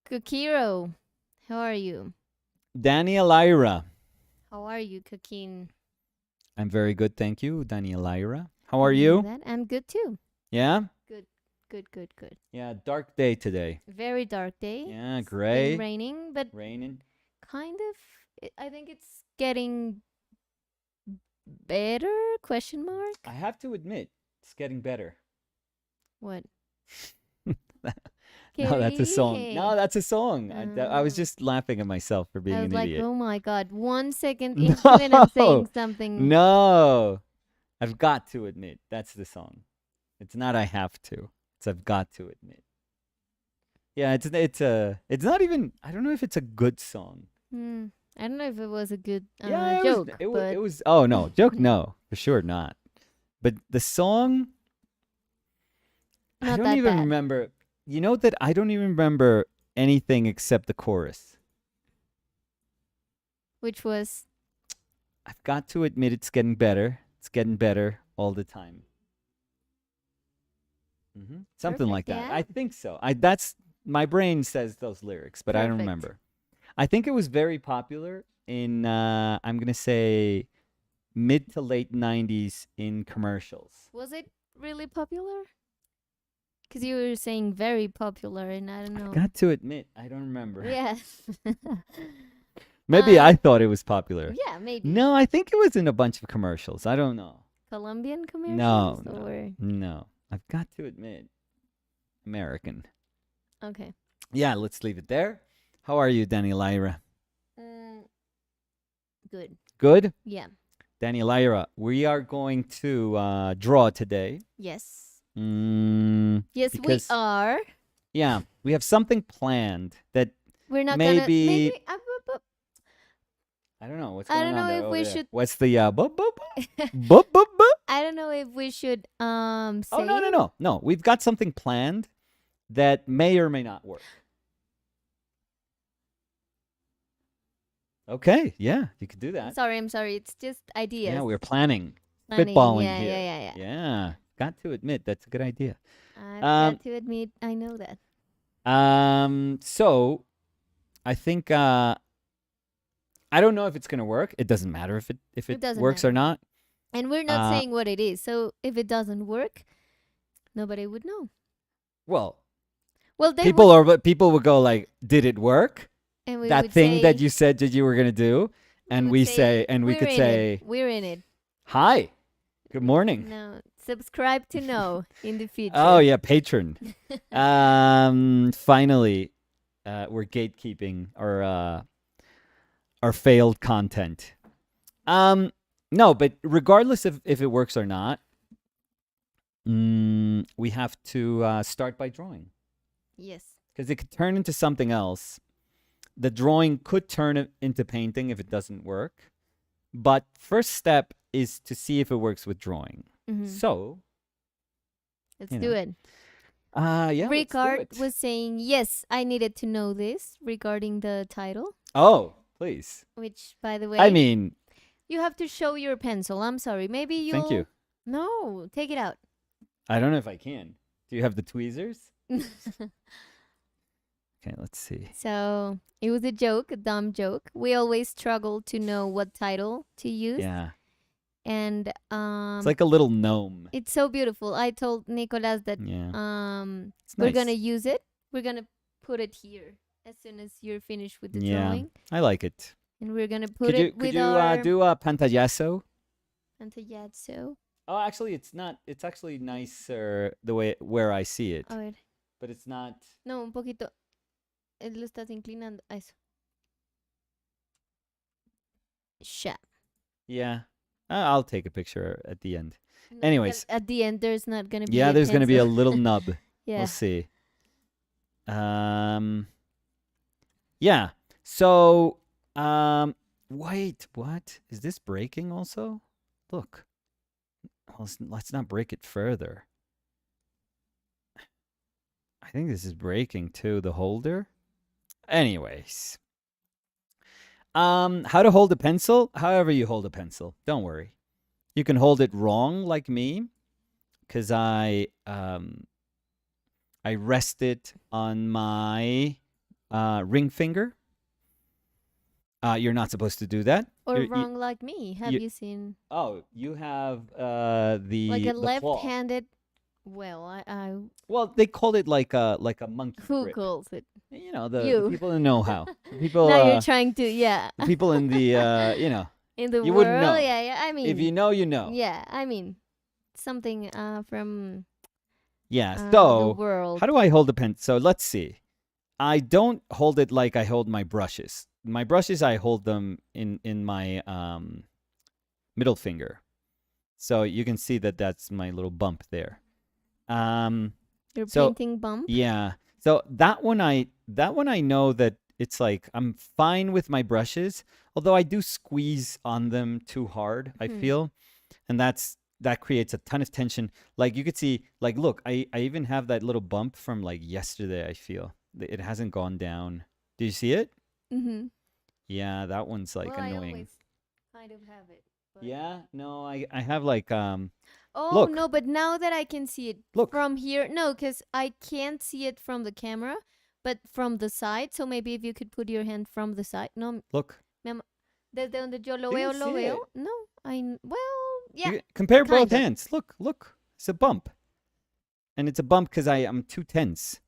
Kokiro, how are you? Daniel Ira. How are you, Cooking? I'm very good, thank you, Daniel Ira. How I are know you? that. I'm good too. Yeah? Good, good, good, good. Yeah, dark day today. Very dark day. Yeah, It's been gray, raining, but raining. kind of. I think it's getting better? Question mark. I have to admit, it's getting better. What? No, that's a song. Hey. No, that's a song. I was Oh. just laughing at myself for I being was an like, idiot. oh my god! 1 second into it, I'm saying something. No, I've got to admit, that's the song. It's not I have to. It's I've got to admit. Yeah, it's not even. I don't know if it's a good song. Hmm. I don't know if it was a good Yeah, joke, it but was. Oh no, joke no, for sure not. But the song, I not don't that even bad. remember. You know that I don't even remember anything except the chorus. Which was I've got to admit, it's getting better. It's getting better all the time. Something perfect. like that. Yeah. I think so. I that's my brain says those lyrics, but I don't Perfect. remember. I think it was very popular in. I'm gonna say mid to late '90s in commercials. Was it really popular? Because you were saying very popular, and I don't I've know. got to admit, I don't remember. Yeah. Maybe I thought it was popular. Yeah, maybe. No, I think it was in a bunch of commercials. I don't know. Colombian No, commercials no, or no. I've got to admit, American. okay. Yeah, let's leave it there. How are you, Danny Lyra? Mm, good. Good? Yeah. Danny Lyra, we are going to draw today. Yes. Yes, Yes, we are. Yeah, we have something planned that We're not gonna. maybe Maybe. I don't know what's I going don't on know there if over we there. should. What's the bup bup bup bup bup? I don't know if we should Oh say no no it. no no! We've got something planned that may or may not work. Okay, yeah, you could do that. I'm sorry. It's just ideas. Yeah, we're planning, Planning. spitballing Yeah, here. yeah. Yeah, got to admit that's a good idea. I've Um, got to admit, I know that. so I think I don't know if it's gonna work. It doesn't matter if It it doesn't works or matter. not. And we're not saying what it is. So if it doesn't work, nobody would know. Well, Well, they people would, are people would go like, "Did it work?" and we That would thing that say, you said that you were gonna do, and we say, and we we're could in say, it. We're in it. "Hi, good morning." No, subscribe to know in the future. Oh yeah, patron. Finally, we're gatekeeping our failed content. No, but regardless of if it works or not, we have to start by drawing Yes. because it could turn into something else. The drawing could turn it into painting if it doesn't work. But first step is to see if it works with drawing. Mhm. So, Let's you do know. it. Yeah, Ricard let's do it. was saying, yes, I needed to know this regarding the title, Oh, please. which, by the way, I mean, you have to show your pencil. I'm sorry. Maybe you'll. thank you. No, take it out. I don't know if I can. Do you have the tweezers? Okay, let's see. So it was a joke, a dumb joke. We always struggle to know what title to use. Yeah. And It's like a little gnome. it's so beautiful. I told Nicolas that Yeah. It's we're nice. gonna use it. We're gonna put it here as soon as you're finished with the drawing. I like it. And we're gonna put Could you it with do a pantallazo? Pantallazo. Oh, actually, it's not. It's actually nicer the way where I see it, A ver. but it's not. No, un poquito. Lo estás inclinando. A eso. Sha. Yeah, I'll take a picture at the end. No, Anyways. At the end, there's not gonna be. Yeah, a there's gonna be a pencil. little nub. Yeah. We'll see. Yeah. So, wait, what? Is this breaking also? Look. Let's not break it further. I think this is breaking too, the holder. Anyways. How to hold a pencil? However you hold a pencil. Don't worry. You can hold it wrong like me, because I rest it on my ring finger. You're not supposed to do that. Or wrong like me. Have you you seen oh, you have like a the claw. left-handed? Well, I Well, they call it like a monkey who grip. calls it? You know, the You. people that know how. Now you're trying to, yeah. The people in the In the you wouldn't world, know. yeah, yeah. I If mean, you know, you know. yeah. I mean, something from Yeah. the So, how world. do I hold the pen? So, let's see. I don't hold it like I hold my brushes. My brushes, I hold them in my middle finger. So you can see that that's my little bump there. Um, Your so painting bump. yeah. So that one I know that it's like I'm fine with my brushes, although I do squeeze on them too hard, I Hmm. feel. And that creates a ton of tension. Like you could see, like look, I even have that little bump from like yesterday, I feel. It hasn't gone down. Do you see it? Mm-hmm. Yeah, that one's like Well, I annoying. always kind of have it, but Yeah, no, I have like oh look, no, but now that I can see it look. from here, no, because I can't see it from the camera, but from the side. So maybe if you could put your hand from the side. No, Look. mi desde donde yo You can lo see veo. it. No, well, yeah, Compare both kind of. hands. Look, look. It's a bump. And it's a bump because I'm too tense.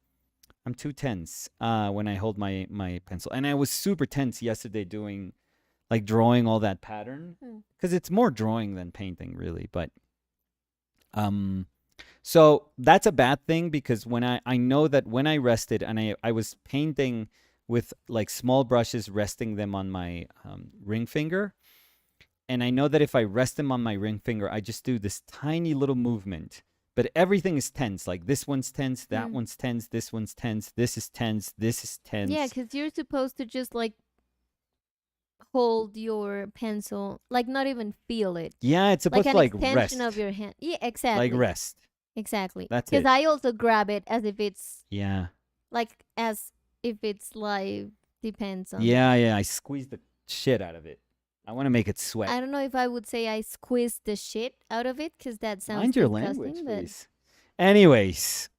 I'm too tense when I hold my pencil. And I was super tense yesterday doing like drawing all that pattern Hmm. because it's more drawing than painting really. But um so that's a bad thing because when I know that when I rested and I was painting with like small brushes resting them on my ring finger. And I know that if I rest them on my ring finger, I just do this tiny little movement. But everything is tense. Like this one's tense, that Hmm. one's tense, this one's tense, this is tense, this is Yeah, tense. because you're supposed to just like hold your pencil, like not even feel it, Yeah, it's like supposed to an like extension of rest. your hand. Yeah, Like exactly. rest. Exactly. That's Because it. I also grab it as if it's Yeah. like as if it's live. Depends on. Yeah, yeah. I squeeze the shit out of it. I want to make it sweat. I don't know if I would say I squeeze the shit out of it because that sounds Mind your language, disgusting. But please. Anyways,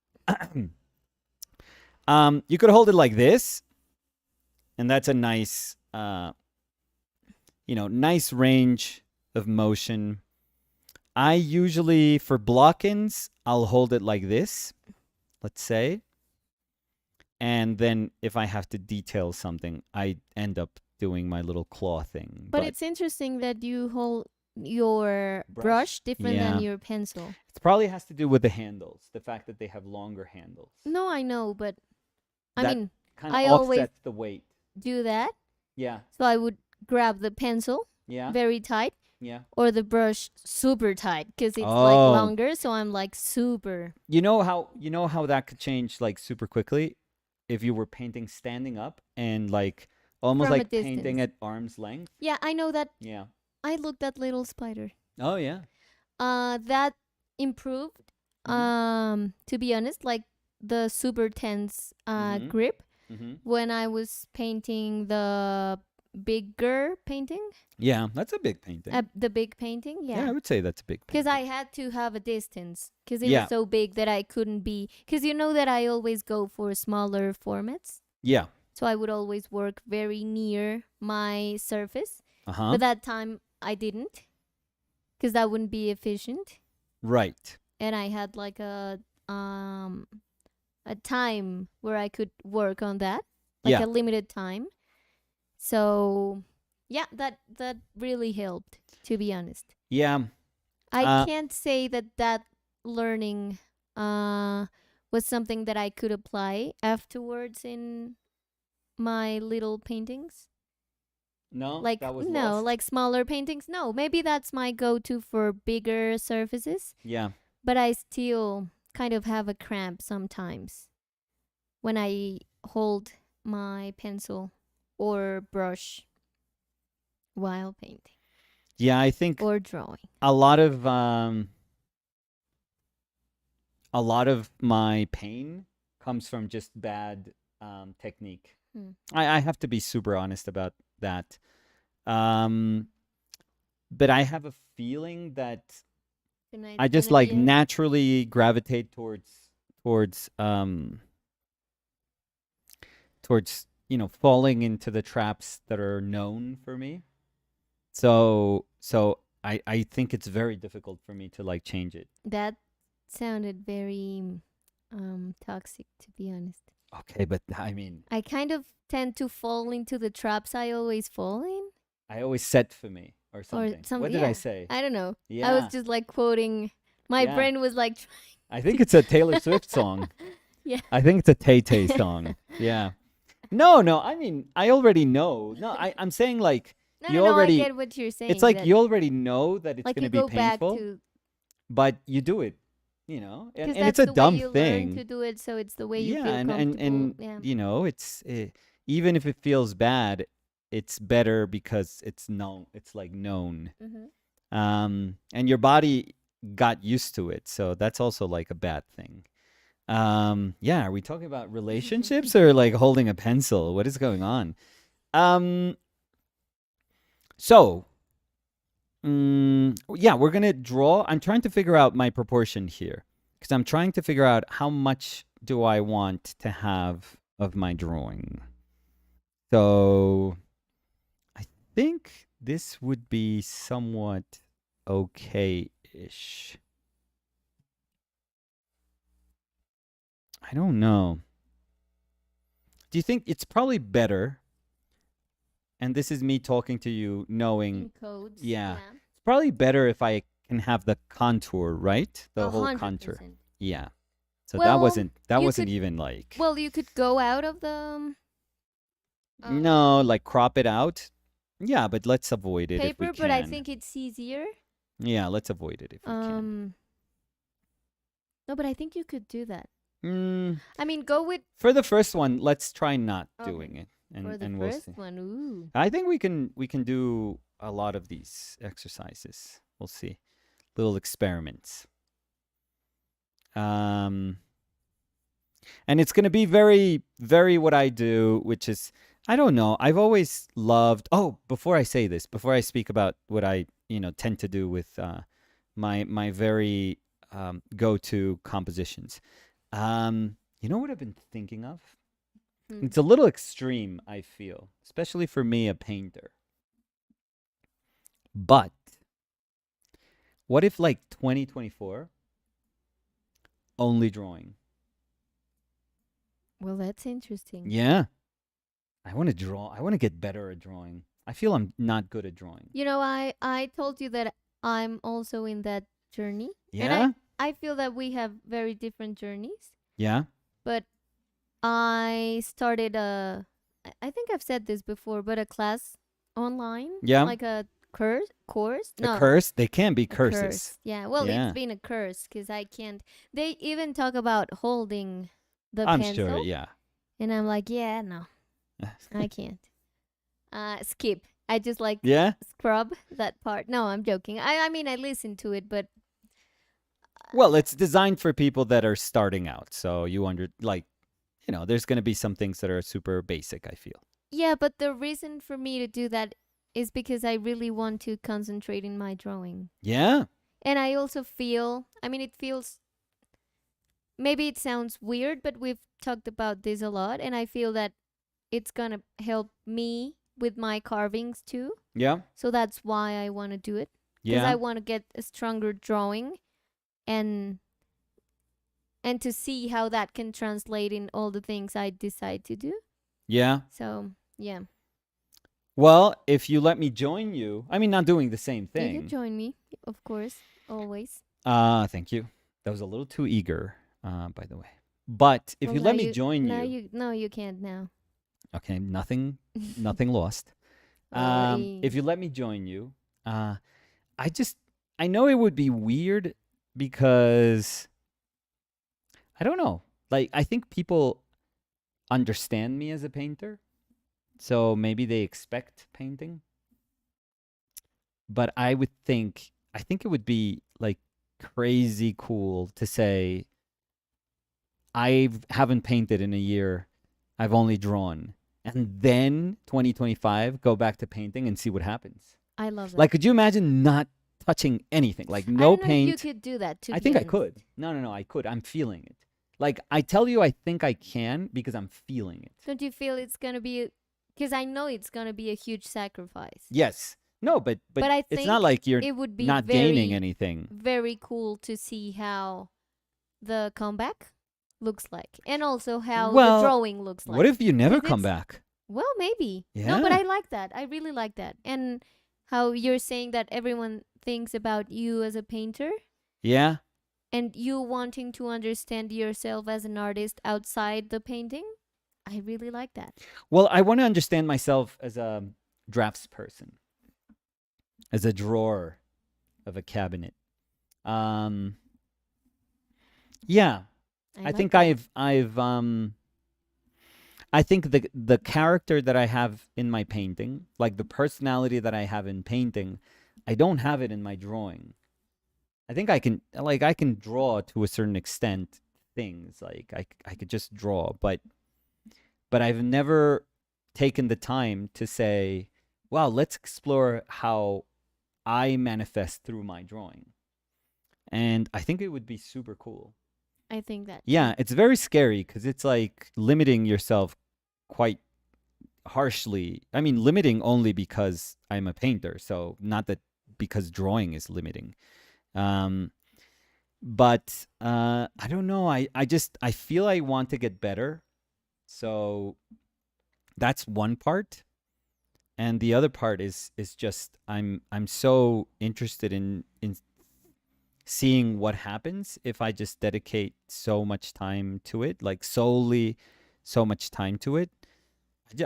you could hold it like this, and that's a nice nice range of motion. I usually, for block-ins, I'll hold it like this, let's say. And then if I have to detail something, I end up doing my little claw thing. but it's interesting that you hold your brush different than Yeah. your pencil. It probably has to do with the handles, the fact that they have longer handles. No, I know, but I That mean, kind of I always offsets the weight. do that. Yeah. So I would grab the pencil Yeah. very tight Yeah. or the brush super tight because it's like Oh. longer. So I'm like super. You know how that could change like super quickly if you were painting standing up and like almost From a like painting distance. at arm's length. Yeah, I know that. Yeah. I looked at Little Spider. Oh yeah. That improved. Mhm. To be honest, like the super tense Mhm. grip Mhm. when I was painting the bigger painting, Yeah, that's a big painting. the big painting, Yeah, I yeah. would say that's a big Because painting. I had to have a distance because it was Yeah. so big that I couldn't be. Because you know that I always go for smaller formats. Yeah. So I would always work very near my surface. Uh-huh. But that time I didn't because that wouldn't be efficient. Right. And I had like a time where I could work on that, like Yeah. a limited time. So yeah, that really helped, to be honest. Yeah. I Uh can't say that learning was something that I could apply afterwards in my little paintings. no, Like that was no, lost. like smaller paintings. No, maybe that's my go-to for bigger surfaces, Yeah. but I still kind of have a cramp sometimes when I hold my pencil or brush while painting Yeah, I think or drawing. a lot of my pain comes from just bad technique. Hmm. I have to be super honest about that. Um, but I have a feeling that Tonight's I just gonna like be a naturally gravitate towards towards falling into the traps that are known for me. So I think it's very difficult for me to like change it. That sounded very toxic, to be honest. Okay, but I mean, I kind of tend to fall into the traps I always fall in, I always set for me or or something. some. What did I Yeah, say? I don't know. I was Yeah, just like quoting. My yeah. brain was like, I think it's a Taylor Swift song. yeah. I think it's a Tay Tay song. Yeah. No, no. I mean, I already know. No, I'm saying like No, no, you no. I already. get what you're It's saying. like That you already know that it's like gonna you be go back painful, to, but you do it. And because and it's that's a the way dumb you learn thing. to do it. So it's the way you Yeah, feel comfortable. and Yeah. it's even if it feels bad, it's better because it's known. It's like known. Mm-hmm. And your body got used to it, so that's also like a bad thing. Yeah, are we talking about relationships or like holding a pencil? What is going on? Um, so yeah, we're gonna draw. I'm trying to figure out my proportion here because I'm trying to figure out how much do I want to have of my drawing. So I think this would be somewhat okay-ish. I don't know. Do you think it's probably better? And this is me talking to you, knowing, In codes. yeah, Yeah. it's probably better if I can have the contour, right? The A whole hundred contour. percent. Yeah. So that Well, wasn't that you wasn't could. even like Well, you could go out of the no, like crop it out. Yeah, but let's avoid it if we paper, but I can. think it's easier. Yeah, let's avoid it if we can. No, but I think you could do that. Mm, I mean, go with for the first one, let's try not doing okay it, for the and we'll first see. one. Ooh. I think we can do a lot of these exercises. We'll see. Little experiments. Um, and it's going to be very, very what I do, which is, I don't know. I've always loved. Oh, before I say this, before I speak about what I, tend to do with my very go-to compositions. You know what I've been thinking of? Hmm. It's a little extreme, I feel, especially for me, a painter. But what if like 2024 only drawing? Well, that's interesting. Yeah. I want to draw. I want to get better at drawing. I feel I'm not good at drawing. You know, I told you that I'm also in that journey, and Yeah? I feel that we have very different journeys. Yeah? But I started I think I've said this before, but a class online, Yeah? like a course. A No, curse? They can be a curses. curse. Yeah. Well, it's Yeah. been a curse because I can't. They even talk about holding the I'm sure, pencil, yeah. and I'm like, yeah, no, I can't. Skip. I just like Yeah? scrub that part. No, I'm joking. I mean, I listen to it, but Well, it's designed for people that are starting out. So there's going to be some things that are super basic, I feel. yeah, but the reason for me to do that is because I really want to concentrate in my drawing. Yeah? And I also feel, I mean, it feels, maybe it sounds weird, but we've talked about this a lot. And I feel that it's going to help me with my carvings too. Yeah? So that's why I want to do it. Because Yeah? I want to get a stronger drawing and to see how that can translate in all the things I decide to do. Yeah? So, yeah. Well, if you let me join you, I mean, not doing the same You can thing. join me, of course, always. Thank you. That was a little too eager, by the way. But if Well, you now let me join now you, no, you can't now. okay, nothing lost. If you let me join you, I just I know it would be weird because I don't know. Like I think people understand me as a painter, so maybe they expect painting. But I think it would be like crazy cool to say I haven't painted in a year. I've only drawn. And then 2025 go back to painting and see what happens. I love that. Like could you imagine not touching anything? Like I no don't know if you paint. could do that, to I be think I honest. could. No, I could. I'm feeling it. Like I tell you I think I can because I'm feeling it. Don't you feel it's gonna be? Because I know it's gonna be a huge sacrifice. Yes. No, but But I it's not think like you're it would be not gaining very, anything. very cool to see how the comeback looks like, and also how the Well, drawing looks what like. if you never Because come it's, back? well, maybe. No, but Yeah. I like that. I really like that. And how you're saying that everyone thinks about you as a painter Yeah. and you wanting to understand yourself as an artist outside the painting. I really like that. Well, I want to understand myself as a drafts person, as a drawer of a cabinet. Um yeah, I I like think that. I think the character that I have in my painting, like the personality that I have in painting, I don't have it in my drawing. I think I can draw to a certain extent things like I could just draw, but I've never taken the time to say, wow, let's explore how I manifest through my drawing. And I think it would be super cool. I think that Yeah, too. it's very scary because it's like limiting yourself quite harshly. I mean, limiting only because I'm a painter, so not that because drawing is limiting. Um, but I don't know. I feel I want to get better. So that's one part, and the other part is just I'm so interested in seeing what happens if I just dedicate so much time to it, like solely so much time to it.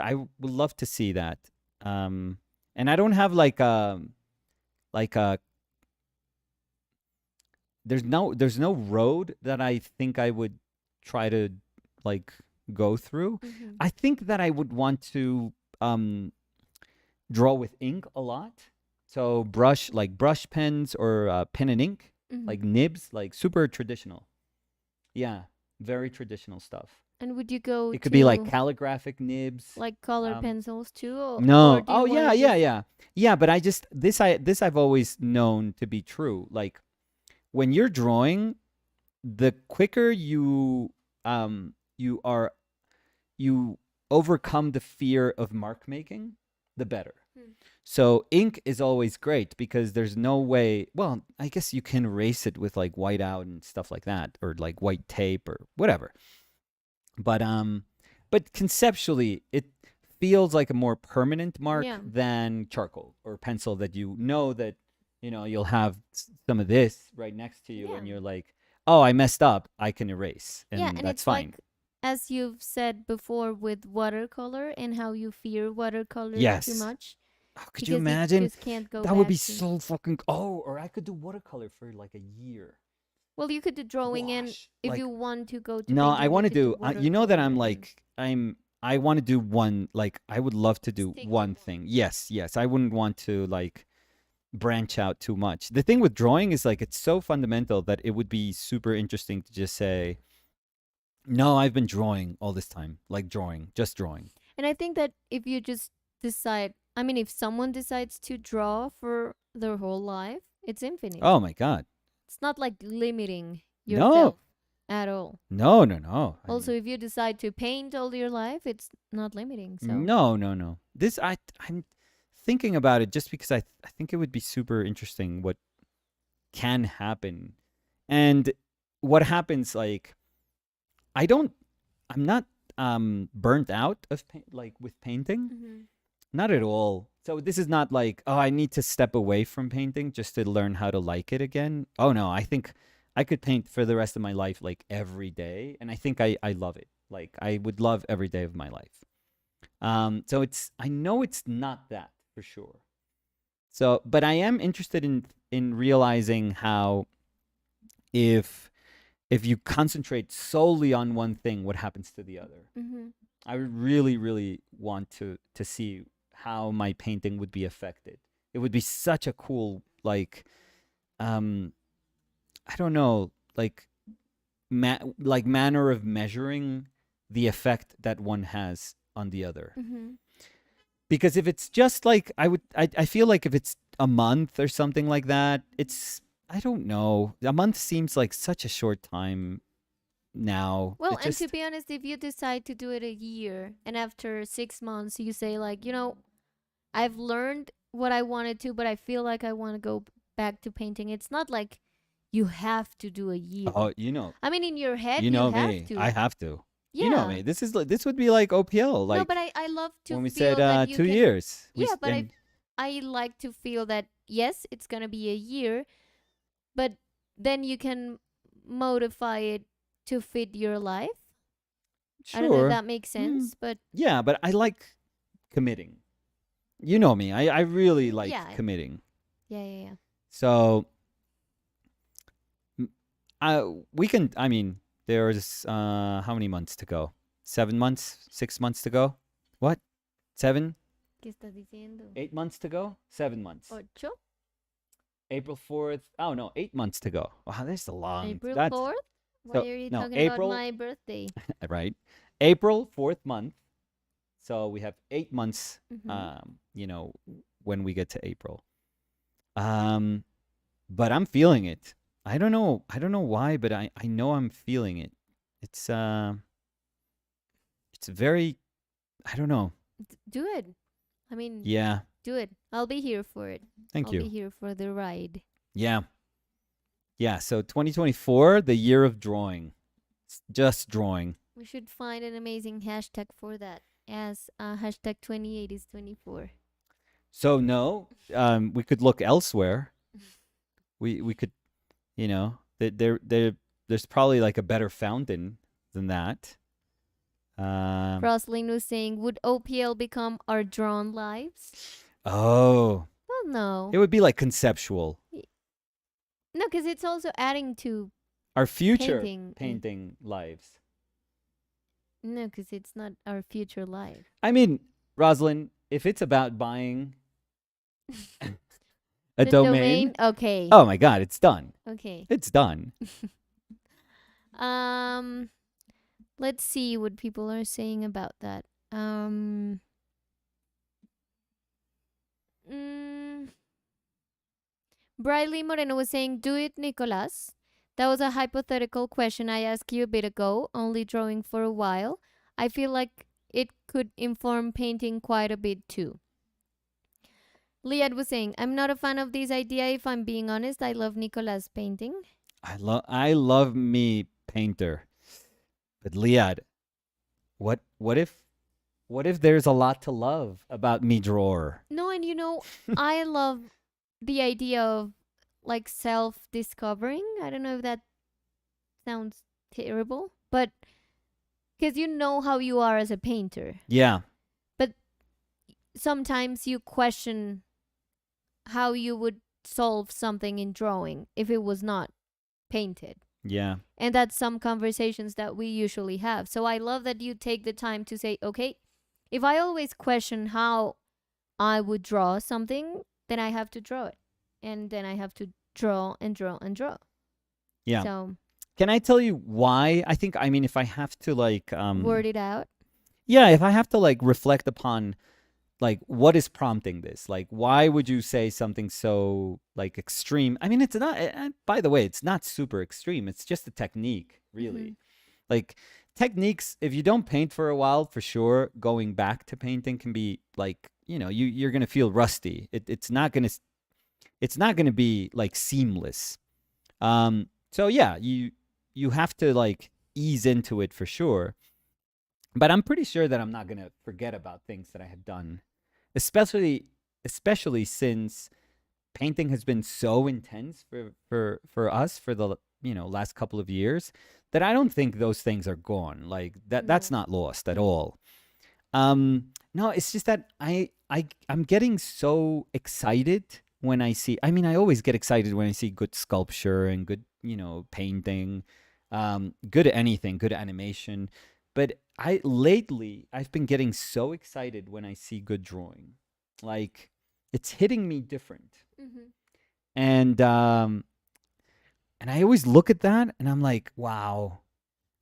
I would love to see that. Um, and I don't have like a there's no road that I think I would try to like go through. Mm-hmm. I think that I would want to um draw with ink a lot. So brush pens or pen and ink, Mm-hmm. like nibs, like super traditional. Yeah, very traditional stuff. And would you go It could be like to calligraphic nibs. like color Um, pencils too, or no, do you oh want to yeah, yeah, just yeah, yeah. But I just this I've always known to be true. Like when you're drawing, the quicker you are you overcome the fear of mark making, the better. Hmm. So ink is always great because there's no way. Well, I guess you can erase it with like whiteout and stuff like that, or like white tape or whatever. But but conceptually, it feels like a more permanent mark Yeah. than charcoal or pencil that that you'll have some of this right next to you, Yeah. and you're like, oh, I messed up. I can erase, Yeah, and and that's it's fine. like as you've said before with watercolor and how you fear watercolor too Yes. much Oh, could you because you imagine? just can't go That would be back to. so fucking. Oh, or I could do watercolor for like a year. Well, you could do drawing, and Wash. if Like you want to go to no, I painting, you want to could do do. You know that watercolor I'm and like I want to do one. Like I would love to do stick with one one. thing. Yes, yes. I wouldn't want to like branch out too much. The thing with drawing is like it's so fundamental that it would be super interesting to just say, no, I've been drawing all this time. Like drawing, just drawing. And I think that if you just decide, I mean, if someone decides to draw for their whole life, it's infinite. Oh my god. It's not like limiting No, yourself at all. no, no, no. I Also, mean, if you decide to paint all your life, it's not limiting. So, no, no, no. This I'm thinking about it just because I think it would be super interesting what can happen. And what happens like I don't I'm not burnt out of like with painting. mhm. Not at all. So this is not like, oh, I need to step away from painting just to learn how to like it again. Oh no, I think I could paint for the rest of my life like every day, and I think I love it. Like I would love every day of my life. So I know it's not that for sure. So, but I am interested in realizing how if if you concentrate solely on one thing, what happens to the other. Mhm. I would really, really want to see how my painting would be affected. It would be such a cool like um I don't know, like like manner of measuring the effect that one has on the other. Mhm. Because if it's just like I feel like if it's a month or something like that, it's I don't know. A month seems like such a short time. now. Well, It and to just be honest, if you decide to do it a year and after 6 months you say, like, I've learned what I wanted to, but I feel like I want to go back to painting, it's not like you have to do a year. oh, I mean, in your head, you you know have me. I to. have to. You know Yeah. me. This would be like OPL, No, but like I love to when we said feel that you two can. years. Yeah, but And I like to feel that, yes, it's going to be a year, but then you can modify it to fit your life. I don't know if sure, that makes mm, sense, but yeah, but I like committing. You know me. I really like yeah. committing. Yeah, yeah, yeah. So we can. I mean, there's how many months to go? 7 months, 6 months to go. What? 7, ¿Qué estás diciendo? 8 months to go. 7 months. Ocho? April 4th. Oh no, 8 months to go. Wow, that's a long. April That's 4th? Why so are you no talking about April, my birthday? right? April 4th month. So we have 8 months. Mm-hmm. When we get to April. Um, but I'm feeling it. I don't know. I don't know why, but I know I'm feeling it. It's it's very. I don't know. Do it. I mean, Yeah. do it. I'll be here for it. Thank I'll be you. here for the ride. Yeah. Yeah. So 2024, the year of drawing. It's just drawing. We should find an amazing hashtag for that, as hashtag 28 is 24. So no, we could look elsewhere. We could, there's probably like a better fountain than that. Roslyn was saying, would OPL become our drawn lives? Oh, Well, no. it would be like conceptual. No, because it's also adding to Our future painting. painting lives. No, because it's not our future life. I mean, Rosalind, if it's about buying a The domain, Okay. oh my God, it's done. Okay. It's done. Let's see what people are saying about that. Mm, Briley Moreno was saying, do it, Nicolas. That was a hypothetical question I asked you a bit ago, only drawing for a while. I feel like it could inform painting quite a bit too. Liad was saying, I'm not a fan of this idea if I'm being honest. I love Nicolas' painting. I love me painter. But Liad, what if there's a lot to love about me drawer? No, and I love the idea of like self discovering. I don't know if that sounds terrible, but because you know how you are as a painter, Yeah. but sometimes you question how you would solve something in drawing if it was not painted. Yeah. And that's some conversations that we usually have. So I love that you take the time to say, okay, if I always question how I would draw something, then I have to draw it. And then I have to draw and draw and draw. Yeah. So Can I tell you why? I mean, if I have to like word it out. yeah, if I have to like reflect upon like what is prompting this? Like why would you say something so like extreme? I mean, it's not by the way, it's not super extreme. It's just a technique, really. Mhm. Like techniques, if you don't paint for a while, for sure, going back to painting can be like, you're going to feel rusty. It's not going to be like seamless. So yeah, you have to like ease into it for sure. But I'm pretty sure that I'm not going to forget about things that I have done, especially since painting has been so intense for us for the last couple of years that I don't think those things are gone. Like that's No. not lost at all. No, it's just that I'm getting so excited when I see. I mean, I always get excited when I see good sculpture and good, painting, good at anything, good animation. But I've been getting so excited when I see good drawing, like it's hitting me different, Mhm. and I always look at that and I'm like, wow.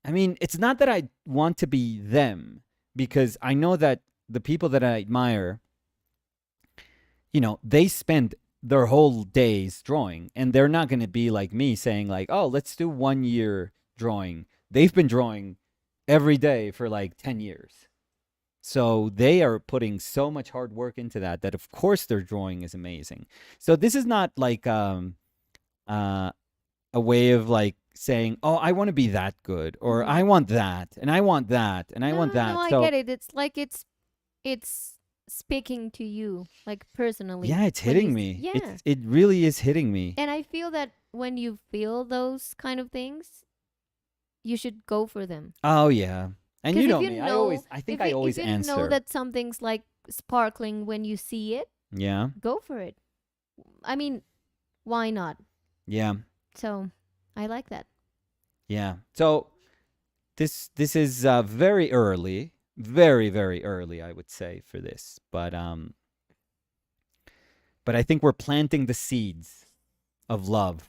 I mean, it's not that I want to be them because I know that the people that I admire, they spend their whole days drawing and they're not going to be like me saying like, "Oh, let's do 1 year drawing they've been drawing every day for like 10 years. So they are putting so much hard work into that that of course their drawing is amazing. So this is not like uh a way of like saying, "Oh, I want to be that good," or Mm-hmm. "I want that," and "I want that," and "I want No, no, that." I So get it. It's like it's speaking to you, like personally. yeah, it's When hitting me. yeah, It really is hitting me. and I feel that when you feel those kind of things, you should go for them. Oh yeah, and Because you if know you me. know, I think I always if you know answer. that something's like sparkling when you see it, Yeah, go for it. I mean, why not? yeah, So, I like that. yeah. So this is very early, very early, I would say for this, but I think we're planting the seeds of love.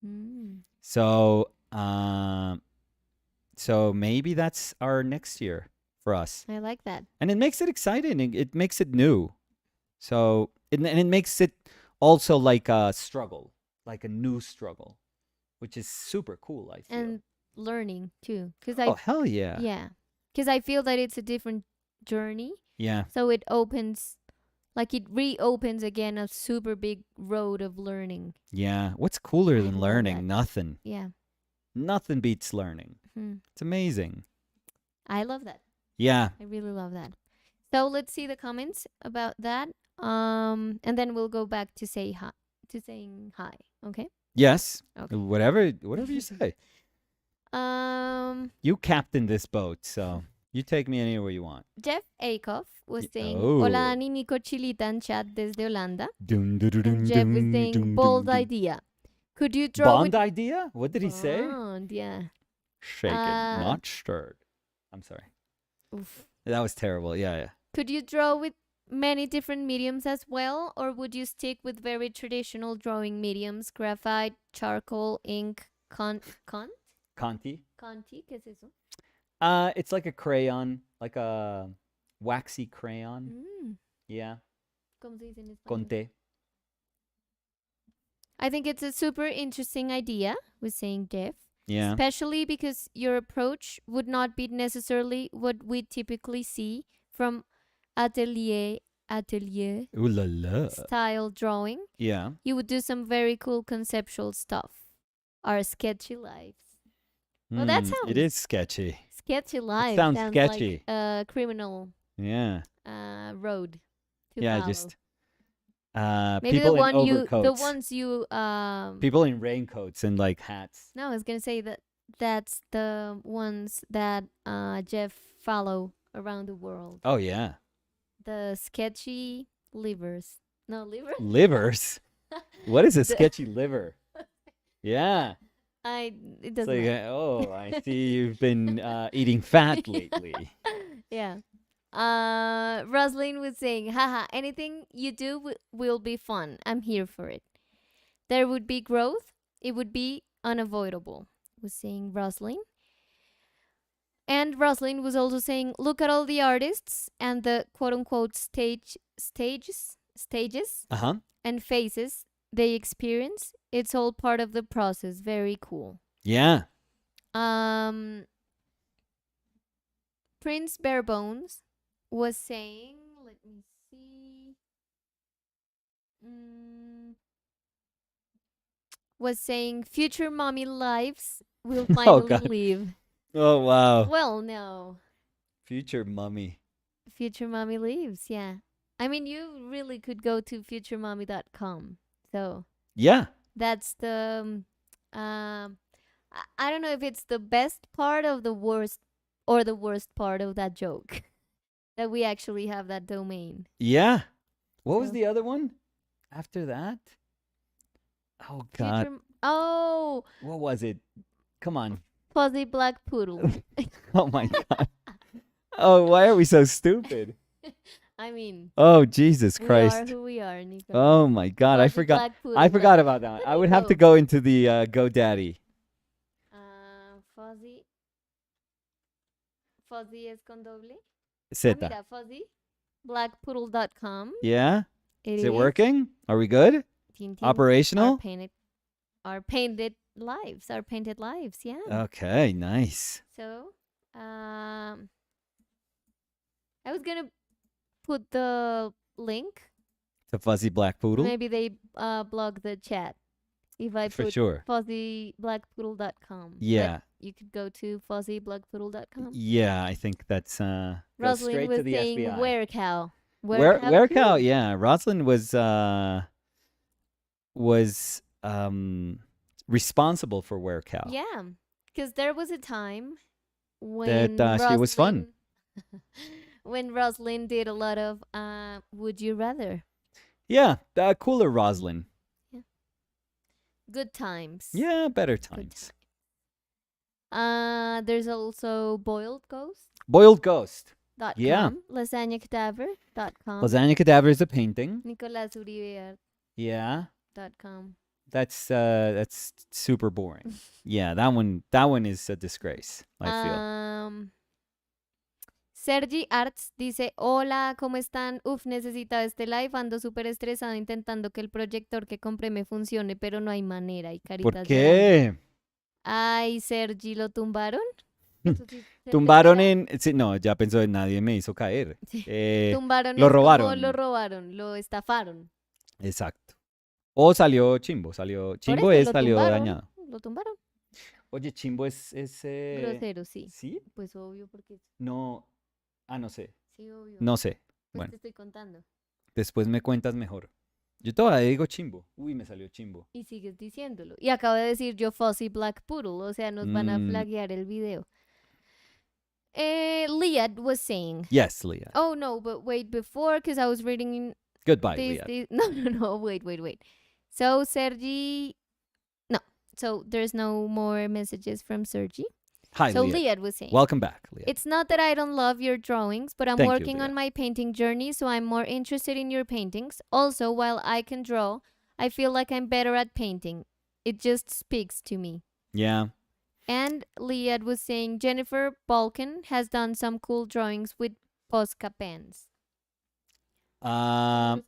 Mm, So so maybe that's our next year for us, I like that. and it makes it exciting. It makes it new. So and it makes it also like a struggle, like a new struggle, which is super cool. I feel. And learning too. Oh hell yeah, Yeah. Because I feel that it's a different journey. yeah, So it opens, like it reopens again a super big road of learning. yeah. What's cooler I than love that. learning? Nothing. Yeah. Nothing beats learning. Hmm. It's amazing. I love that. Yeah. I really love that. So let's see the comments about that. And then we'll go back to say hi, to saying hi. Okay. Yes. Okay. Whatever you say. Um, You captain this boat, so you take me anywhere you want. Jeff Akoff was saying, Oh. Hola, Ani Nico Chilita in chat desde Holanda. Dun, dun, dun, And dun, Jeff was dun, saying, dun, bold dun, dun. idea. Could you draw Bond with idea? What did he say? Bond, yeah. Shaken, not stirred. I'm sorry. Oof. That was terrible. Yeah. Could you draw with many different mediums as well, or would you stick with very traditional drawing mediums, graphite, charcoal, ink, Conti. Conti? ¿Qué es eso? It's like a crayon, like a waxy crayon. Mm. Yeah. ¿Cómo se dice en español? Conte. I think it's a super interesting idea, was saying Jeff. Yeah. Especially because your approach would not be necessarily what we typically see from atelier Ooh la la. style drawing. Yeah. You would do some very cool conceptual stuff. Our sketchy lives. Well, that sounds It is sketchy. sketchy lives. sounds sketchy. Like a criminal Yeah. road to Yeah, follow. just Maybe people the one in you overcoats. the ones you People in raincoats and like hats. No, I was gonna say that that's the ones that Jeff follow around the world. Oh yeah. The sketchy livers. No liver. Livers. What is a The- sketchy liver? Yeah. It It's doesn't. like, matter. oh, I see you've been eating fat lately. Yeah. Roslyn was saying, haha, anything you do will be fun. I'm here for it. There would be growth. It would be unavoidable, was saying Roslyn. And Roslyn was also saying, look at all the artists and the quote unquote stages Uh-huh. and phases they experience. It's all part of the process. Very cool. Yeah. Prince Barebones was saying, let me see, was saying future mommy lives will finally God. live. Oh wow. Well, no. Future mummy. Future mommy lives, yeah. I mean, you really could go to futuremommy.com. So Yeah. that's the I don't know if it's the best part of the worst or the worst part of that joke that we actually have that domain. Yeah. What was So- the other one after that? Oh God. Oh, What was it? Come on. fuzzy black poodle. Oh my God. Oh, why are we so stupid? I mean, Oh Jesus we Christ. are who we are, Nico. Oh my God. I Fuzzy forgot. black poodle, I forgot right? about that. Let I me would have to go. go into the GoDaddy. Fuzzy es con doble. Zeta. Mira, fuzzy blackpoodle.com. Yeah. It Is it working? Are we good? Tintin, Operational? our our painted lives, our painted lives. Yeah. Okay, nice. So, I was gonna put the link. The fuzzy black poodle Maybe they block the chat if I for put sure. fuzzyblackpoodle.com. But Yeah, you could go to fuzzyblackpoodle.com. yeah. I think that's goes Rosalind straight to was the saying FBI. werecow. Where Werecow cow? too. Yeah, Rosalind was responsible for where cow. Yeah, because there was a time That when she was fun. Rosalind when Rosalind did a lot of would you rather. Yeah, cooler Rosalind. Yeah. Good times. Yeah, better Good times. times. There's also boiled ghost. Boiled Ghost. Dot Yeah. com, lasagna.cadaver.com, Lasagna Cadaver is a painting. nicolasuribe.com. Yeah. That's super boring. Yeah, that one is a disgrace, I feel. Sergi Arts dice, hola, ¿cómo están? Uf, necesitaba este live, ando súper estresado intentando que el proyector que compré me funcione, pero no hay manera, y ¿Por caritas llorando. qué? Ay, Sergi, ¿lo tumbaron? Eso sí se Tumbaron entenderá. sí, no, ya pensó en nadie me hizo caer. Sí. Eh, Tumbaron lo es como robaron. lo robaron, lo estafaron. Exacto. O salió chimbo, Por chimbo eso salió tumbaron, dañado. lo tumbaron. Oye, chimbo es Grosero, sí. ¿Sí? Pues obvio, porque No, no sé. sí, obvio. No sé. Pues Bueno, te estoy contando. después me cuentas mejor. Yo todavía digo chimbo. Uy, me salió chimbo. Y sigues diciéndolo. Y acabo de decir yo Fuzzy Black Poodle, o sea, nos van a flaguear el video. Liad was saying. Yes, Leah. Oh no, but wait, before, because I was reading Goodbye, this, Leah. no, wait. So Sergi, no, so there's no more messages from Sergi. Hi, So Leah. Liad was saying. Welcome back, Leah. It's not that I don't love your drawings, but I'm Thank you, working on Leah. my painting journey, so I'm more interested in your paintings. Also, while I can draw, I feel like I'm better at painting. It just speaks to me. Yeah. And Liad was saying Jennifer Balkan has done some cool drawings with Posca pens. Oh,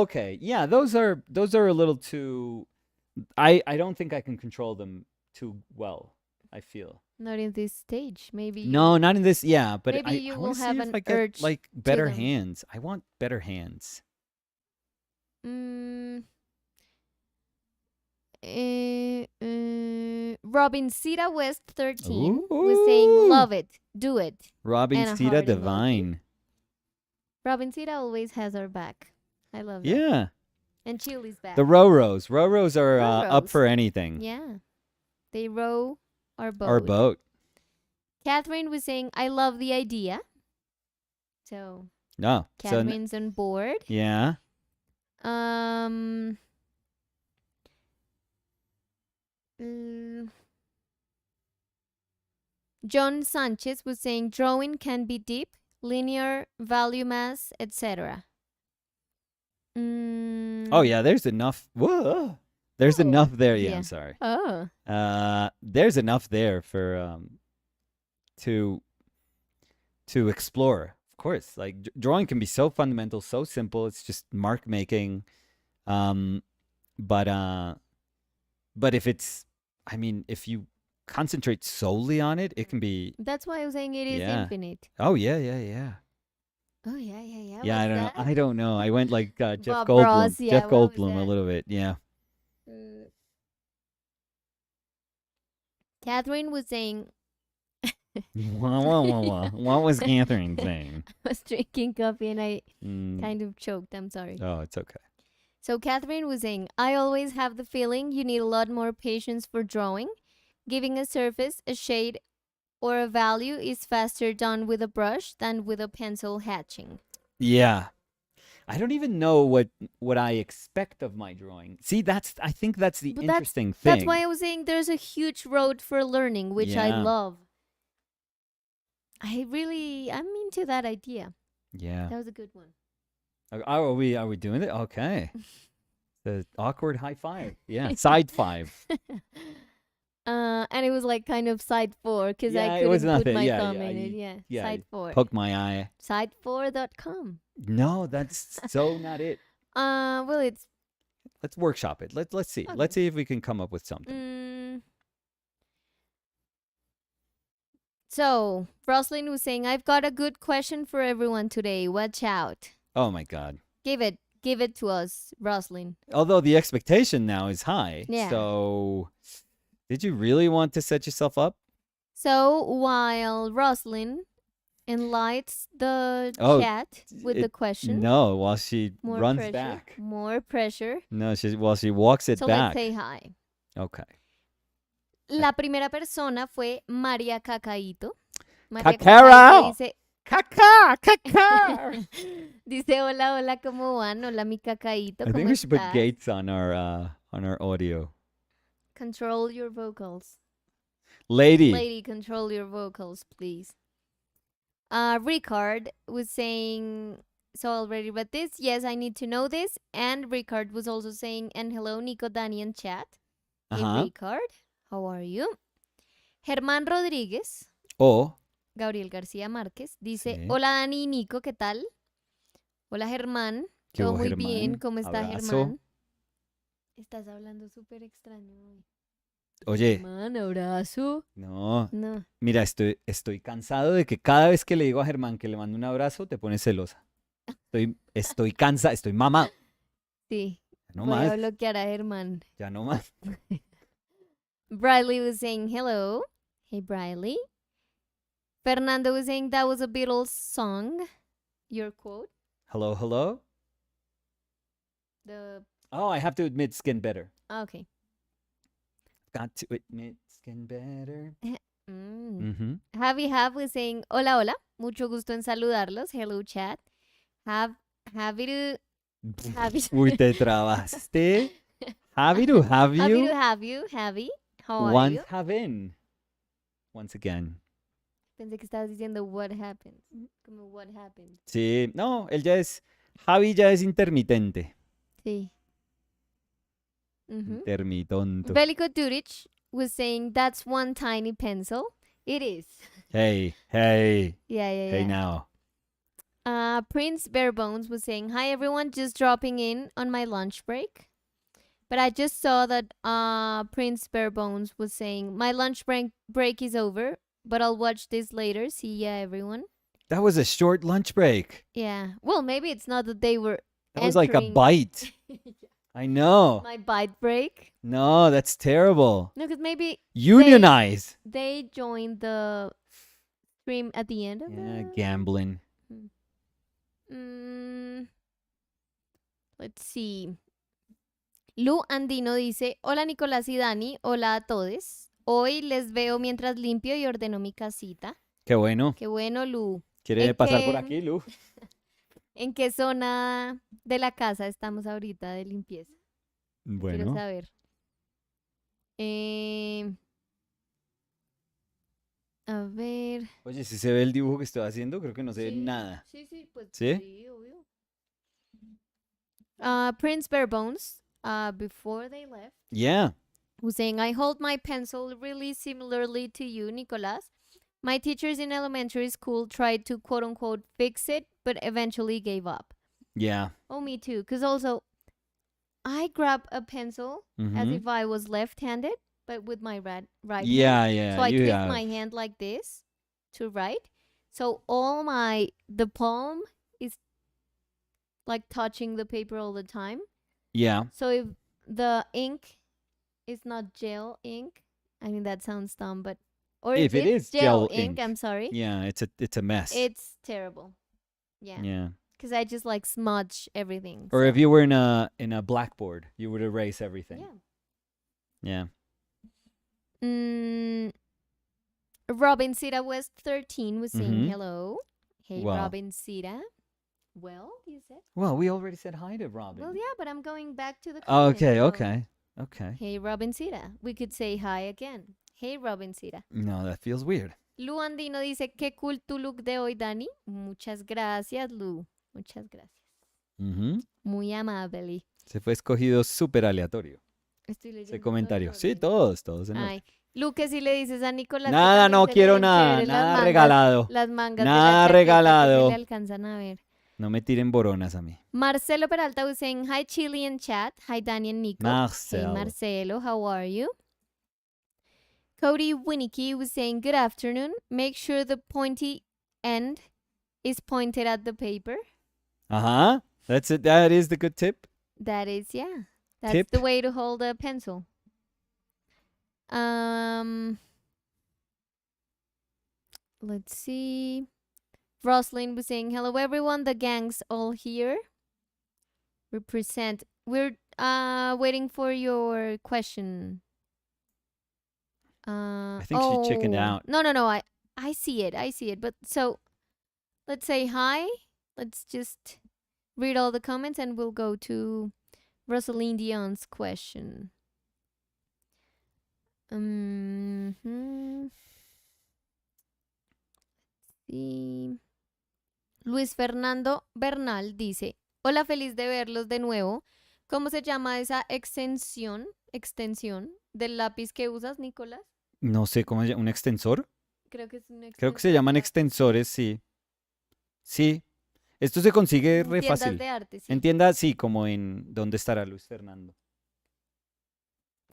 okay. Yeah, those are a little too. I don't think I can control them too well. I feel. Not in this stage, maybe. No, not in this. Yeah, but maybe you I will want to see have if an I get urge like better them. hands. I want better hands. Robin Sita West 13 was saying, love it, do it. Robin And a Sita heart emoji. Divine. Robin Sita always has our back. I love that. Yeah. And Chili's back. The Roros. Roros are up Roros. for anything. Yeah. They row our boat. Our boat. Catherine was saying, I love the idea. So No. Catherine's on board. Yeah. John Sanchez was saying drawing can be deep, linear, value mass, etc. Oh yeah, there's enough. Whoa. There's enough there. Yeah, I'm sorry. Oh. There's enough there for to explore. Of course, like drawing can be so fundamental, so simple. It's just mark making. But if it's, I mean, if you concentrate solely on it, it can be. That's why I was saying it is infinite. Oh yeah. Oh yeah. Yeah, What's I don't know. I went like Jeff Bob Goldblum. Ross, yeah, Jeff what was Goldblum a that? little bit. Yeah. Catherine was saying. What was Catherine saying? I was drinking coffee and I kind of choked. I'm sorry. Oh, it's okay. So Catherine was saying, I always have the feeling you need a lot more patience for drawing. Giving a surface, a shade, or a value is faster done with a brush than with a pencil hatching. Yeah. I don't even know what I expect of my drawing. See, I think that's the interesting thing. That's why I was saying there's a huge road for learning, which I love. I'm into that idea. Yeah. That was a good one. Are we doing it? Okay. The awkward high five. Yeah. Side five. And it was like kind of side 4 because I it was couldn't put nothing. my Yeah, thumb yeah, in it. Yeah. Side 4. Poke my eye. Side4.com. No, that's so not it. Well, it's Let's workshop it. Let's see. Okay. Let's see if we can come up with something. So, Roslyn was saying, I've got a good question for everyone today. Watch out. Oh my God. Give it to us, Roslyn. Although the expectation now is high. Yeah. So, did you really want to set yourself up? So, while Roslyn enlightens the chat with the question. No, while she more runs pressure, back. More pressure. No, while she walks it so back. Let's say hi. Okay. La primera persona fue María Cacaíto. Cacara. Cacaíto dice, Caca. dice hola, hola, ¿cómo van? Hola, mi Cacaíto, I ¿cómo think we should put estás? gates on our audio. Control your vocals. Lady, control your vocals, please. Ricard was saying, so I already read this. Yes, I need to know this. And Ricard was also saying, and hello, Nico, Dani, and chat. Hey, Ricard, how are you? Germán Rodríguez. Gabriel García Márquez dice, sí. Hola Dani y Nico, ¿qué tal? Hola Germán, todo muy Germán? bien, ¿cómo está Abrazo. Germán? Estás hablando súper extraño hoy. Oye. Germán, abrazo. No. Mira, estoy cansado de que cada vez que le digo a Germán que le mando un abrazo, te pones celosa. Estoy cansado, estoy mamado. Sí, no voy más. a bloquear a Germán. Ya no más. Briley was saying hello. Hey, Briley. Fernando was saying that was a Beatles song. Your quote. Hello, hello? I have to admit skin better. Okay. Got to admit skin better. Javi Hav was saying hola, hola. Mucho gusto en saludarlos. Hello, chat. Happy to Uy, te trabaste. Happy to have you. Happy to have you, Javi. How are you? Having. Once again. Pensé que estabas diciendo what happened. Como what happened. Sí, no, Javi ya es intermitente. Sí. Intermitonto. Veliko Duric was saying that's one tiny pencil. It is. Hey. Yeah. Hey now. Prince Barebones was saying, hi everyone, just dropping in on my lunch break. But I just saw that Prince Barebones was saying, my lunch break is over, but I'll watch this later. See ya, everyone. That was a short lunch break. Yeah. Well, maybe it's not that they were That was like a bite. I know. My bite break. No, that's terrible. No, because maybe unionize. They joined the stream at the end of gambling. Let's see. Lu Andino dice, hola Nicolás y Dani, hola a todos. Hoy les veo mientras limpio y ordeno mi casita. Qué bueno. Qué bueno, Lu. ¿Quiere pasar por aquí, Lu? ¿En qué zona de la casa estamos ahorita de limpieza? Bueno. Quiero saber. A ver. Oye, si se ve el dibujo que estoy haciendo, creo que no se ve nada. Sí, pues sí, obvio. Prince Barebones, before they left, was saying, I hold my pencil really similarly to you, Nicolas. My teachers in elementary school tried to quote-unquote fix it, but eventually gave up. Yeah. Oh, me too. Because also, I grab a pencil as if I was left-handed, but with my right hand. Yeah. So I twist my hand like this to write. So the palm is like touching the paper all the time. Yeah. So if the ink is not gel ink, I mean that sounds dumb, but if it is gel ink, I'm sorry. Yeah, it's a mess. It's terrible. Yeah. Yeah. Because I just like smudge everything. Or if you were in a blackboard, you would erase everything. Yeah. Robin Sita West 13 was saying hello. Hey, wow. Robin Sita. Well, you said? Well, we already said hi to Robin. Well, yeah, but I'm going back to the comments. Okay. Hey, Robin Sita. We could say hi again. Hey, Robin Sita. No, that feels weird. Lu Andino dice, qué cool tu look de hoy, Dani. Muchas gracias, Lu. Muchas gracias. Muy amable. Se fue escogido súper aleatorio. Estoy leyendo ese comentario. Sí, todos. Ay, Lu, que si le dices a Nicolás. Nada, no quiero nada. Nada regalado. Las mangas nada de la regalado. que se le alcanzan a ver. No me tiren boronas a mí. Marcelo Peralta was saying, hi, Chilean chat. Hi, Danny and Nico. Hey, Marcelo. Marcelo, how are you? Cody Winnicky was saying, good afternoon. Make sure the pointy end is pointed at the paper. Uh-huh. That's it. That is the good tip. That is, yeah. That's Tip. the way to hold a pencil. Let's see. Roslyn was saying, hello, everyone. The gang's all here. Represent. We're waiting for your question. I think she chickened out. No. I see it. But so let's say hi. Let's just read all the comments and we'll go to Rosaline Dion's question. Sí. Luis Fernando Bernal dice, hola, feliz de verlos de nuevo. ¿Cómo se llama esa extensión del lápiz que usas, Nicolás? No sé cómo se llama. ¿Un extensor? Creo que es un Creo que se llaman extensores, sí. Sí. Esto se consigue re tiendas fácil. de arte, sí. En tiendas, sí, como en... ¿Dónde estará Luis Fernando?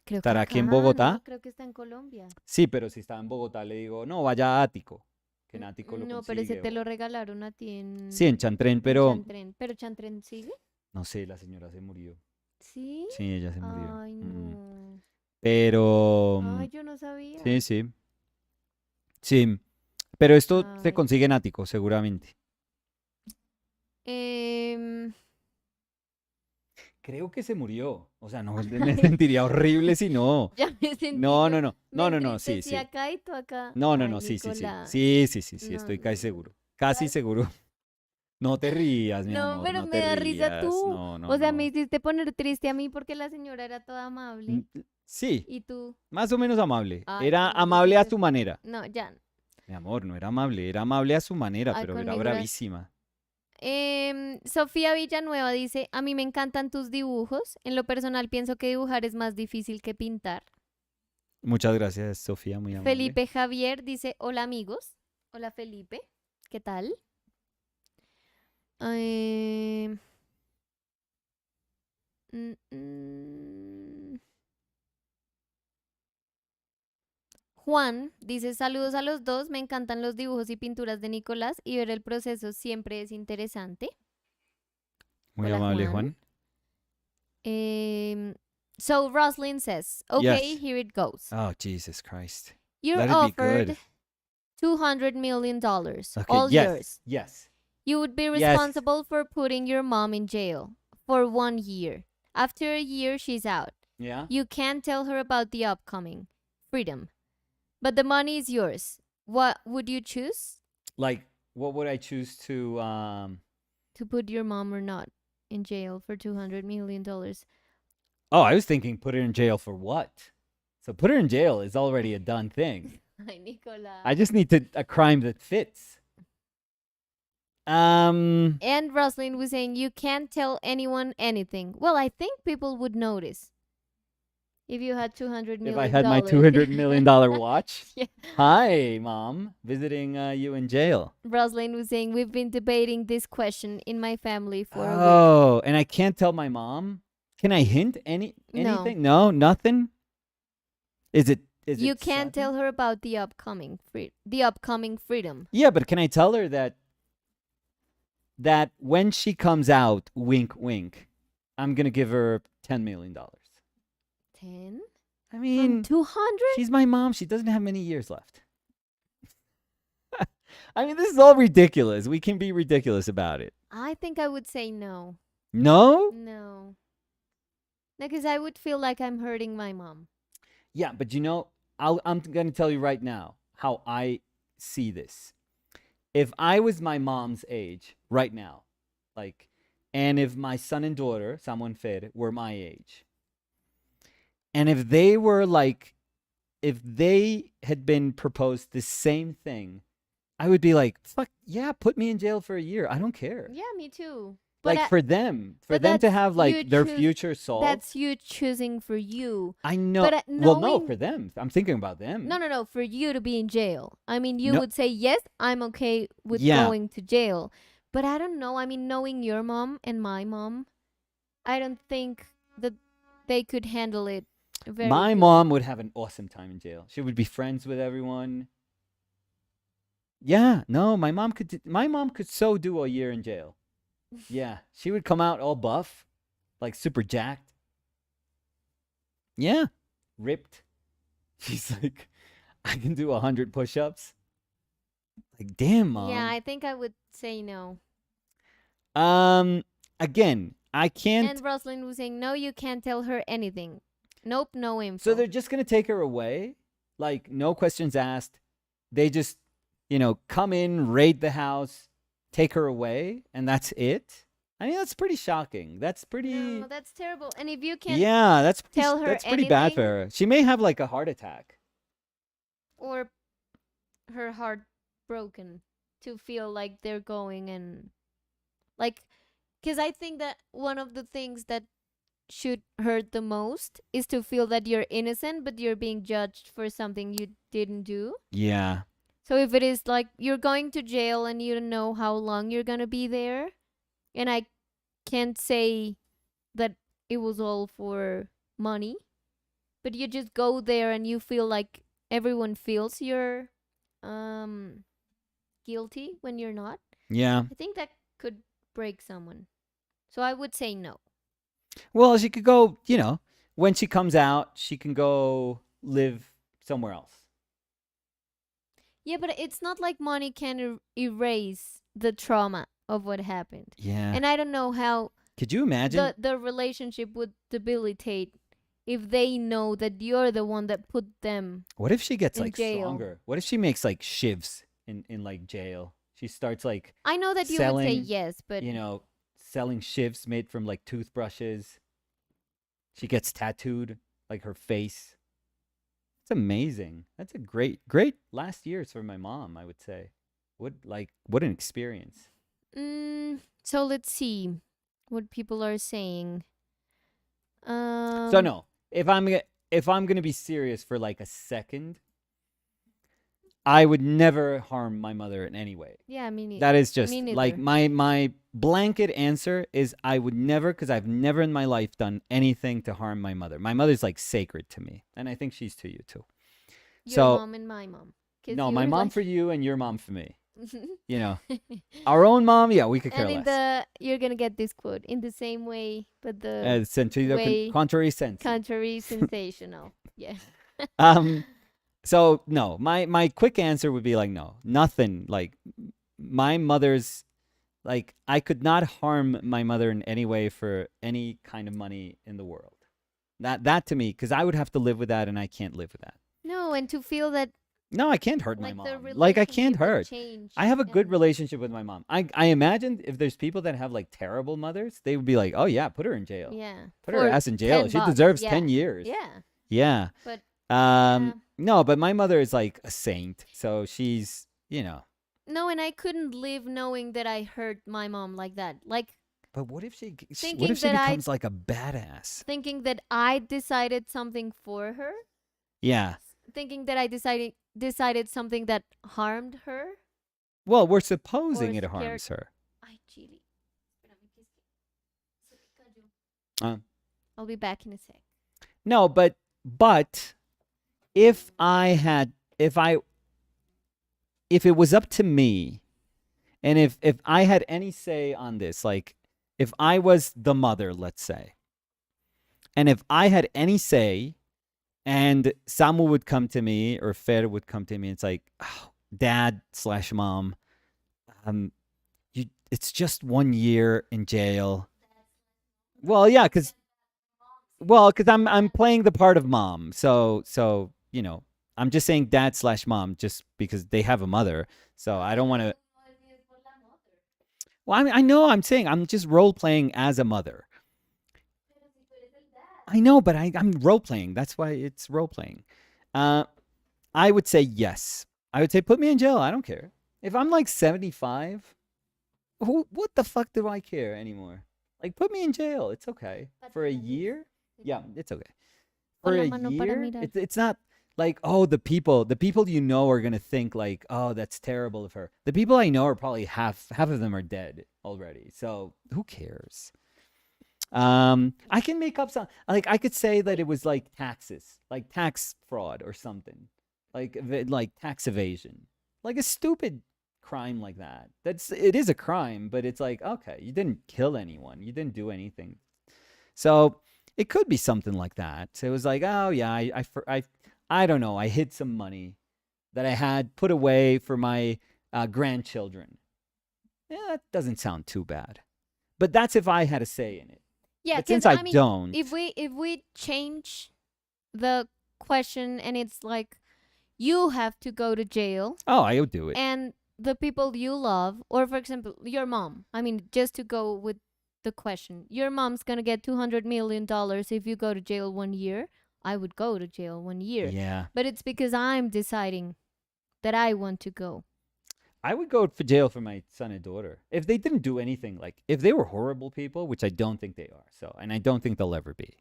Creo ¿Estará que aquí en acá, Bogotá? ¿no? Creo que está en Colombia. Sí, pero si está en Bogotá le digo, no, vaya a Ático. Que en Ático lo No, consigue. pero ese te lo regalaron a ti en... Sí, en Chantrén, en pero... Chantrén. ¿Pero Chantrén sigue? No sé, la señora se murió. ¿Sí? Sí, ella se murió. Ay, no. Pero... Ay, yo no sabía. Sí, sí. Sí. Pero esto se Ay. consigue en Ático, seguramente. Creo que se murió. O sea, no me sentiría horrible si no. Ya me sentí. No, yo- no, no. me No, no, no, sí, entristecí sí. acá y tú acá. No, no, Ay, no, sí, sí, sí. Nicolás. Sí, sí, sí, sí, No, estoy no, casi no. seguro. Casi seguro. No te rías, mi No, amor, pero no me te da risa rías. tú. No, no, O sea, no. me hiciste poner triste a mí porque la señora era toda amable. Sí, Y tú. más o menos amable. Ay, Era con mi amable a grosero. su manera. No, ya. Mi amor, no era amable a su manera, Ay, pero con era mi bravísima. Sofía Villanueva dice, a mí me encantan tus dibujos. En lo personal pienso que dibujar es más difícil que pintar. Muchas gracias, Sofía, muy amable. Felipe Javier dice, hola amigos. Hola Felipe, ¿qué tal? Eh, mm, mm. Juan dice, saludos a los dos, me encantan los dibujos y pinturas de Nicolás y ver el proceso siempre es interesante. Muy Hola, amable, Juan. Juan. So Roslyn says, okay, Yes. here it goes. Oh, Jesus Christ. You're Let it be offered good. $200 million, Okay, all yes, yours. yes. You would be Yes. responsible for putting your mom in jail for 1 year. After a year, she's out. Yeah? You can't tell her about the upcoming freedom. But the money is yours. What would you choose? Like, what would I choose to... To put your mom or not in jail for $200 million? Oh, I was thinking put her in jail for what? So put her in jail is already a done thing. Ay, Nicolás. I just need a crime that fits. And Roslyn was saying, you can't tell anyone anything. Well, I think people would notice. If you had $200 million. If I had my $200 million watch. Yeah. Hi, Mom. Visiting you in jail. Roslyn was saying, we've been debating this question in my family for a week. Oh, and I can't tell my mom? Can I hint anything? No, nothing? Is it You can't sudden? tell her about the upcoming freedom. Yeah, but can I tell her that when she comes out, wink, wink, I'm going to give her $10 million. 10? I mean, 200? she's my mom. She doesn't have many years left. I mean, this is all ridiculous. We can be ridiculous about it. I think I would say no. No? No. Because I would feel like I'm hurting my mom. Yeah, but you know, I'm going to tell you right now how I see this. If I was my mom's age right now, like, and if my son and daughter, Samuel Fer, were my age, and if they were like, if they had been proposed the same thing, I would be like, fuck, yeah, put me in jail for a year. I don't care. Yeah, me too. Like for them to have like their future solved. That's you choosing for you. I know. But well, no, for them. I'm thinking about them. No, for you to be in jail. I mean, you would say, yes, I'm okay with Yeah. going to jail. But I don't know. I mean, knowing your mom and my mom, I don't think that they could handle it very My good. mom would have an awesome time in jail. She would be friends with everyone. Yeah, no, my mom could so do a year in jail. Yeah, she would come out all buff, like super jacked. Yeah, ripped. She's like, I can do 100 push-ups. Like, damn, Yeah, mom. I think I would say no. Um, again, I can't. And Rosalind was saying, no, you can't tell her anything. Nope, no So info. they're just gonna take her away, like no questions asked. They just, come in, raid the house, take her away, and that's it. I mean, that's pretty shocking. That's No, pretty. that's terrible. And if you can't Yeah, tell her that's pretty bad for anything her. She may have like a heart attack. or her heart broken to feel like they're going and like, because I think that one of the things that should hurt the most is to feel that you're innocent but you're being judged for something you didn't do. Yeah, So if it is like you're going to jail and you don't know how long you're going to be there, and I can't say that it was all for money, but you just go there and you feel like everyone feels you're um guilty when you're not. yeah. I think that could break someone. So I would say no. Well, she could go. When she comes out, she can go live somewhere else. Yeah, but it's not like money can erase the trauma of what happened. Yeah. And I don't know how Could you imagine? the relationship would debilitate if they know that you're the one that put them What if she gets in like jail. stronger? What if she makes like shivs in like jail? She starts like I know that you would say selling, yes, but selling shivs made from like toothbrushes. She gets tattooed like her face. It's amazing. That's a great last years for my mom, I would say. What an experience. so let's see what people are saying. So Um no, if I'm gonna be serious for like a second, I would never harm my mother in any way. yeah, That is me just like neither. my blanket answer is I would never, because I've never in my life done anything to harm my mother. My mother's like sacred to me, and I think she's to you too. Your So mom and my mom. Cuz no, you my were mom like for you and your mom for me. You know, our own mom, yeah, we could care and in less. the you're going to get this quote in the same way but the Sentido way contrary sensi. contrary sensational. Yeah. Um, so no, my quick answer would be like no, nothing. Like my mother's, like I could not harm my mother in any way for any kind of money in the world. That to me, because I would have to live with that, and I can't live with that. No, and to feel that No, I can't hurt my like the mom. Like I can't relationship would hurt. change I have a good and relationship with my mom. I imagine if there's people that have like terrible mothers, they would be like, oh yeah, put her in jail. yeah, Put her for ass in jail. 10 She bucks. deserves Yeah. 10 years. Yeah. Yeah. But yeah. No, but my mother is like a saint. So she's, No, and I couldn't live knowing that I hurt my mom like that. Like but what if she thinking that I becomes like a badass? thinking that I decided something for her, Yeah. thinking that I decided something that harmed her Well, we're or supposing it scared. harms her. Ay, chili. Espérame que es que se me cayó. Uh, I'll be back in a sec. no, but if I had if it was up to me, and if I had any say on this, like if I was the mother, let's say, and if I had any say, and Samu would come to me or Fer would come to me, it's like, oh, dad/mom, it's just 1 year in jail. Well, yeah, because I'm playing the part of mom, so I'm just saying dad/mom just because they have a mother, so I don't want to. Well, I know I'm saying I'm just role playing as a mother. I know, but I'm role playing. That's why it's role playing. I would say yes. I would say put me in jail. I don't care. If I'm like 75, what the fuck do I care anymore? Like put me in jail. It's okay. For a year? Yeah, it's okay. For Pon la a mano para year? mirar. It's not like, oh, the people you know are gonna think like, oh, that's terrible of her. The people I know are probably half of them are dead already. So who cares? I can make up some, like I could say that it was like taxes, like tax fraud or something, like tax evasion, like a stupid crime like that. It is a crime, but it's like, okay, you didn't kill anyone, you didn't do anything, so it could be something like that. So it was like, oh yeah, I don't know, I hid some money that I had put away for my grandchildren. Yeah, that doesn't sound too bad. But that's if I had a say in it. Yeah, But because since I I mean, don't, if we change the question and it's like you have to go to jail oh, I would do it. and the people you love, or for example, your mom. I mean, just to go with the question, your mom's gonna get $200 million if you go to jail 1 year. I would go to jail 1 year, Yeah. but it's because I'm deciding that I want to go. I would go for jail for my son and daughter. If they didn't do anything, like if they were horrible people, which I don't think they are. So, and I don't think they'll ever be.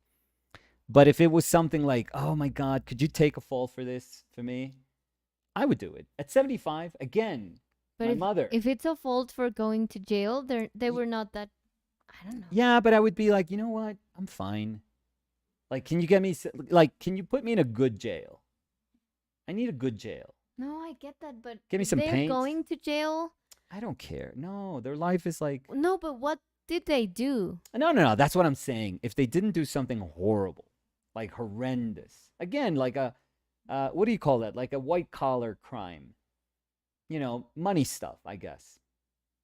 But if it was something like, "Oh my god, could you take a fall for this for me?" I would do it. At 75, again, But my if mother. if it's a fault for going to jail, they Y- were not that. I don't know. Yeah, but I would be like, "You know what? I'm fine. Like, can you get me like can you put me in a good jail? I need a good jail. No, I get that, but Give me if some they're paint." going to jail, I don't care. No, their life is like, no, but what did they do? no, no, no. That's what I'm saying. If they didn't do something horrible, like horrendous, again, like what do you call that? Like a white collar crime, money stuff, I guess.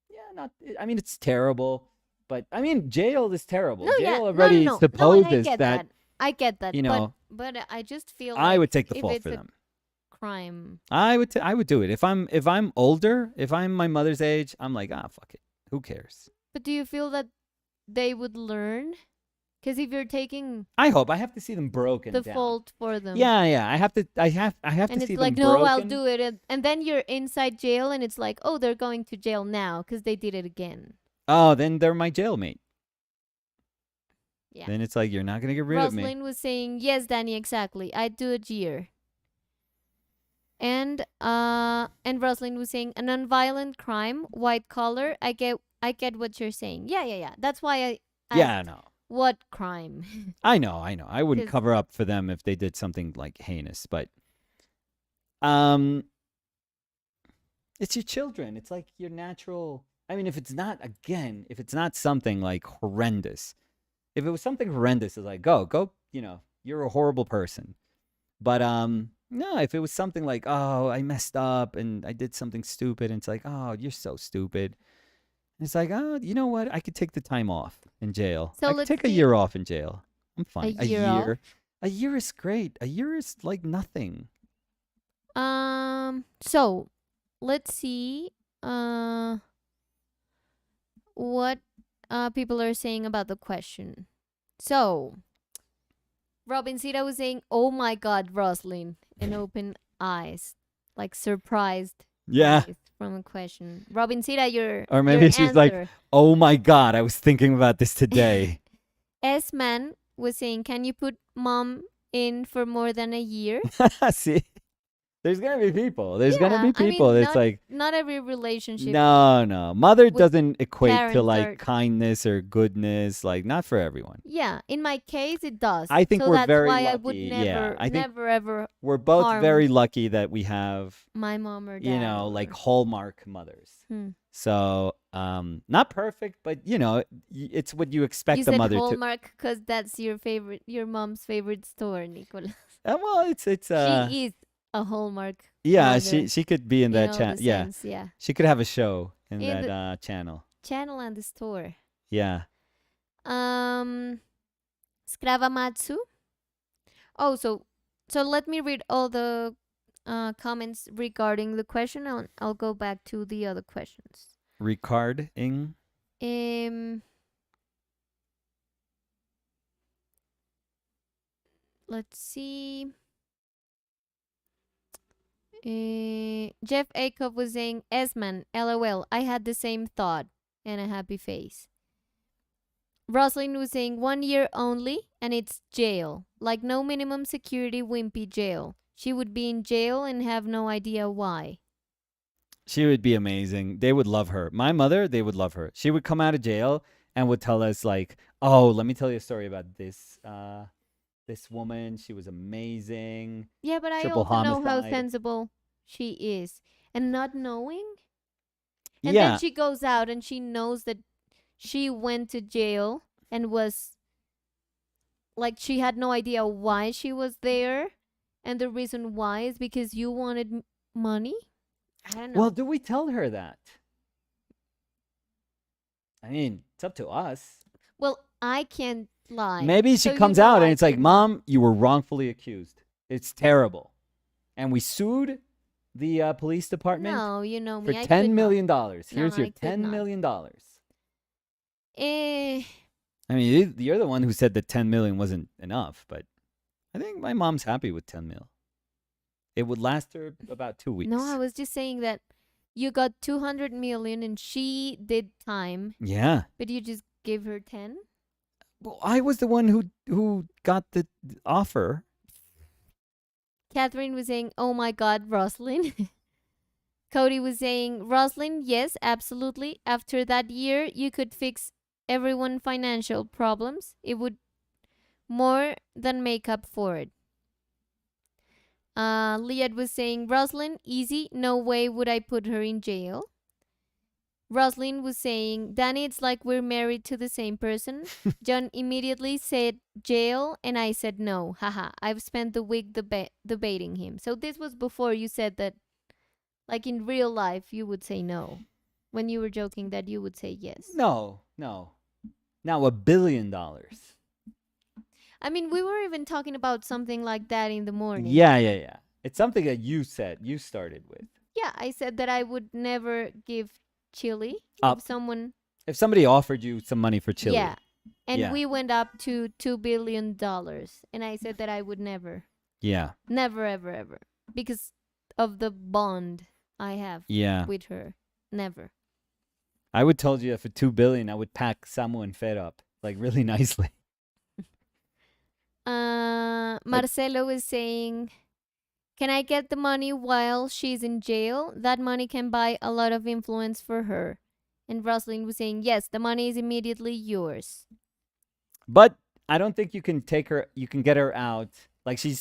Yeah, not. I mean, it's terrible, but I mean, jail is terrible. No, yeah, Jail no, no, already no, no, and I supposes get that that. I get that, you but know I just feel I like would take the if fall it's for a them. crime, I would do it if I'm older, if I'm my mother's age. I'm like, fuck it. Who cares? but do you feel that they would learn? Because if you're taking I hope I have to see them broken the down. fault for them, Yeah, yeah. I have to and see it's them like, no, I'll broken. do it, and then you're inside jail, and it's like, oh, they're going to jail now because they did it again. Oh, then they're my jailmate. Yeah. Then it's like you're not gonna get rid of me. Rosalind was saying, yes, Danny, exactly. I'd do a year. And Rosalind was saying a non-violent crime, white collar. I get what you're saying. Yeah, yeah, yeah. That's why I Yeah, asked no. what crime. I know, I know. I wouldn't 'Cause cover up for them if they did something like heinous, but um it's your children. It's like your natural. I mean, if it's not something like horrendous. If it was something horrendous, it's like go, you're a horrible person. But no, if it was something like, oh, I messed up and I did something stupid, and it's like, oh, you're so stupid. And it's like, oh, you know what? I could take the time off in jail. so I could let's take a see, year off in jail. I'm a fine. A year off. year. A year is great. A year is like nothing. So let's see what people are saying about the question. So Robin Sita was saying, "Oh my God, Rosalind," and open eyes, like surprised Yeah. eyes from a question. Robin Sita, Or your maybe she's like, answer. oh my God, I was thinking about this today. S Man was saying, "Can you put mom in for more than a year?" See, there's going to be people. There's going to Yeah, be I people mean, that's like, not every relationship no, no. Mother with doesn't equate to parents like are. kindness or goodness. Like, not for everyone. Yeah, in my case, it does. I think So we're that's very why I would lucky. Yeah. I think never ever we're both harm very lucky that we have, my mom or dad. like Or, hallmark mothers. hmm. So, not perfect, but it's what you You expect a said mother to. Hallmark because that's your mom's favorite store, Nicolas. Well, it's She is a Hallmark yeah, mother. she could be in You that know channel. the Yeah, sense, yeah. she could have a show in In that the channel. channel and the store. Yeah. Um, Scravamatsu. Oh, so let me read all the comments regarding the question. I'll go back to the other questions. Recording. Um, let's see. Jeff Acuff was saying, "Esman, LOL. I had the same thought," and a happy face. Rosalind was saying 1 year only, and it's jail, like no minimum security, wimpy jail. She would be in jail and have no idea why. She would be amazing. They would love her. My mother, they would love her. She would come out of jail and would tell us like, "Oh, let me tell you a story about this woman. She was amazing. Yeah, but I Triple also know how homicide." sensible she is. And not knowing. And then Yeah. she goes out and she knows that she went to jail and was like, she had no idea why she was there. And the reason why is because you wanted money. I don't Well, know. do we tell her that? I mean, it's up to us. Well, I can't lie. Maybe So she you comes know out and I it's like, could not. "Mom, you were wrongfully accused. It's terrible." And we sued the police department No, you know for me. I could $10 not. million. Dollars. No, Here's your I could $10 not. million. Dollars. Eh, I mean, you're the one who said that 10 million wasn't enough, but I think my mom's happy with 10 mil. It would last her about 2 weeks. no, I was just saying that you got 200 million and she did time, Yeah. but you just gave her 10? Well, I was the one who got the offer. Catherine was saying, "Oh my God, Roslyn." Cody was saying, "Roslyn, yes, absolutely. After that year, you could fix everyone financial problems. It would more than make up for it." Liad was saying, "Roslyn, easy. No way would I put her in jail." Roslyn was saying, "Danny, it's like we're married to the same person." John immediately said jail, and I said no. Haha, I've spent the week debating him. So this was before you said that, like in real life, you would say no. When you were joking that you would say yes. No. Now $1 billion. I mean, we were even talking about something like that in the morning. Yeah. It's something that you said. You started with. Yeah, I said that I would never give chili Up. if someone. If somebody offered you some money for chili. Yeah. And Yeah. we went up to $2 billion. And I said that I would never. Yeah. Never, ever, ever. Because of the bond I have Yeah. with her. Never. I would told you that for $2 billion, I would pack Samu and Fed up like really nicely. Marcelo is saying, "Can I get the money while she's in jail? That money can buy a lot of influence for her." And Rosalind was saying, "Yes, the money is immediately yours." But I don't think you can take her. You can get her out. Like she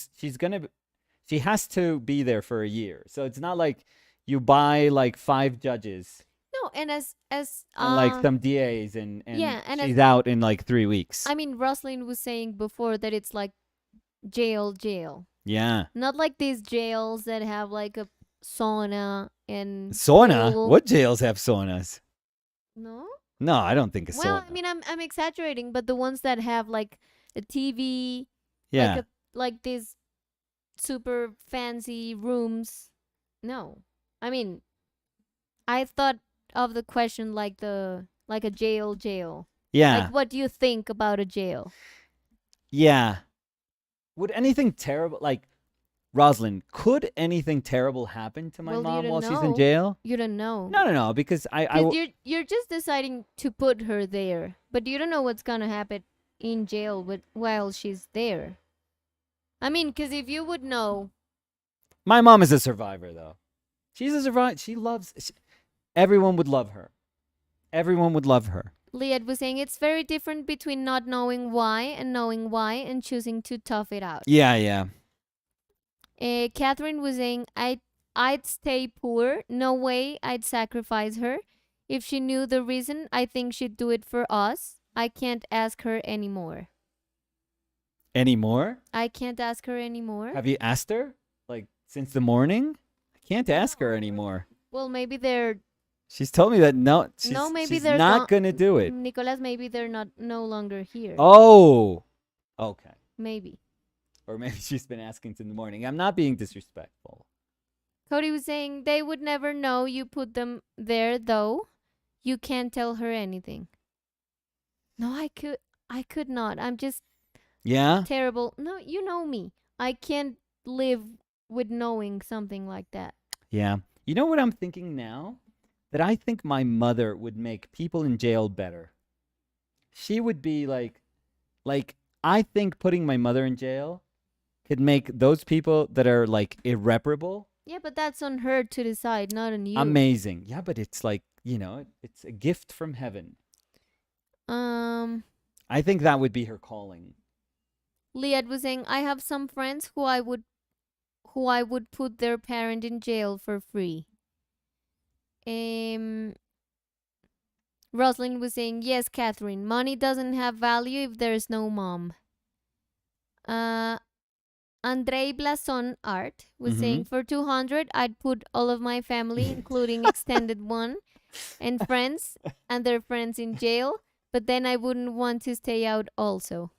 has to be there for a year. So it's not like you buy like 5 judges No, and as and like some DAs and yeah, and she's as out in like 3 weeks. I mean, Rosalind was saying before that it's like jail. Yeah. Not like these jails that have like a sauna and Sauna? pool. What jails have saunas? No? No, I don't think a Well, sauna. I mean, I'm exaggerating, but the ones that have like a TV, Yeah. like these super fancy rooms. No. I mean, I thought of the question like a jail. Yeah. Like, what do you think about a jail? Yeah. Would anything terrible, like, Rosalind, could anything terrible happen to my Well, you mom don't while she's in know. jail? You don't know. No, because Because you're just deciding to put her there, but you don't know what's gonna happen in jail while she's there. I mean, because if you would know, my mom is a survivor, though. She's a survivor. Everyone would love her. Everyone would love her. Liad was saying it's very different between not knowing why and knowing why and choosing to tough it out. Yeah. Catherine was saying I'd stay poor. No way I'd sacrifice her. If she knew the reason, I think she'd do it for us. I can't ask her anymore. Anymore? I can't ask her anymore. Have you asked her? Like, since the morning? I can't ask her anymore. Well, maybe they're She's told me that she's they're not going to do it. Nicolas, maybe they're no longer here. Oh. Okay. Maybe. Or maybe she's been asking since the morning. I'm not being disrespectful. Cody was saying they would never know you put them there, though. You can't tell her anything. No, I could not. I'm just terrible. No, you know me. I can't live with knowing something like that. Yeah. You know what I'm thinking now? That I think my mother would make people in jail better. She would be like I think putting my mother in jail could make those people that are like irreparable Yeah, but that's on her to decide, not on you. amazing. Yeah, but it's like, it's a gift from heaven. Um, I think that would be her calling. Liad was saying, I have some friends who I would put their parent in jail for free. Um, Rosalind was saying, yes, Catherine, money doesn't have value if there's no mom. Uh, Andrei Blason Art was Mm-hmm. saying, for 200, I'd put all of my family, including extended one and friends and their friends in jail, but then I wouldn't want to stay out also.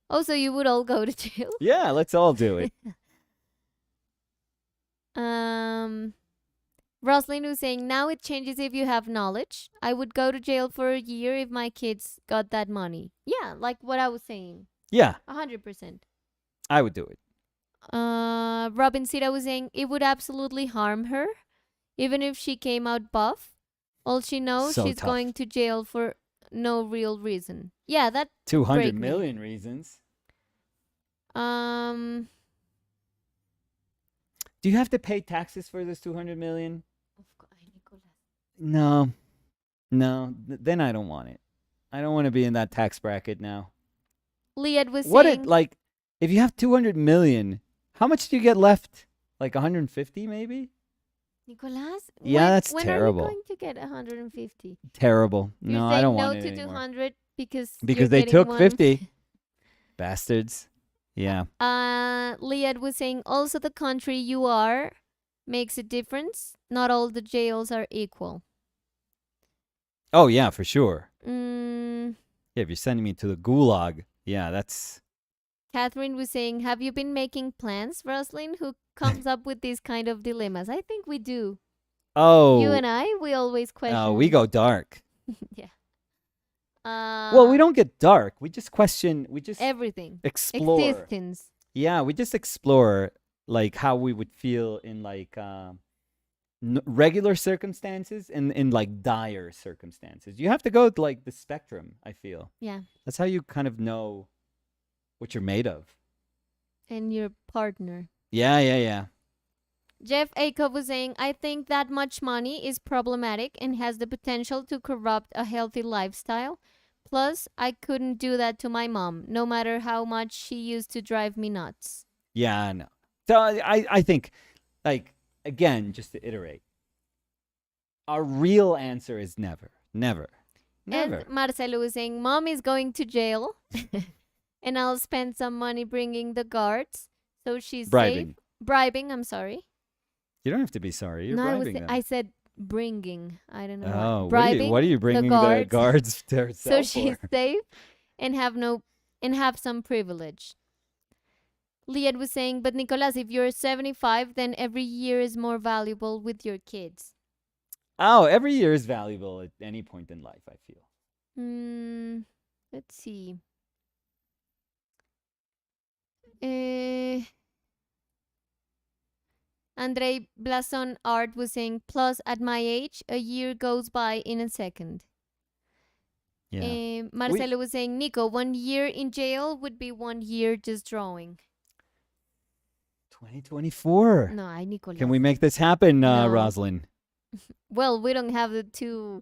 Oh, so you would all go to jail? Yeah, let's all do it. Um, Rosalind was saying, now it changes if you have knowledge. I would go to jail for a year if my kids got that money. Yeah, like what I was saying. Yeah, 100%. I would do it. Robin Sita was saying, it would absolutely harm her, even if she came out buff. All she knows, So she's tough. going to jail for no real reason. Yeah, that 200 break me. million reasons. Um, Do you have to pay taxes for this 200 million? No. No, then I don't want it. I don't want to be in that tax bracket now. Liad was What saying, it like if you have 200 million, how much do you get left? Like 150 maybe? Nicolas, Yeah, that's when terrible. are you going to get 150? Terrible. You're No, I saying don't no want it to anymore. 200 because Because they getting took one. 50. Bastards. Yeah. Liad was saying also the country you are makes a difference. Not all the jails are equal. Oh yeah, for sure. Mm, Yeah, if you're sending me to the gulag, yeah, that's Catherine was saying, have you been making plans, Rosalind? Who comes up with these kind of dilemmas? I think we do. You and I, we always question. we go dark. Yeah. Well, we don't get dark. We just question. We just everything. explore. Existence. Yeah, we just explore like how we would feel in like regular circumstances and in like dire circumstances. You have to go to like the spectrum. I feel. Yeah. That's how you kind of know what you're made of. And your partner. Yeah, yeah, yeah. Jeff Acuff was saying, I think that much money is problematic and has the potential to corrupt a healthy lifestyle. Plus, I couldn't do that to my mom, no matter how much she used to drive me nuts. Yeah, I know. So I think, like, again, just to iterate, our real answer is never, never, never. And Marcelo was saying, Mom is going to jail, and I'll spend some money bringing the guards, so she's Bribing. safe. Bribing, I'm sorry. You don't have to be sorry. You're No, bribing them. I said bringing. I don't know. Oh, Bribing. what are you bringing the guards to herself so she's for? safe and have some privilege. Liad was saying, but Nicolas, if you're 75, then every year is more valuable with your kids. Oh, every year is valuable at any point in life, I feel. Let's see. Andrei Blason Art was saying, plus at my age, a year goes by in a second. Yeah. Marcelo was saying, Nico, 1 year in jail would be 1 year just drawing. 2024. No, Nicolas. Can we make this happen, No. Rosalind? Well, we don't have the $2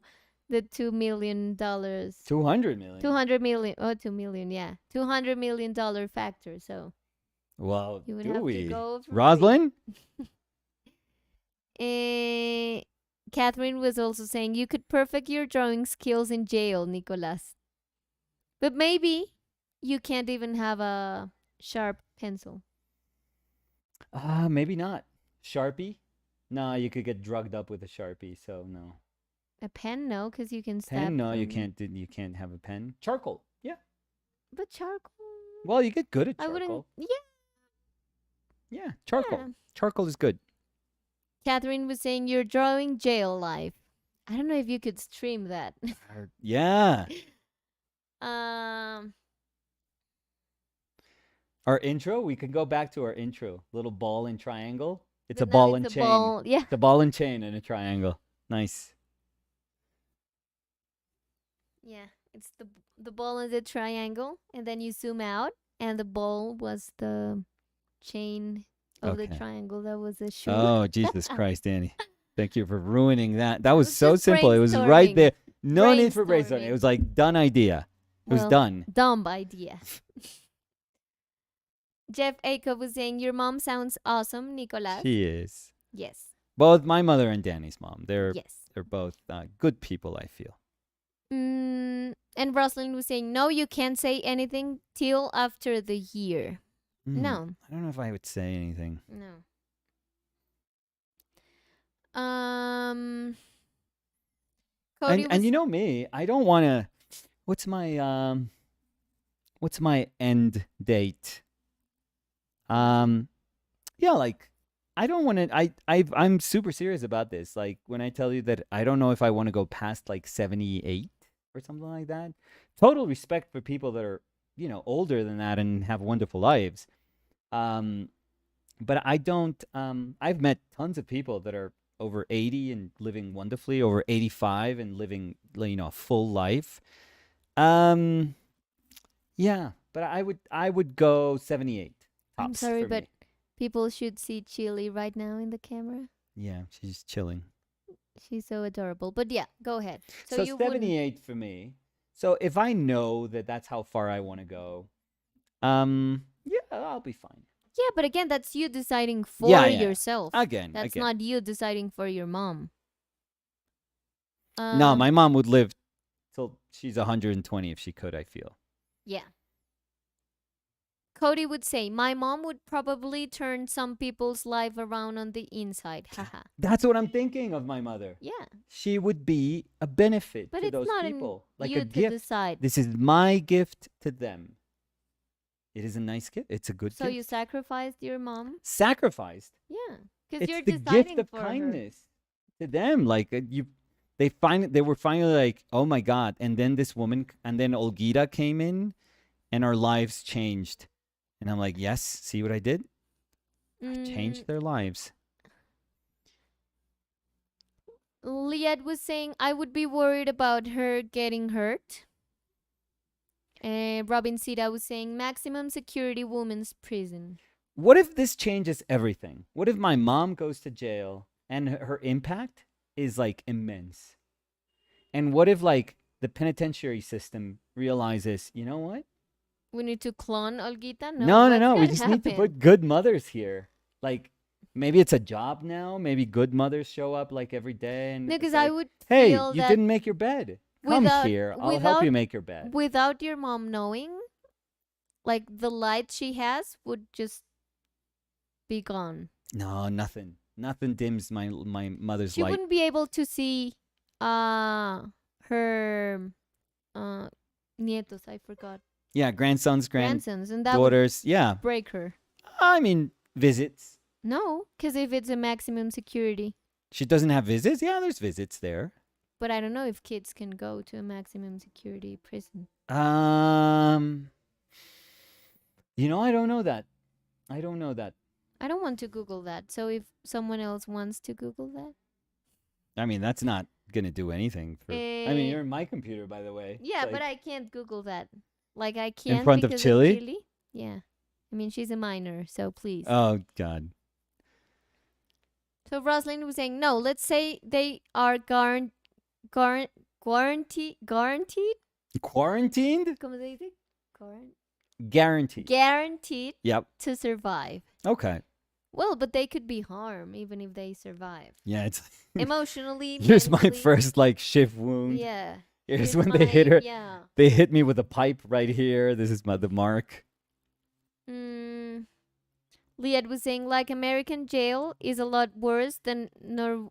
million. 200 million. 200 million. Oh, 2 million. Yeah, $200 million factor. So. Well, You would do have we? to go for Rosalind? Catherine was also saying you could perfect your drawing skills in jail, Nicolas. But maybe you can't even have a sharp pencil. Maybe not. Sharpie? No, you could get drugged up with a Sharpie, so no. A pen, no, because you can stab. Pen? No, you them. can't. You can't have a pen. Charcoal? Yeah. But charcoal. Well, you get good at I charcoal. wouldn't. Yeah, charcoal. Yeah. Charcoal is good. Catherine was saying you're drawing jail life. I don't know if you could stream that. Yeah. um. Our intro, we can go back to our intro. Little ball and triangle. It's a but ball now and it's a chain. ball. Yeah. It's a ball and chain and a triangle. Nice. Yeah. It's the ball is a triangle, and then you zoom out, and the ball was the chain of the Okay. triangle that was a shoe. Oh, Jesus Christ, Danny. Thank you for ruining that. That I was was so just simple. It was right brainstorming. there. No need for brainstorming. It was like done idea. It was Well, done. dumb idea. Jeff Aiko was saying, your mom sounds awesome, Nicolas. She is. Yes. Both my mother and Danny's mom. Yes. They're both good people, I feel. And Rosalind was saying, no, you can't say anything till after the year. No. I don't know if I would say anything. No. Cody And you know me, I don't want to. What's my end date? Yeah, like I don't want to. I'm super serious about this. Like when I tell you that I don't know if I want to go past like 78 or something like that. Total respect for people that are older than that and have wonderful lives. But I don't. I've met tons of people that are over 80 and living wonderfully, over 85 and living a full life. Yeah, but I would go 78 tops. I'm sorry, for but me. people should see Chili right now in the camera. Yeah, she's chilling. She's so adorable. But yeah, go ahead. So you wouldn't- 78 for me. So if I know that that's how far I want to go, yeah, I'll be fine. Yeah, but again, that's you deciding for Yeah. yourself. Again. That's not you deciding for your mom. No, my mom would live till she's 120 if she could, I feel. Yeah. Cody would say, my mom would probably turn some people's life around on the inside. Haha. That's what I'm thinking of my mother. Yeah. She would be a benefit But to it's those not people. Like you a to gift. decide. This is my gift to them. It is a nice gift. It's a good So gift. you sacrificed your mom? Sacrificed. Yeah. Because It's you're the deciding gift of for her. kindness to them. Like they were finally like, oh my God. And then this woman, and then Olgita came in and our lives changed. And I'm like, yes, see what I did? I changed their lives. Liad was saying, I would be worried about her getting hurt. Robin Sita was saying, maximum security women's prison. What if this changes everything? What if my mom goes to jail and her impact is like immense? And what if like the penitentiary system realizes, you know what? We need to clone Olgita? No. We just need to put good mothers here. Like maybe it's a job now. Maybe good mothers show up like every day. And No, because like, I would hey, feel you that didn't make your bed. Come here. I'll help you make your bed. Without your mom knowing, like the light she has would just be gone. No, nothing. Nothing dims my mother's She light. wouldn't be able to see her nietos, I forgot. Yeah, grandsons, Grandsons, and that daughters. would Yeah. break her. I mean, visits. No, because if it's a maximum security. She doesn't have visits? Yeah, there's visits there. But I don't know if kids can go to a maximum security prison. I don't know that. I don't want to Google that. So if someone else wants to Google that. I mean, that's not going to do anything. I mean, you're in my computer, by the way. Yeah, but I can't Google that. Like I can't in front of because Chili? Chili. Yeah. I mean, she's a minor, so please. Oh, God. So Rosalind was saying, no, let's say they are guaranteed. Quarantined? ¿Cómo se dice? Guaranteed. Guaranteed Yep. to survive. Okay. Well, but they could be harmed even if they survive. Yeah, it's Emotionally. Here's my mentally. first like shiv wound. Yeah. Here's when they hit her. Yeah. They hit me with a pipe right here. This is the mark. Liad was saying, like, American jail is a lot worse than Norwegian.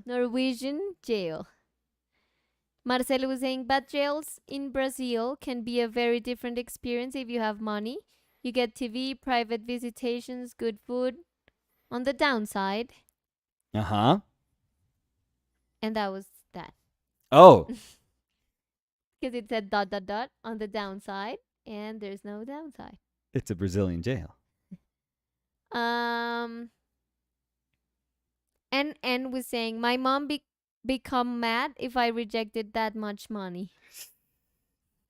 Norwegian jail. Marcelo was saying, but jails in Brazil can be a very different experience if you have money. You get TV, private visitations, good food. On the downside. Uh-huh. And that was that. Oh. Because it said ... on the downside. And there's no downside. It's a Brazilian jail. And was saying, my mom become mad if I rejected that much money.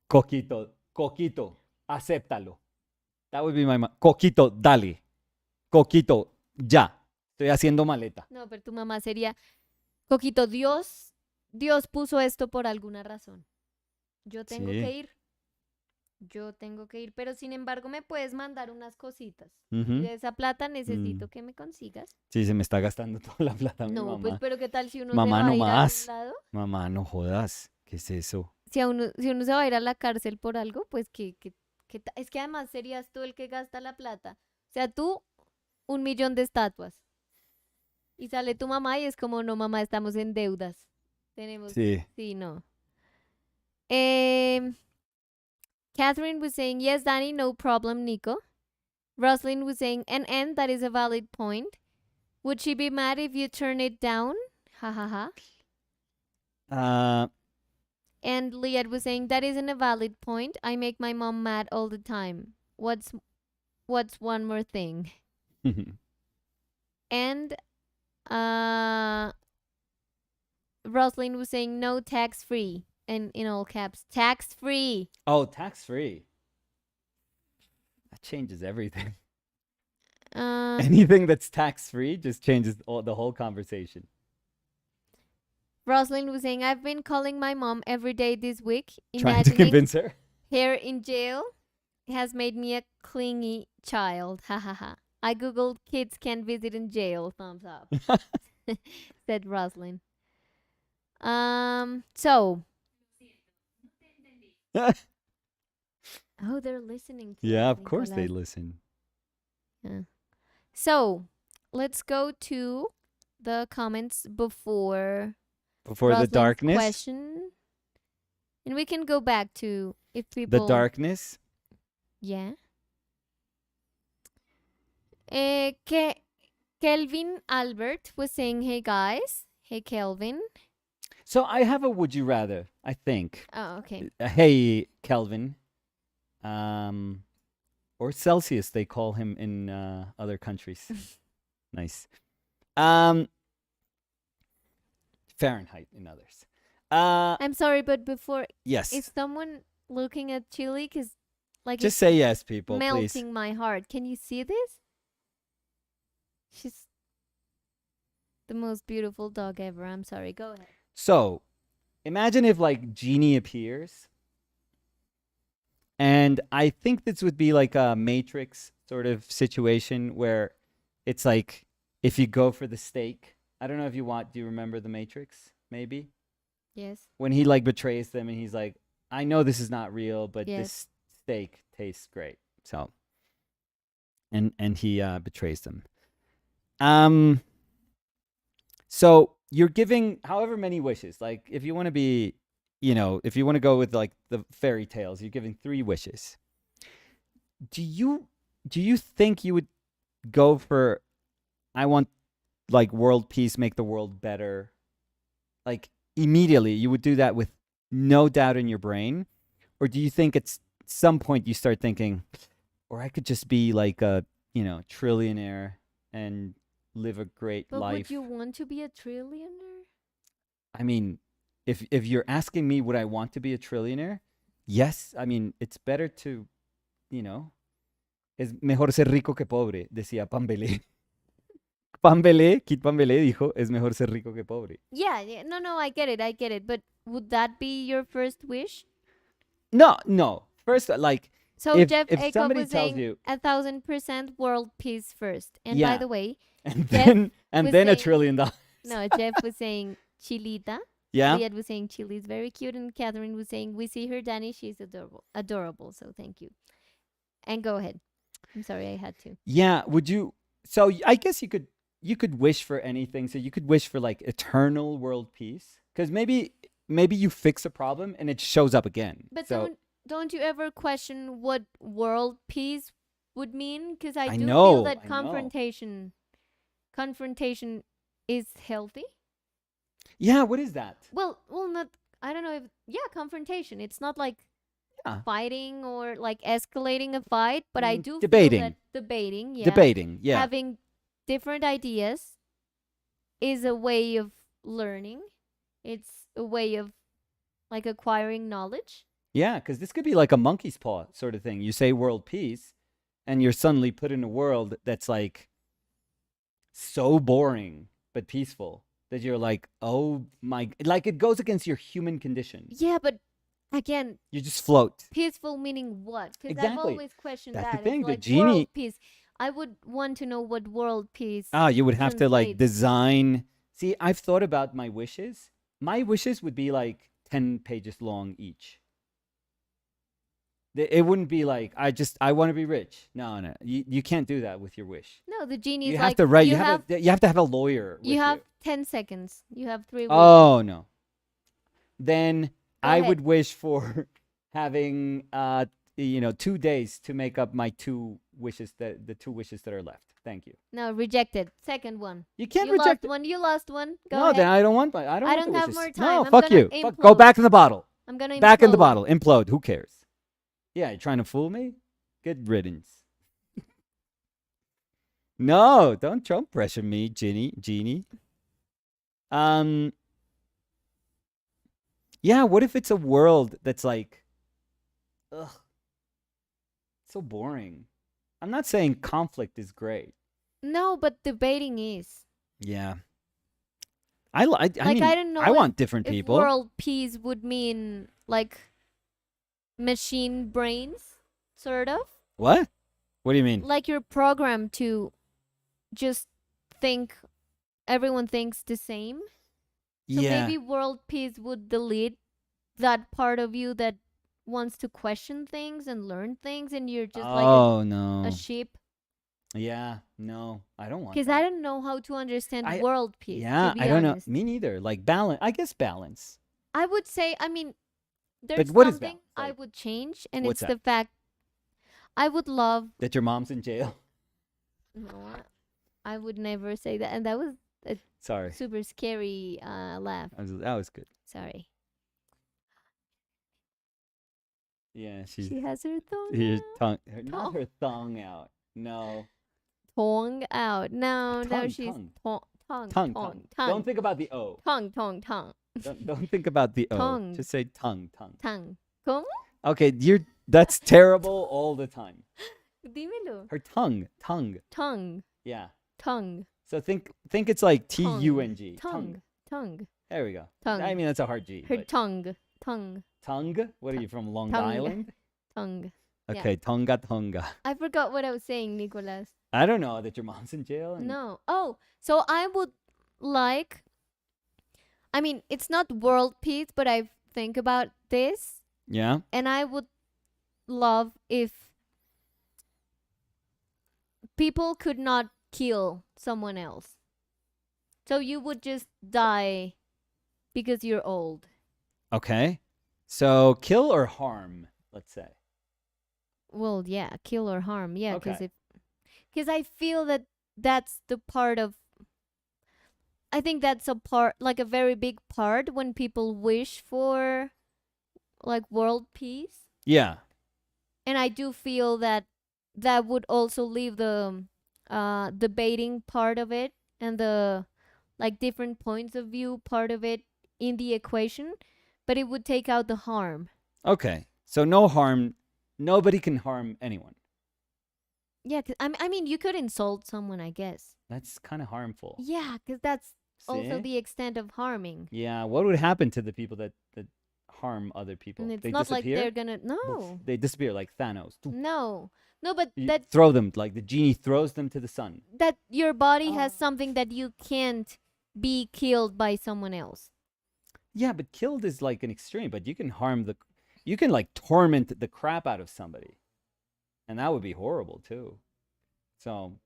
Coquito, Coquito, acéptalo. That would be my Coquito, dale. Coquito, ya. Estoy haciendo maleta. No, pero tu mamá sería, Coquito, Dios puso esto por alguna razón. Yo tengo Sí. que ir. Yo tengo que ir, pero sin embargo me puedes mandar unas cositas. Ujú. De esa plata necesito Mm. que me consigas. Sí, se me está gastando toda la plata mi No, pues mamá. pero ¿qué tal si uno se Mamá, va a no ir a algún más. lado? Mamá, no jodas. ¿Qué es eso? Si uno se va a ir a la cárcel por algo, pues es que además serías tú el que gasta la plata. O sea, tú 1 millón de estatuas. Y sale tu mamá y es como, no, mamá, estamos en deudas. Tenemos, Sí. sí, no. Em, Catherine was saying, yes, Danny, no problem, Nico. Rosalind was saying, and that is a valid point. Would she be mad if you turn it down? Ha ha ha. Uh, And Liat was saying, that isn't a valid point. I make my mom mad all the time. What's one more thing? And Rosalind was saying, no, tax free. And in all caps, tax free. oh, tax free. That changes everything. Anything that's tax free just changes the whole conversation. Rosalind was saying, I've been calling my mom every day this week. Trying to Imagining convince her. her in jail has made me a clingy child. Ha ha ha. I googled kids can visit in jail. Thumbs up. Said Rosalind. So. Oh, they're listening to Yeah, us, of course they Nicolas. listen. Yeah. So, let's go to the comments before Before the Rosalind's darkness. question. And we can go back to if The people. darkness. Yeah. Kelvin Albert was saying, hey guys. Hey, Kelvin. So I have a would you rather, I think. Oh, okay. Hey, Kelvin. Or Celsius, they call him in other countries. Nice. Fahrenheit in others. I'm sorry, but before, Yes. is someone looking at Chili? Because, like, Just it's say yes, people, melting please. my heart. Can you see this? She's the most beautiful dog ever. I'm sorry. Go ahead. So, imagine if like Genie appears, and I think this would be like a Matrix sort of situation where it's like if you go for the steak. I don't know if you want. Do you remember the Matrix? Maybe Yes. when he like betrays them and he's like, "I know this is not real, but Yes. this steak tastes great." So, and he betrays them. So you're giving however many wishes. Like if you want to be, if you want to go with like the fairy tales, you're giving 3 wishes. Do you think you would go for I want like world peace, make the world better? Like immediately you would do that with no doubt in your brain? Or do you think at some point you start thinking, or I could just be like a, trillionaire and live a great But life? would you want to be a trillionaire? I mean, if you're asking me would I want to be a trillionaire? Yes. I mean, it's better to, es mejor ser rico que pobre, decía Pambelé. Kit Pambelé dijo, es mejor ser rico que pobre. Yeah. No, I get it. But would that be your first wish? No. First, like, So if Jeff Acuff somebody was tells saying you, 1,000% world peace first. And by Yeah. the way, and Jeff then was $1 saying- trillion. no, Jeff was saying Chilita. Yeah. Liat was saying Chili is very cute, and Catherine was saying we see her, Danny. She's adorable. So thank you. And go ahead. I'm sorry, I had to. Yeah. Would you? So I guess you could wish for anything. So you could wish for like eternal world peace, because maybe you fix a problem and it shows up again. But so don't you ever question what world peace would mean? Because I do know, feel that I know. confrontation is healthy. Yeah. What is that? Well, not. I don't know if confrontation. It's not like Yeah. fighting or like escalating a fight, but I do Debating. feel that debating. Yeah. Debating. Yeah. Having different ideas is a way of learning. It's a way of like acquiring knowledge. Yeah, because this could be like a monkey's paw sort of thing. You say world peace, and you're suddenly put in a world that's like so boring but peaceful that you're like, oh my, like it goes against your human condition. Yeah, but again, You just float. peaceful meaning what? Because I've Exactly. always questioned That's the that. It's thing. The like world genie, peace. I would want to know what world peace you would have to like translates to. design. See, I've thought about my wishes. My wishes would be like 10 pages long each. It wouldn't be like I want to be rich. No, no, you can't do that with your wish. No, the genie You is have like to write. You have to have a lawyer you with have you. 10 seconds. You have 3 wishes. Oh no. Then Go I ahead. would wish for having 2 days to make up my two wishes, the two wishes that are left. Thank you. No, rejected. Second one. You can't You lost reject it. one. You lost one. Go No, ahead. then I don't want I I don't want don't the have wishes. more No, time. I'm fuck gonna you. implode. Go back in the bottle. I'm gonna Back in the implode. bottle. Implode. Who cares? Yeah, you're trying to fool me? Good riddance. No, don't pressure me, Genie. Um yeah, what if it's a world that's like ugh, so boring. I'm not saying conflict is great. No, but debating is. Yeah. I Like mean, I don't I know want different if people. world peace would mean like machine brains, sort of. What? What do you mean? Like you're programmed to just think everyone thinks the same. So Yeah. maybe world peace would delete that part of you that wants to question things and learn things, and you're just like Oh a no. sheep. Yeah, no. I don't want Because I that. don't know how to understand I world peace, to Yeah, be I don't know. honest. Me neither. Like balance. I guess balance. I would say, I mean, But there's what is something balance? I Like would change, and what's it's that? the fact I would love. That your mom's in jail? No, I would never say that. And that was a Sorry. super scary laugh. That was good. Sorry. Yeah, She has her her tongue not her thong out. No. tongue out. No, Tongue, she's tongue. tongue, Tongue. Don't think about the O. tongue. Don't think about the O. Tongue. Just say tongue. Tongue. ¿Cómo? Okay, that's terrible all the time. Dímelo. Her tongue. Tongue. Yeah. Tongue. So think it's like Tongue. T-U-N-G. Tongue. There we go. Tongue. I mean that's a hard G. Her but tongue. tongue? What are you from Long Tongue. Island? Tongue. Yeah. Okay, tonga. I forgot what I was saying, Nicolas. I don't know that your mom's in jail. No. Oh, so I would like. I mean, it's not world peace, but I think about this, Yeah. and I would love if people could not kill someone else. So you would just die because you're old. Okay. So kill or harm, let's say. Well, yeah, kill or harm. Yeah, Okay. because I feel that that's the part of. I think that's a part, like a very big part, when people wish for like world peace. Yeah. And I do feel that that would also leave the debating part of it and the like different points of view part of it in the equation, but it would take out the harm. Okay. So no harm. Nobody can harm anyone. Yeah, 'cause I mean, you could insult someone, I guess. That's kind of harmful. Yeah, because that's also See? the extent of harming. Yeah. What would happen to the people that harm other people? And it's They not like disappear. they're gonna. Poof. No. They disappear like Thanos. No. No, but You that throw them like the genie throws them to the sun. your body has Oh. something that you can't be killed by someone else. Yeah, but killed is like an extreme. But you can like torment the crap out of somebody, and that would be horrible too. So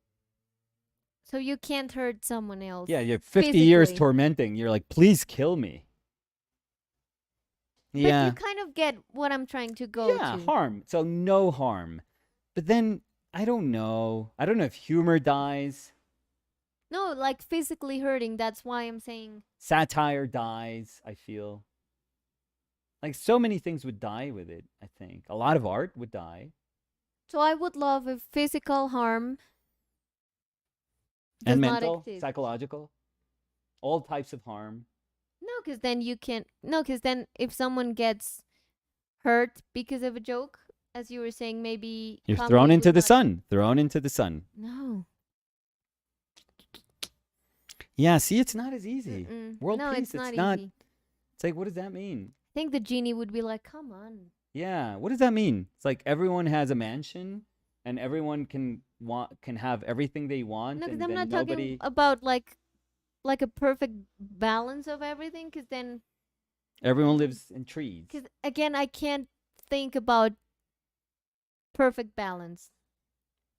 So you can't hurt someone else. yeah, you're 50 years physically. tormenting. You're like, please kill me. But Yeah. you kind of get what I'm trying to go Yeah, to. harm. So no harm. But then I don't know. I don't know if humor dies, No, like physically hurting. That's why I'm saying. satire dies, I feel. Like so many things would die with it, I think. A lot of art would die. So I would love if physical harm does And not mental, exist. psychological, all types of harm. No, because then you can't. No, because then if someone gets hurt because of a joke, as you were saying, maybe You're thrown families into would the not. sun. Thrown into the sun. No. Yeah, see, it's not as easy. Mm-mm. World No, peace, it's it's not not. easy. It's like, what does that mean? I think the genie would be like, "Come on." Yeah, what does that mean? It's like everyone has a mansion and everyone can have everything they want No, because and I'm then not talking nobody about like a perfect balance of everything. Because then, everyone lives in trees. because again, I can't think about perfect balance.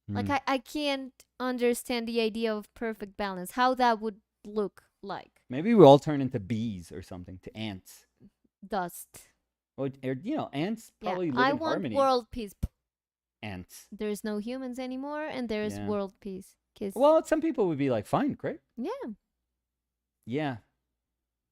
Like Mm. I can't understand the idea of perfect balance, how that would look like. Maybe we all turn into bees or something, to ants. Dust. Or, ants Yeah, probably live I in want harmony. world peace. Ants. There's no humans anymore, and there's Yeah. world peace. Cause Well, some people would be like, fine, great. yeah, Yeah.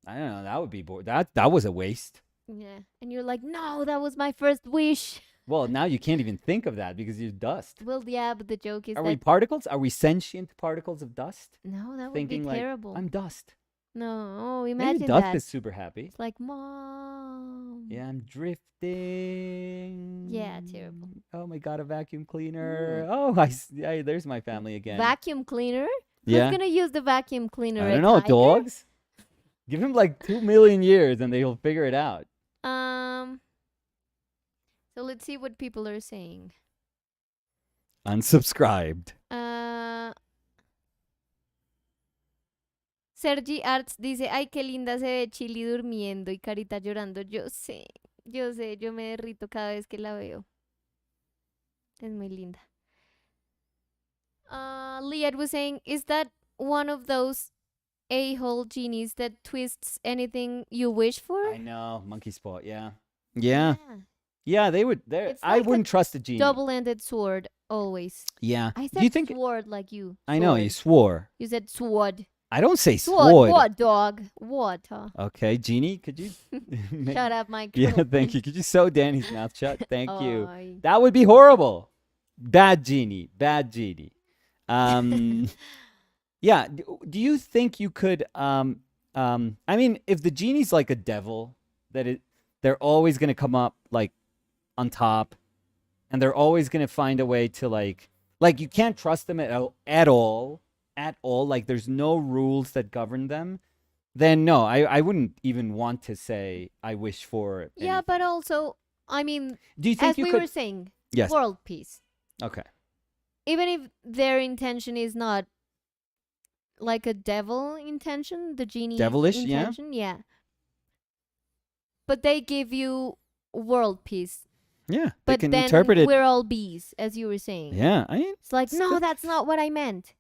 I don't know. That would be bored. That was a waste. yeah, and you're like, no, that was my first wish. Well, now you can't even think of that because you're dust. Well, yeah, but the joke is Are we that particles? Are we sentient particles of dust? no, that would be Thinking like, terrible. I'm dust. No, Maybe imagine dust that. is super happy. It's like, mom. Yeah, I'm drifting. Yeah, terrible. Oh my god, a vacuum cleaner. Oh, yeah, there's my family again. Vacuum cleaner? Yeah. Who's gonna use the vacuum cleaner? I A don't know, tiger? dogs. Give him like 2 million years and he'll figure it out. So let's see what people are saying. Unsubscribed. Sergi Arts dice, ay, qué linda se ve Chili durmiendo y Carita llorando. Yo sé, yo me derrito cada vez que la veo. Es muy linda. Liad was saying, is that one of those a-hole genies that twists anything you wish for? I know, monkey spot. Yeah. Yeah, they would. It's I like a wouldn't trust a genie. Double-ended sword, always. Yeah. I Do you said think? sword like you. I know you Sword. swore. You said sword. I don't say Sword. sword. What, dog? What, huh? Okay, Genie, could you? Shut up, Mike. Yeah, thank you. Could you sew Danny's mouth shut? Thank you. Ay. That would be horrible. Bad Genie. Bad Genie. Yeah. Do you think you could? I mean, if the genie's like a devil, they're always gonna come up like on top, and they're always gonna find a way to like you can't trust them at all. Like there's no rules that govern them. Then no, I wouldn't even want to say I wish for. Yeah, anything. but also, I mean, Do you think as you we could? were saying, Yes. world peace. Okay. Even if their intention is not like a devil intention, the genie Devilish, yeah. intention, yeah. But they give you world peace. Yeah, But they can then interpret it. we're all bees, as you were saying. Yeah, I mean, It's like, no, that's not what I meant.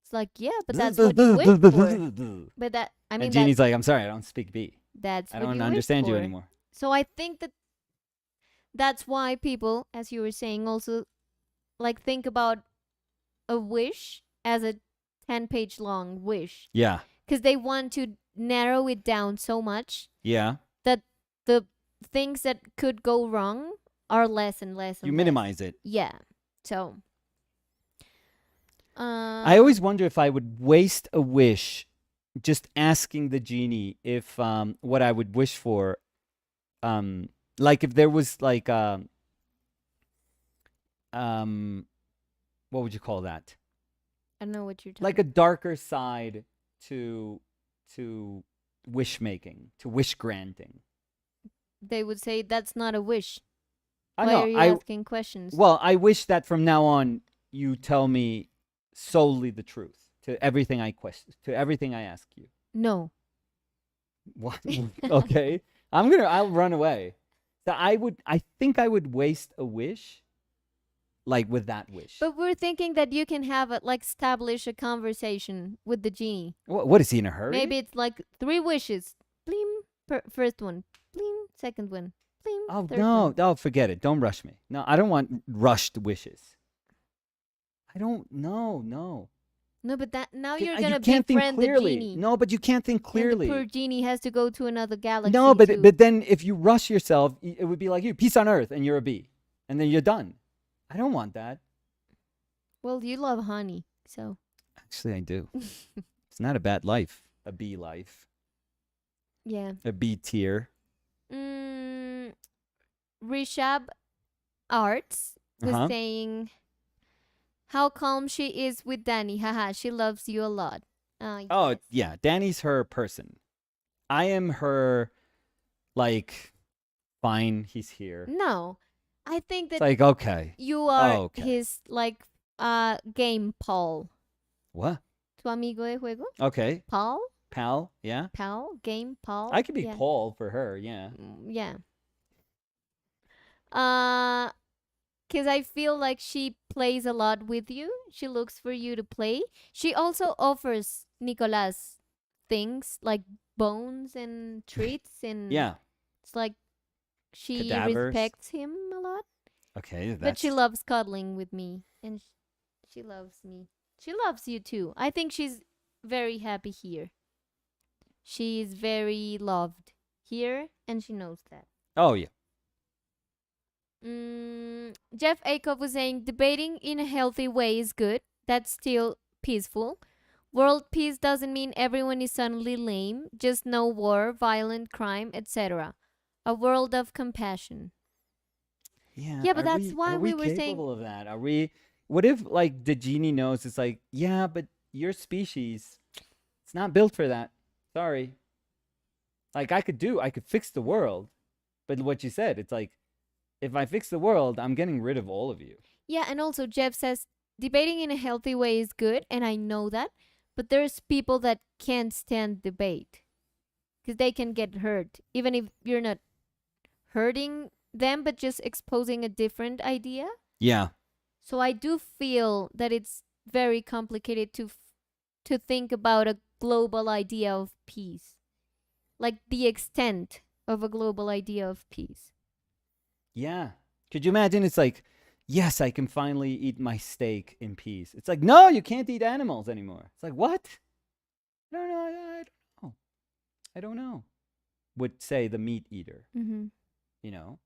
It's like, yeah, but that's what you wish for. But that, I mean, and Genie's like, I'm sorry, I don't speak bee. that's I what don't you understand wished you for. anymore. So I think that's why people, as you were saying, also like think about a wish as a 10-page long wish. Yeah. Because they want to narrow it down so much Yeah. that the things that could go wrong are less and less. You minimize it. Yeah. So. I always wonder if I would waste a wish just asking the genie if what I would wish for, like if there was like what would you call that? I don't know what you're talking Like a darker side to wish making, to wish granting. They would say that's not a wish. I Why know. are you asking questions? Well, I wish that from now on you tell me solely the truth to everything I ask you. No. What? Okay. I'll run away. So I think I would waste a wish like with that wish. But we're thinking that you can have establish a conversation with the genie. What is he in a hurry? Maybe it's like 3 wishes. Blim. First one. Blim. Second one. Blim. Oh third no, one. no, forget it. Don't rush me. No, I don't want rushed wishes. I don't know, no. No, but now You you're gonna can't think befriend the clearly. genie. No, but you can't think And clearly. the poor genie has to go to another galaxy. No, to... but then if you rush yourself, it would be like you, peace on earth, and you're a bee, and then you're done. I don't want that. Well, you love honey, so. Actually, I do. It's not a bad life, a bee life, Yeah. a bee tier. Rishab Arts Uh was huh. saying how calm she is with Danny. Haha, she loves you a lot. Oh Yes. yeah, Danny's her person. I am her. Like, fine, he's here. No, I think It's that like okay, you are okay. his like game Paul. What? Tu amigo de juego? Okay, Paul? pal. Yeah, Pal? Game I Paul? could be Yeah. Paul for her. Yeah. Yeah. Uh Cuz I feel like she plays a lot with you. She looks for you to play. She also offers Nicolas things like bones and treats, and Yeah. it's like she Cadavers. respects him a lot. Okay, But she that's loves cuddling with me, and she loves me. She loves you too. I think she's very happy here. She is very loved here, and she knows that. oh yeah. Jeff Acuff was saying debating in a healthy way is good. That's still peaceful. World peace doesn't mean everyone is suddenly lame, just no war, violent crime, etc. A world of compassion. Yeah, Yeah, but that's are why we we were saying, capable of that? Are we? What if like the genie knows? It's like, yeah, but your species, it's not built for that. Sorry. Like I could fix the world, but what you said, it's like if I fix the world, I'm getting rid of all of you. yeah, and also Jeff says debating in a healthy way is good, and I know that, but there's people that can't stand debate because they can get hurt, even if you're not hurting them, but just exposing a different idea. Yeah. So I do feel that it's very complicated to think about a global idea of peace, like the extent of a global idea of peace. Yeah. Could you imagine? It's like, yes, I can finally eat my steak in peace. It's like, no, you can't eat animals anymore. It's like, what? No, no, I don't know. I don't know. Would say the meat eater, Mm-hmm. you know?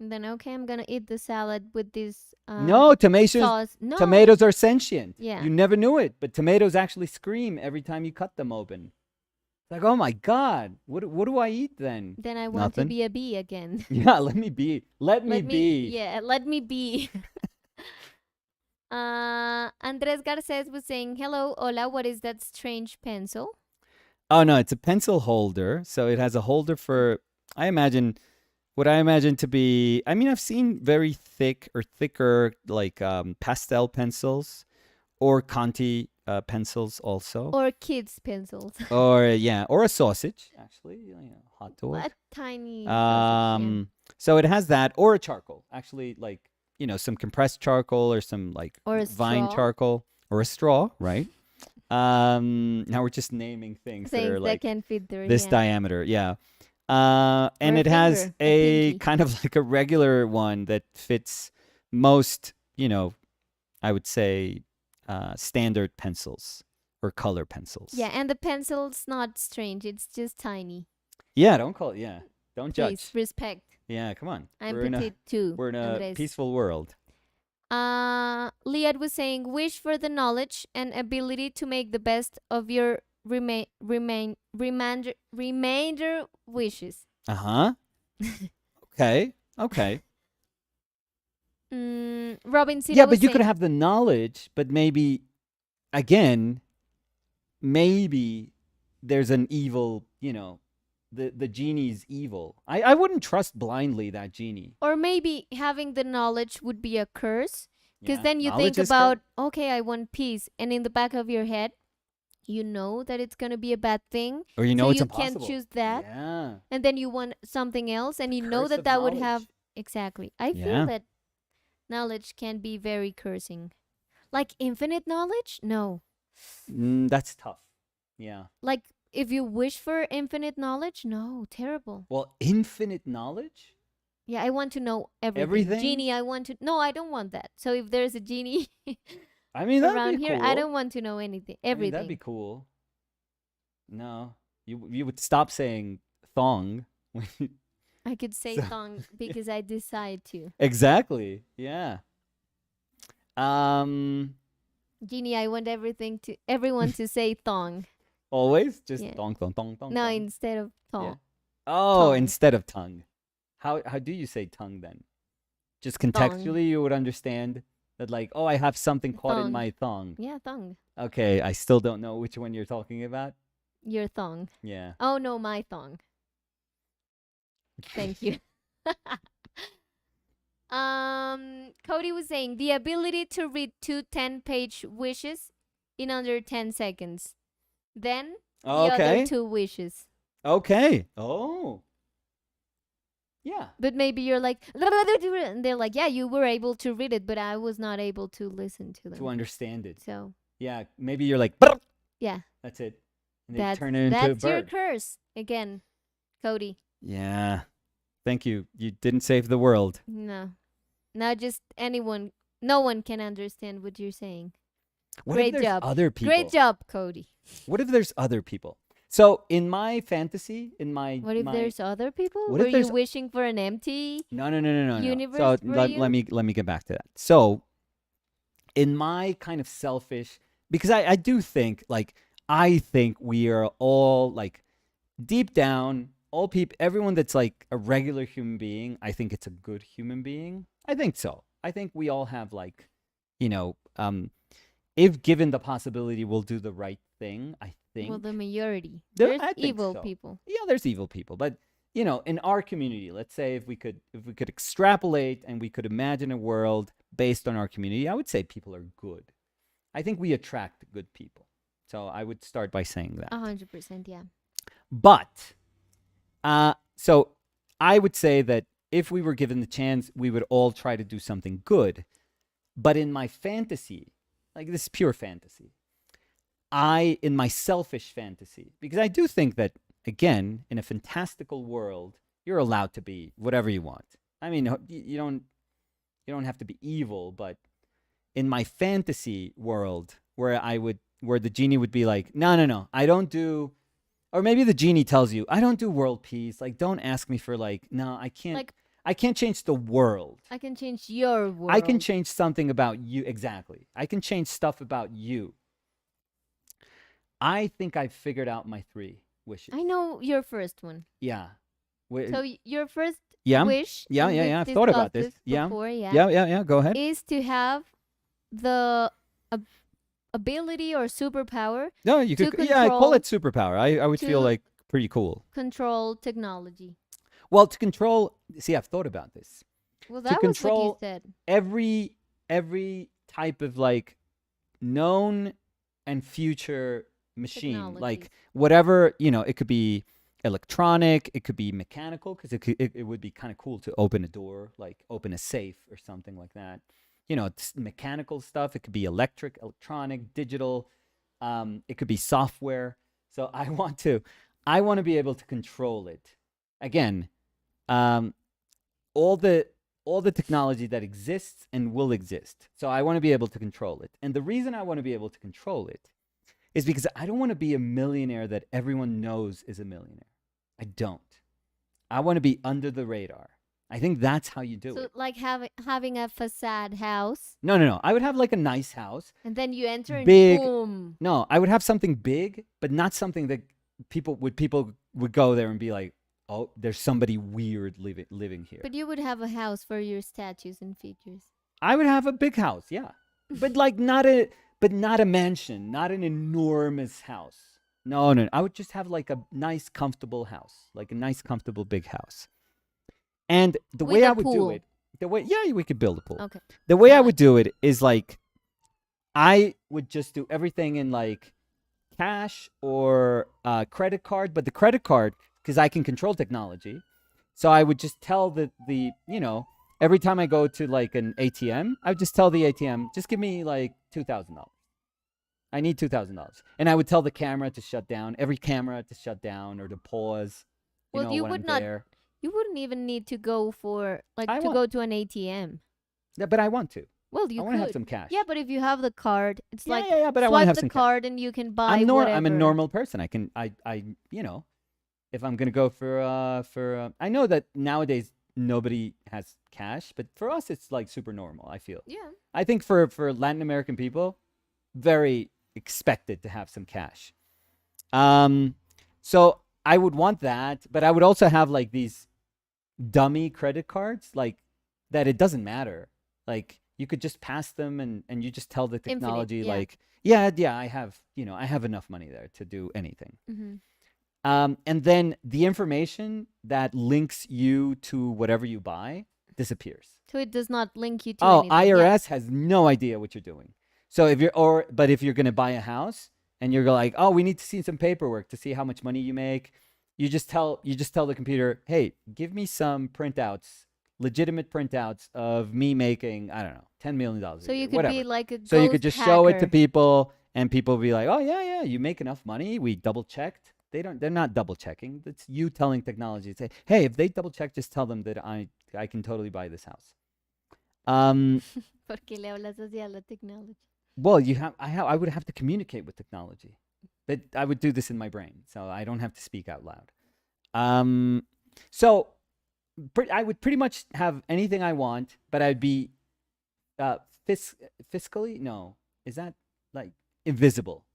And then okay, I'm gonna eat the salad with this No, sauce. No, tomatoes are sentient. yeah. You never knew it, but tomatoes actually scream every time you cut them open. It's like, oh my God, what do I eat then? Then I want to Nothing. be a bee again. Yeah, let me be. Let me be. Let me be. Andres Garces was saying, "Hello, hola. What is that strange pencil?" Oh no, it's a pencil holder. So it has a holder for I imagine what I imagine to be I mean, I've seen very thick or thicker like pastel pencils or Conti pencils also. Or kids' pencils. Or yeah, or a sausage actually, you know, hot dog. A tiny sausage, yeah. Um so it has that or a charcoal. Actually like, you know, some compressed charcoal or some like Or a vine straw. charcoal or a straw, right? Now we're just naming things that are Things that like can fit there, this yeah. diameter, yeah. Or And a it has finger, a a pinky. kind of like a regular one that fits most, you know, I would say standard pencils or color pencils. Yeah, and the pencil's not strange. It's just tiny. Yeah, don't call it. Yeah, don't Please judge. respect. Yeah, come on. I'm petite too, We're in a Andres. peaceful world. Liad was saying, wish for the knowledge and ability to make the best of your remainder wishes. Uh huh. Okay. Okay. Robin Sita Yeah, was but you could saying, have the knowledge, but maybe again, maybe there's an evil, you know, the genie's evil. I wouldn't trust blindly that genie. or maybe having the knowledge would be a curse. Because Yeah, then you knowledge think is about, okay, I want peace. And in the back of your head, you know that it's going to be a bad thing. or you So know it's you can't impossible. choose that. Yeah, And then you want something else. And you know curse that of that would have. knowledge. Exactly. I feel Yeah, that knowledge can be very cursing. Like infinite knowledge? No. that's tough. Yeah. Like if you wish for infinite knowledge? No, terrible. Well, infinite knowledge. Yeah, I want to know everything. Everything. Genie, I want to. No, I don't want that. So if there's a genie I mean, that'd around be here, cool. I don't want to know anything. I mean, that'd be Everything. cool. No, you would stop saying thong. when you- I could say So- thong because I decide to. exactly. Yeah. Um. Genie, I want everyone to say thong. Always just Yeah. thong thong thong thong. No, thong. instead of Yeah. thong. Oh, Tongue. instead of tongue. How do you say tongue then? Just Thong. contextually, you would understand that, like, oh, I have something caught in Thong. my thong. Yeah, thong. Okay, I still don't know which one you're talking about. Your thong. Yeah. Oh no, my thong. Thank you. Cody was saying the ability to read two 10-page wishes in under 10 seconds. Then the other Okay. two wishes. Okay. Oh. Yeah. But maybe you're like, and they're like, yeah, you were able to read it, but I was not able to listen to To them. understand it. So, Yeah. Maybe you're like, yeah, that's it. And they turn it into a that's your bird. curse. Again, Cody. Yeah. Thank you. You didn't save the world. No. Not just anyone. No one can understand what you're saying. What if Great there's job. other people? Great job, Cody. What if there's other people? So in my fantasy, in my What if my there's other people? what Were if you there's wishing for an empty no. universe So for let, you? let me get back to that. So in my kind of selfish, because I do think, like, I think we are all, like, deep down, all people, everyone that's like a regular human being, I think it's a good human being. I think so. I think we all have, like, you know, if given the possibility, we'll do the right thing. I think. Well, the majority. There- There's I think evil so. people. Yeah, there's evil people, but in our community, let's say if we could extrapolate and we could imagine a world based on our community, I would say people are good. I think we attract good people. So I would start by saying that. 100%, yeah. But so I would say that if we were given the chance, we would all try to do something good. But in my fantasy, like, this is pure fantasy, in my selfish fantasy, because I do think that, again, in a fantastical world, you're allowed to be whatever you want. I mean, you don't have to be evil, but in my fantasy world, where the genie would be like, no, I don't do, or maybe the genie tells you, I don't do world peace. Like, don't ask me for, like, no, I can't. Like, I can't change the world. I can change your world. I can change something about you. Exactly. I can change stuff about you. I think I've figured out my 3 wishes. I know your first one. Yeah. So your first Yeah. wish, Yeah. and we've I've thought about this. discussed Yeah. before, Yeah. Go ahead. is to have the ability or superpower No, you to could. Yeah, I call control- it superpower. I would feel to- like pretty cool. control technology. Well, to control. See, I've thought about this. Well, To that was what you control said. every type of, like, known and future machine, like, Technologies. whatever, it could be electronic, it could be mechanical, because it would be kind of cool to open a door, like open a safe or something like that. It's mechanical stuff. It could be electronic, digital. It could be software. So I want to be able to control it. Again, all the technology that exists and will exist. So I want to be able to control it. And the reason I want to be able to control it is because I don't want to be a millionaire that everyone knows is a millionaire. I don't. I want to be under the radar. I think that's how you do So, it. like having a facade house, No. I would have, like, a nice house. and then you enter and Big. boom. No, I would have something big, but not something that people would go there and be like, oh, there's somebody weird living here. But you would have a house for your statues and figures. I would have a big house, yeah, but, like, not a mansion, not an enormous house. No. I would just have, like, a nice, comfortable house, like a nice, comfortable big house. And the With way a I would do pool. it, we could build a pool. Okay. The way I I like would do it is, like, I would just do everything in, like, cash or credit card, but the credit card, because I can control technology. So I would just tell the every time I go to, like, an ATM, I would just tell the ATM, just give me, like, $2,000. I need $2,000. And I would tell the camera to shut down, every camera to shut down or to pause. Well, you when would I'm not- there. You wouldn't even need to go for I to want- go to an ATM. Yeah, but I want to. Well, I you want to have could. some cash. Yeah, but if you have the card, it's like yeah, but I want to swipe have the some cash. card and you can buy I'm whatever. a normal person. I can if I'm gonna go for I know that nowadays nobody has cash, but for us it's, like, super normal. I feel. Yeah. I think for Latin American people, very expected to have some cash. So I would want that, but I would also have, like, these dummy credit cards, like that it doesn't matter. Like you could just pass them and you just tell the Infinite. technology Yeah. like, yeah, I have enough money there to do anything. Mm-hmm. And then the information that links you to whatever you buy disappears. So it does not link you to Oh, anything. IRS has no idea what you're doing. So but if you're gonna buy a house and you're like, oh, we need to see some paperwork to see how much money you make, you just tell the computer, hey, give me some printouts, legitimate printouts of me making, I don't know, $10 million. So you could whatever. be like a So you could ghost just show it to hacker. people, and people will be like, oh yeah, you make enough money. We double checked. They're not double checking. It's you telling technology, say, hey, if they double check, just tell them that I can totally buy this house. ¿Por qué le hablas así a la technology? Well, I would have to communicate with technology. That I would do this in my brain, so I don't have to speak out loud. So I would pretty much have anything I want, but I'd be fiscally, no, is that like invisible?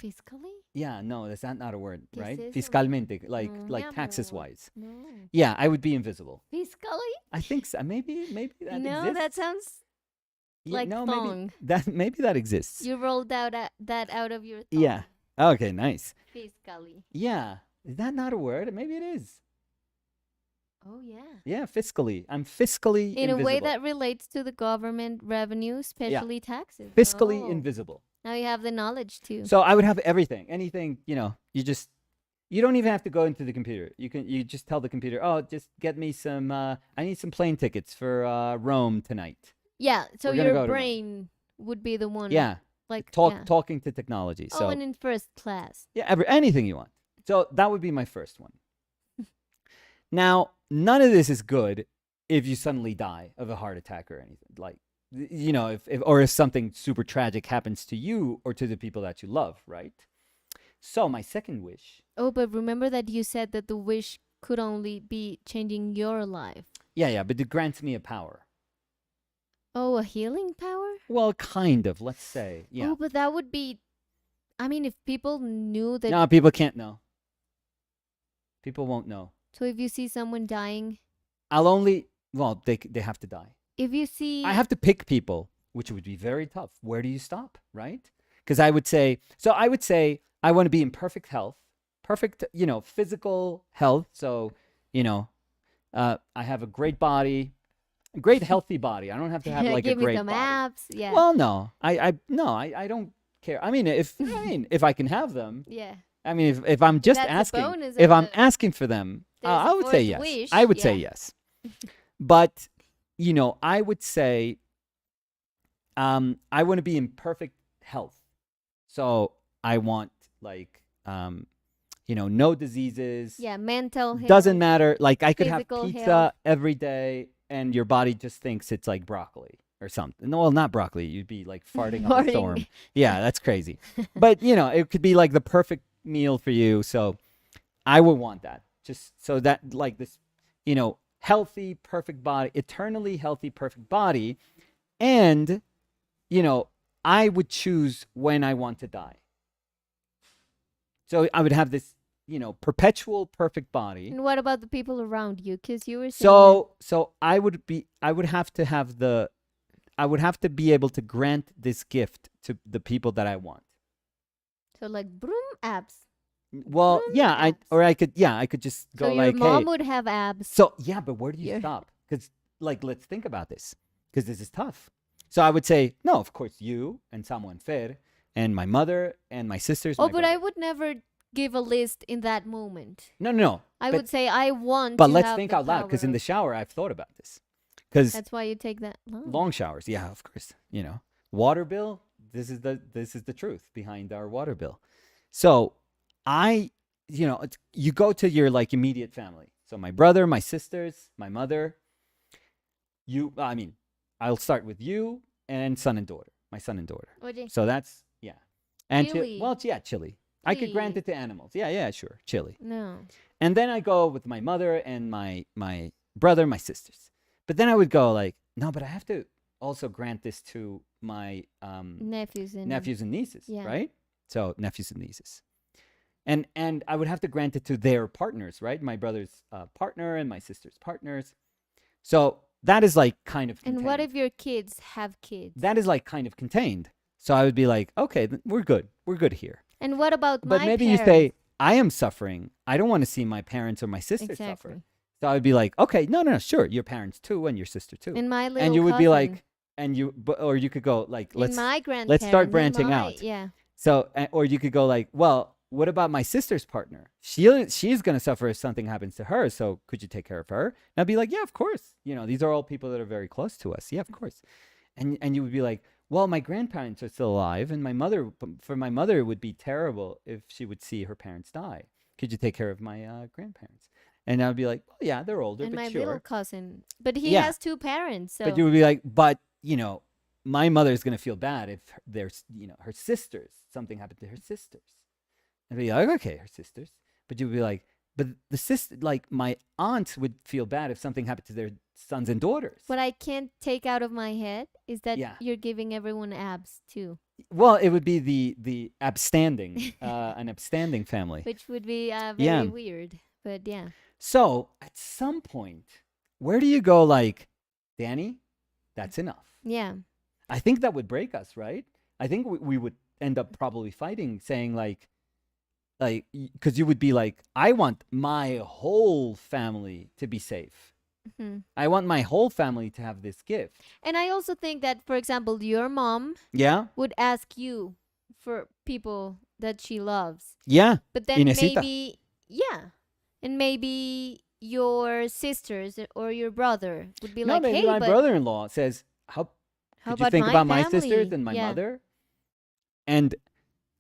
Fiscally? Yeah, no, that's not a word, ¿Qué right? es eso? Fiscalmente, No, mi like taxes amor. wise. No. Yeah, I would be invisible. Fiscally? I think so. Maybe that No, exists. that sounds like no, thong. maybe that exists. You rolled out that out of your thong. Yeah. Okay, nice. Fiscally. Yeah. Is that not a word? Maybe it is. Oh yeah. Yeah, fiscally. I'm fiscally In invisible. a way that relates to the government revenue, especially taxes. Fiscally Oh. invisible. Now you have the knowledge too. So I would have everything. Anything, you don't even have to go into the computer. You just tell the computer, "Oh, just get me some I need some plane tickets for Rome tonight." Yeah, so We're gonna go your to Rome. brain would be the one. Yeah. Like Talking to technology. Oh, So and in first class. yeah, anything you want. So that would be my first one. Now, none of this is good if you suddenly die of a heart attack or anything. Like, if something super tragic happens to you or to the people that you love, right? So my second wish. Oh, but remember that you said that the wish could only be changing your life. Yeah, but it grants me a power. Oh, a healing power? Well, kind of, let's say. Yeah. Oh, but that would be, I mean, if people knew that. No, people can't know. People won't know. So if you see someone dying. They have to die. If you see. I have to pick people, which would be very tough. Where do you stop, right? Because I would say I want to be in perfect health, perfect, physical health. So, I have a great body, a great healthy body. I don't have to have like Give a great me some body. abs. Yeah. Well, no, I don't care. I mean, if I can have them. Yeah. I mean, if I'm just That's asking, if I'm asking for them, I would say yes. Wish. I would say yes. But, I would say, I want to be in perfect health. So I want no diseases. Yeah, mental health. Doesn't matter. Like I could have physical pizza health. every day and your body just thinks it's like broccoli or something. No, well, not broccoli. You'd be like farting up a storm. Yeah, that's crazy. But, it could be like the perfect meal for you. So I would want that. Just so that like this, healthy, perfect body, eternally healthy, perfect body. And, I would choose when I want to die. So I would have this, perpetual perfect body. And what about the people around you? Because you were saying. So I would have to be able to grant this gift to the people that I want. So like broom abs. Well, Broom yeah, abs. I could just go So like, your mom hey. would have abs. So yeah, but where do you stop? Because let's think about this, because this is tough. So I would say, no, of course you and someone Fer and my mother and my sisters. Oh, but I would never give a list in that moment. No. I would say I want. But to let's have think the out loud, because in power. the shower I've thought about this. Because That's why you take that long showers, yeah, of course. Water bill. This is the truth behind our water bill. So you go to your like immediate family. So my brother, my sisters, my mother. I'll start with you and son and daughter. My son and daughter. Oye, So that's and Chili. chili. I could grant Chili. it to animals. Yeah, sure, chili. no. And then I go with my mother and my brother, my sisters. But then I would go like, no, but I have to also grant this to my Nephews and nephews and nieces, Yeah. right? So nephews and nieces. And I would have to grant it to their partners, right? My brother's partner and my sister's partners. So that is like kind of And what contained. if your kids have kids? That is like kind of contained. So I would be like, okay, we're good. We're good here. And what about But my maybe you parents? say, I am suffering. I don't want to see my parents or my sister suffer. Exactly. So I would be like, okay, no, sure, your parents too, and your sister too. And my little And you would cousin. be like, or you could go like, and my grandparents. let's start and branching my- out. Yeah. So, or you could go like, well, what about my sister's partner? She's gonna suffer if something happens to her. So could you take care of her? And I'd be like, yeah, of course. These are all people that are very close to us. Yeah, of course. And you would be like, well, my grandparents are still alive, and for my mother, it would be terrible if she would see her parents die. Could you take care of my grandparents? And I'd be like, well, yeah, they're older, And but my sure. little cousin. But he Yeah. has 2 parents. So But you would be like, but my mother's gonna feel bad if there's her sisters, something happened to her sisters. I'd be like, okay, her sisters. But you would be like, but the sister, like my aunts would feel bad if something happened to their sons and daughters. what I can't take out of my head is that Yeah. you're giving everyone abs too, Well, it would be the abstanding, an abstanding family. which would be very Yeah. weird. But yeah. So at some point, where do you go? Like, Danny, that's enough. Yeah. I think that would break us, right? I think we would end up probably fighting, saying like, because you would be like, I want my whole family to be safe. hmm I want my whole family to have this gift. And I also think that, for example, your mom Yeah, would ask you for people that she loves. yeah, But then Inesita. maybe, yeah. And maybe your sisters or your brother would be no, like, maybe hey, my but brother-in-law says, how could you about think my about my family? sisters and my Yeah. mother? And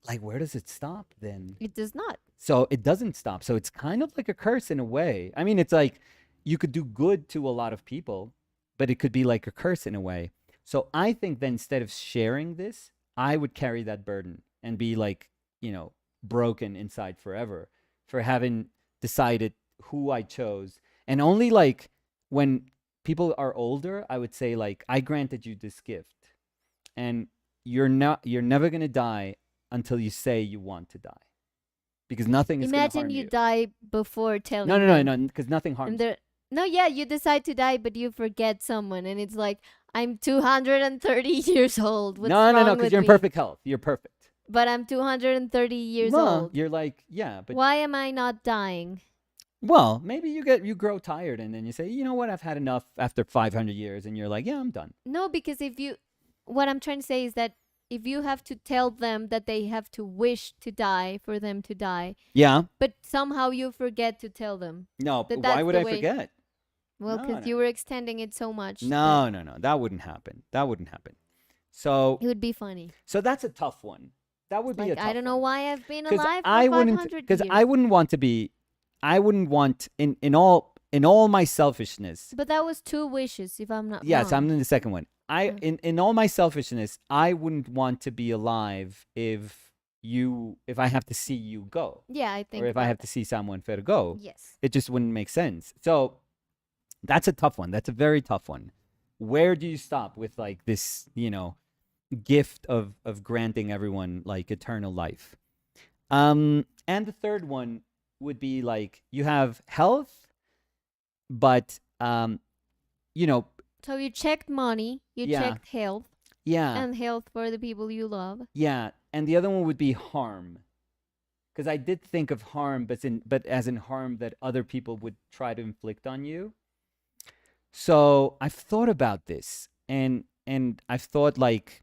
like, where does it stop then? It does not. So it doesn't stop. So it's kind of like a curse in a way. I mean, it's like you could do good to a lot of people, but it could be like a curse in a way. So I think then instead of sharing this, I would carry that burden and be like, broken inside forever for having decided who I chose. And only like when people are older, I would say like, I granted you this gift and you're never going to die until you say you want to die. Because nothing is going to harm Imagine you you. die before telling No, them. because nothing harms. And no, yeah, you decide to die, but you forget someone, and it's like, I'm 230 years old. What's No, wrong because with you're in me? perfect health. You're perfect. But I'm 230 years Well, old. you're like, yeah, but Why am I not dying? well, maybe you grow tired and then you say, you know what, I've had enough after 500 years, and you're like, yeah, I'm done. No, because what I'm trying to say is that if you have to tell them that they have to wish to die for them to die, Yeah. but somehow you forget to tell them. No, That why that's would the I way- forget? Well, No, because no. you were extending it so much. No, that wouldn't happen. That wouldn't happen. So It would be funny. that's a tough one. That would be a Like, tough I don't know one. why I've been 'Cause alive for I 500 wouldn't, years. because I wouldn't want to be, I wouldn't want in all my selfishness. But that was 2 wishes, if I'm not Yes, wrong. I'm in the second one. Mm. In all my selfishness, I wouldn't want to be alive if I have to see you go, Yeah, I think. or if I have to see someone fair to go. Yes. It just wouldn't make sense. So that's a tough one. That's a very tough one. Where do you stop with like this, gift of granting everyone like eternal life? And the third one would be like you have health, but So you checked money, you Yeah. checked health, yeah. and health for the people you love. Yeah, and the other one would be harm, because I did think of harm, but as in harm that other people would try to inflict on you. So I've thought about this, and I've thought like,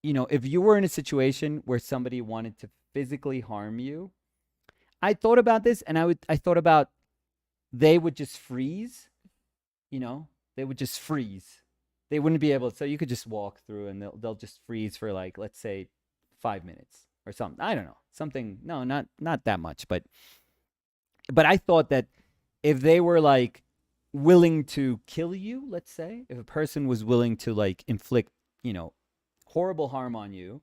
if you were in a situation where somebody wanted to physically harm you, I thought about this, and I thought about they would just freeze, they would just freeze. They wouldn't be able. So you could just walk through, and they'll just freeze for like, let's say, 5 minutes or something. I don't know, something. No, not that much, but I thought that if they were like willing to kill you, let's say, if a person was willing to like inflict, horrible harm on you,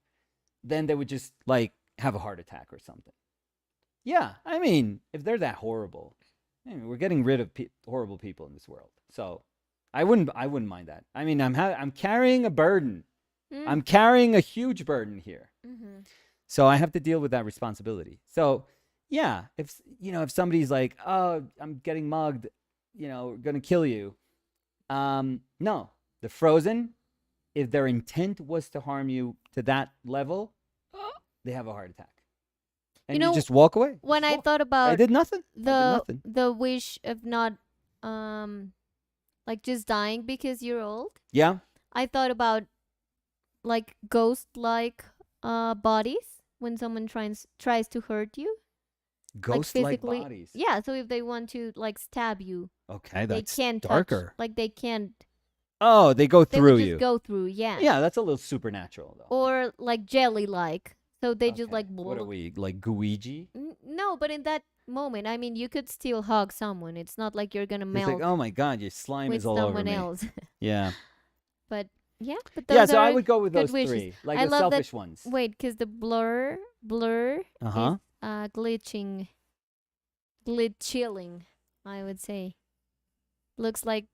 then they would just like have a heart attack or something. Yeah, I mean, if they're that horrible, we're getting rid of horrible people in this world. So I wouldn't mind that. I mean, I'm carrying a burden. Mm. I'm carrying a huge burden here. Mm-hmm. So I have to deal with that responsibility. So yeah, if somebody's like, oh, I'm getting mugged, we're gonna kill you. No, the frozen, if their intent was to harm you to that level, they have a heart attack, You and you know, just walk away. You when just I walk. thought I about did nothing. I did the nothing. the wish of not like just dying because you're old, Yeah, I thought about like ghost like bodies when someone tries to hurt you, like ghost-like physically. bodies. Yeah, so if they want to like stab you, Okay, they that's can't touch, darker. like they can't, Oh, they go they would through just you. go through, yeah. Yeah, that's a little supernatural though. Or like jelly like. So they just Okay, like what are we like, Guiji? No, but in that moment, I mean, you could still hug someone. It's not like you're going to It's like, melt oh my god, your slime is with all over someone me. else. Yeah, But yeah, but yeah. those So I are would go with good those wishes. three, like I the love that. selfish ones. Wait, because the blur Uh is huh. glitching, I would say. Looks like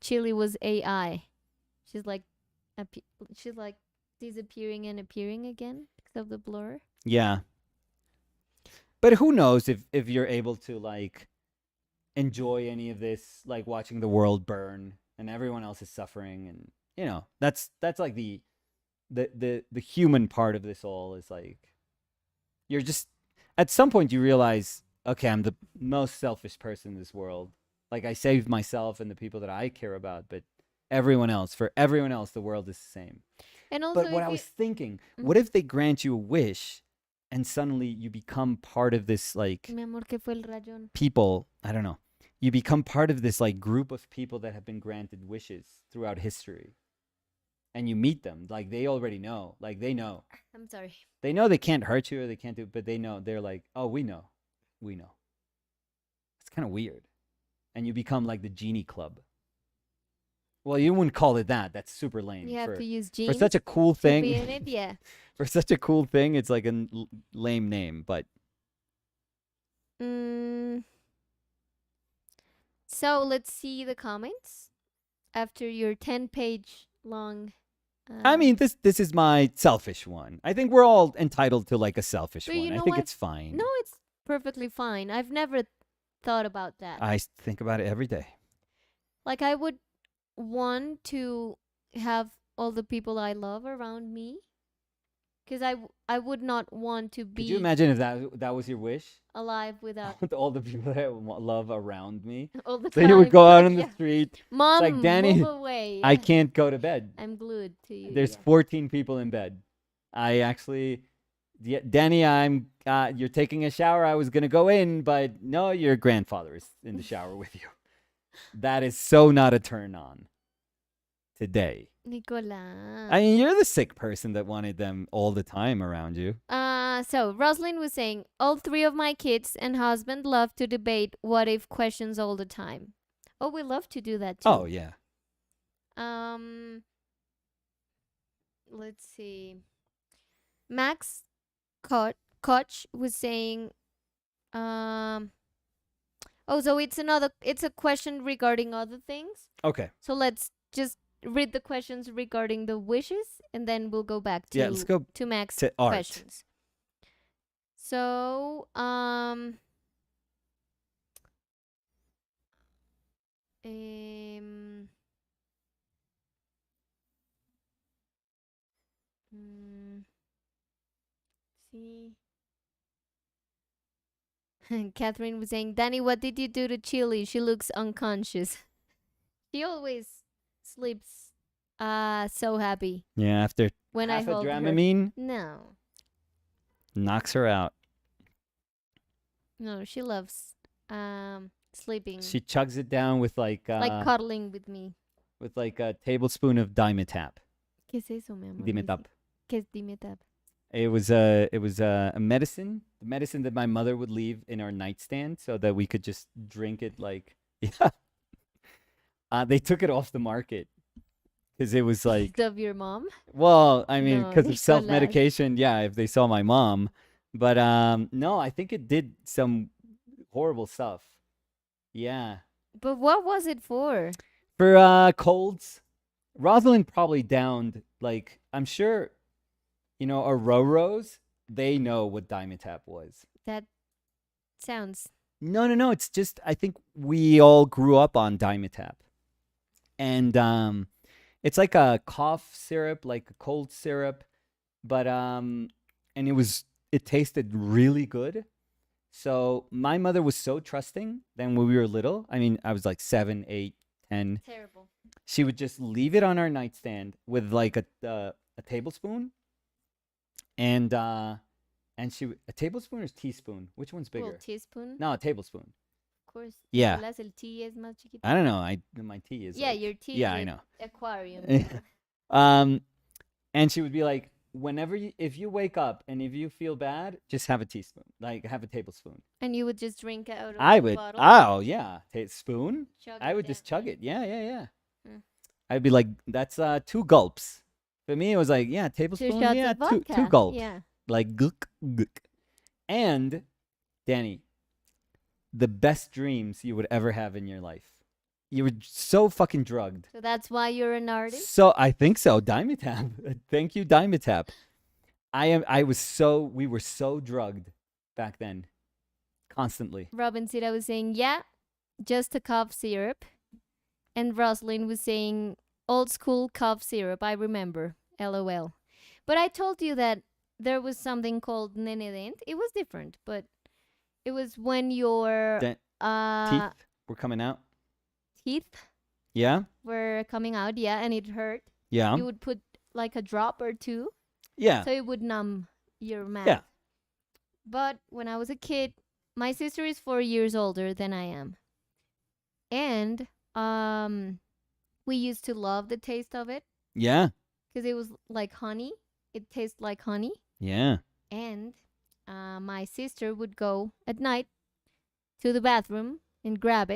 Chili was AI. She's like she's like disappearing and appearing again because of the blur. Yeah, but who knows if you're able to like enjoy any of this, like watching the world burn and everyone else is suffering, and that's like the human part of this all is like you're just at some point you realize, okay, I'm the most selfish person in this world. Like I saved myself and the people that I care about, but for everyone else, the world is the same. And also But what if I you was thinking, what Mhm. if they grant you a wish and suddenly you become part of this like Mi amor, ¿qué fue el rayón? people, I don't know. You become part of this like group of people that have been granted wishes throughout history. And you meet them, like they already know. Like they know. I'm sorry. They know they can't hurt you or they can't do, but they know. They're like, "Oh, we know. We know." It's kind of weird. And you become like the Genie Club. Well, you wouldn't call it that. That's super lame. You have to use For jeans such a cool to be thing. in it. Yeah. For such a cool thing, it's like a lame name, but Mm, so let's see the comments after your 10-page long. I mean, this is my selfish one. I think we're all entitled to like a selfish But one. you I know think what? it's fine. No, it's perfectly fine. I've never thought about that. I think about it every day. Like, I would want to have all the people I love around me because I would not want to Could you be imagine if that was your wish? alive without With all the people that I love around me. all the So time. you would go out Like, on the yeah. street. Mom, It's like, Danny, move away. I can't go to bed. I'm glued to you. There's Yeah. 14 people in bed. I actually, Danny, you're taking a shower. I was gonna go in, but no, your grandfather is in the shower with you. That is so not a turn on today. Nicola. I mean, you're the sick person that wanted them all the time around you. So Rosalind was saying, all three of my kids and husband love to debate what if questions all the time. Oh, we love to do that too. Oh yeah. Let's see. Max Koch was saying, oh, so it's a question regarding other things. Okay. So let's just read the questions regarding the wishes, and then we'll go back to Let's go to Max to art. questions. So um, see. Catherine was saying, Danny, what did you do to Chili? She looks unconscious. She always sleeps so happy Yeah, after when I half a hold her. Dramamine No. knocks her out. No, she loves sleeping. She chugs it down with like cuddling with me. with like a tablespoon of Dimetap. ¿Qué es eso, mi amor? Dimetap. ¿Qué es Dimetap? It was a medicine, the medicine that my mother would leave in our nightstand so that we could just drink it like yeah. They took it off the market because it was like Of your mom? well, I mean, No, because of Nicolas. self-medication, yeah, if they saw my mom. But no, I think it did some horrible stuff. Yeah. But what was it for? For colds, Rosalind probably downed like I'm sure, Auroros, they know what Dimetap was. That sounds No. It's just I think we all grew up on Dimetapp, and it's like a cough syrup, like a cold syrup, but and it tasted really good. So my mother was so trusting. Then when we were little, I mean, I was like 7, 8, 10. terrible. She would just leave it on our nightstand with like a tablespoon, and a tablespoon or teaspoon? Which one's Well, bigger? teaspoon, No, a tablespoon. of course. Yeah. Nicolas, el tea es más chiquito. I don't know. My tea is Yeah, like, your tea yeah, is I like know. aquarium. um, and she would be like, if you wake up and if you feel bad, just have a teaspoon, like have a tablespoon. And you would just drink out of I the would, bottle. oh yeah, spoon. Chug I it would just down, chug right? it. Yeah. Hmm. I'd be like, that's 2 gulps. For me, it was like, yeah, 2 tablespoon, shots yeah, of two vodka. gulps, Yeah. like gulk, gulk. And Danny, the best dreams you would ever have in your life. You were so fucking drugged. So that's why you're an artist? So I think so. Dimetapp. Thank you, Dimetapp. We were so drugged back then. Constantly. Robin Sita was saying, yeah, just a cough syrup. And Roslyn was saying, old school cough syrup. I remember. LOL. But I told you that there was something called nenedent. It was different, but it was when your Teeth were coming out. teeth Yeah? were coming out, yeah, and it hurt. Yeah. You would put like a drop or two, Yeah. so it would numb your mouth. Yeah. But when I was a kid, my sister is 4 years older than I am. And we used to love the taste of it Yeah. because it was like honey. It tastes like honey. Yeah. And my sister would go at night to the bathroom and grab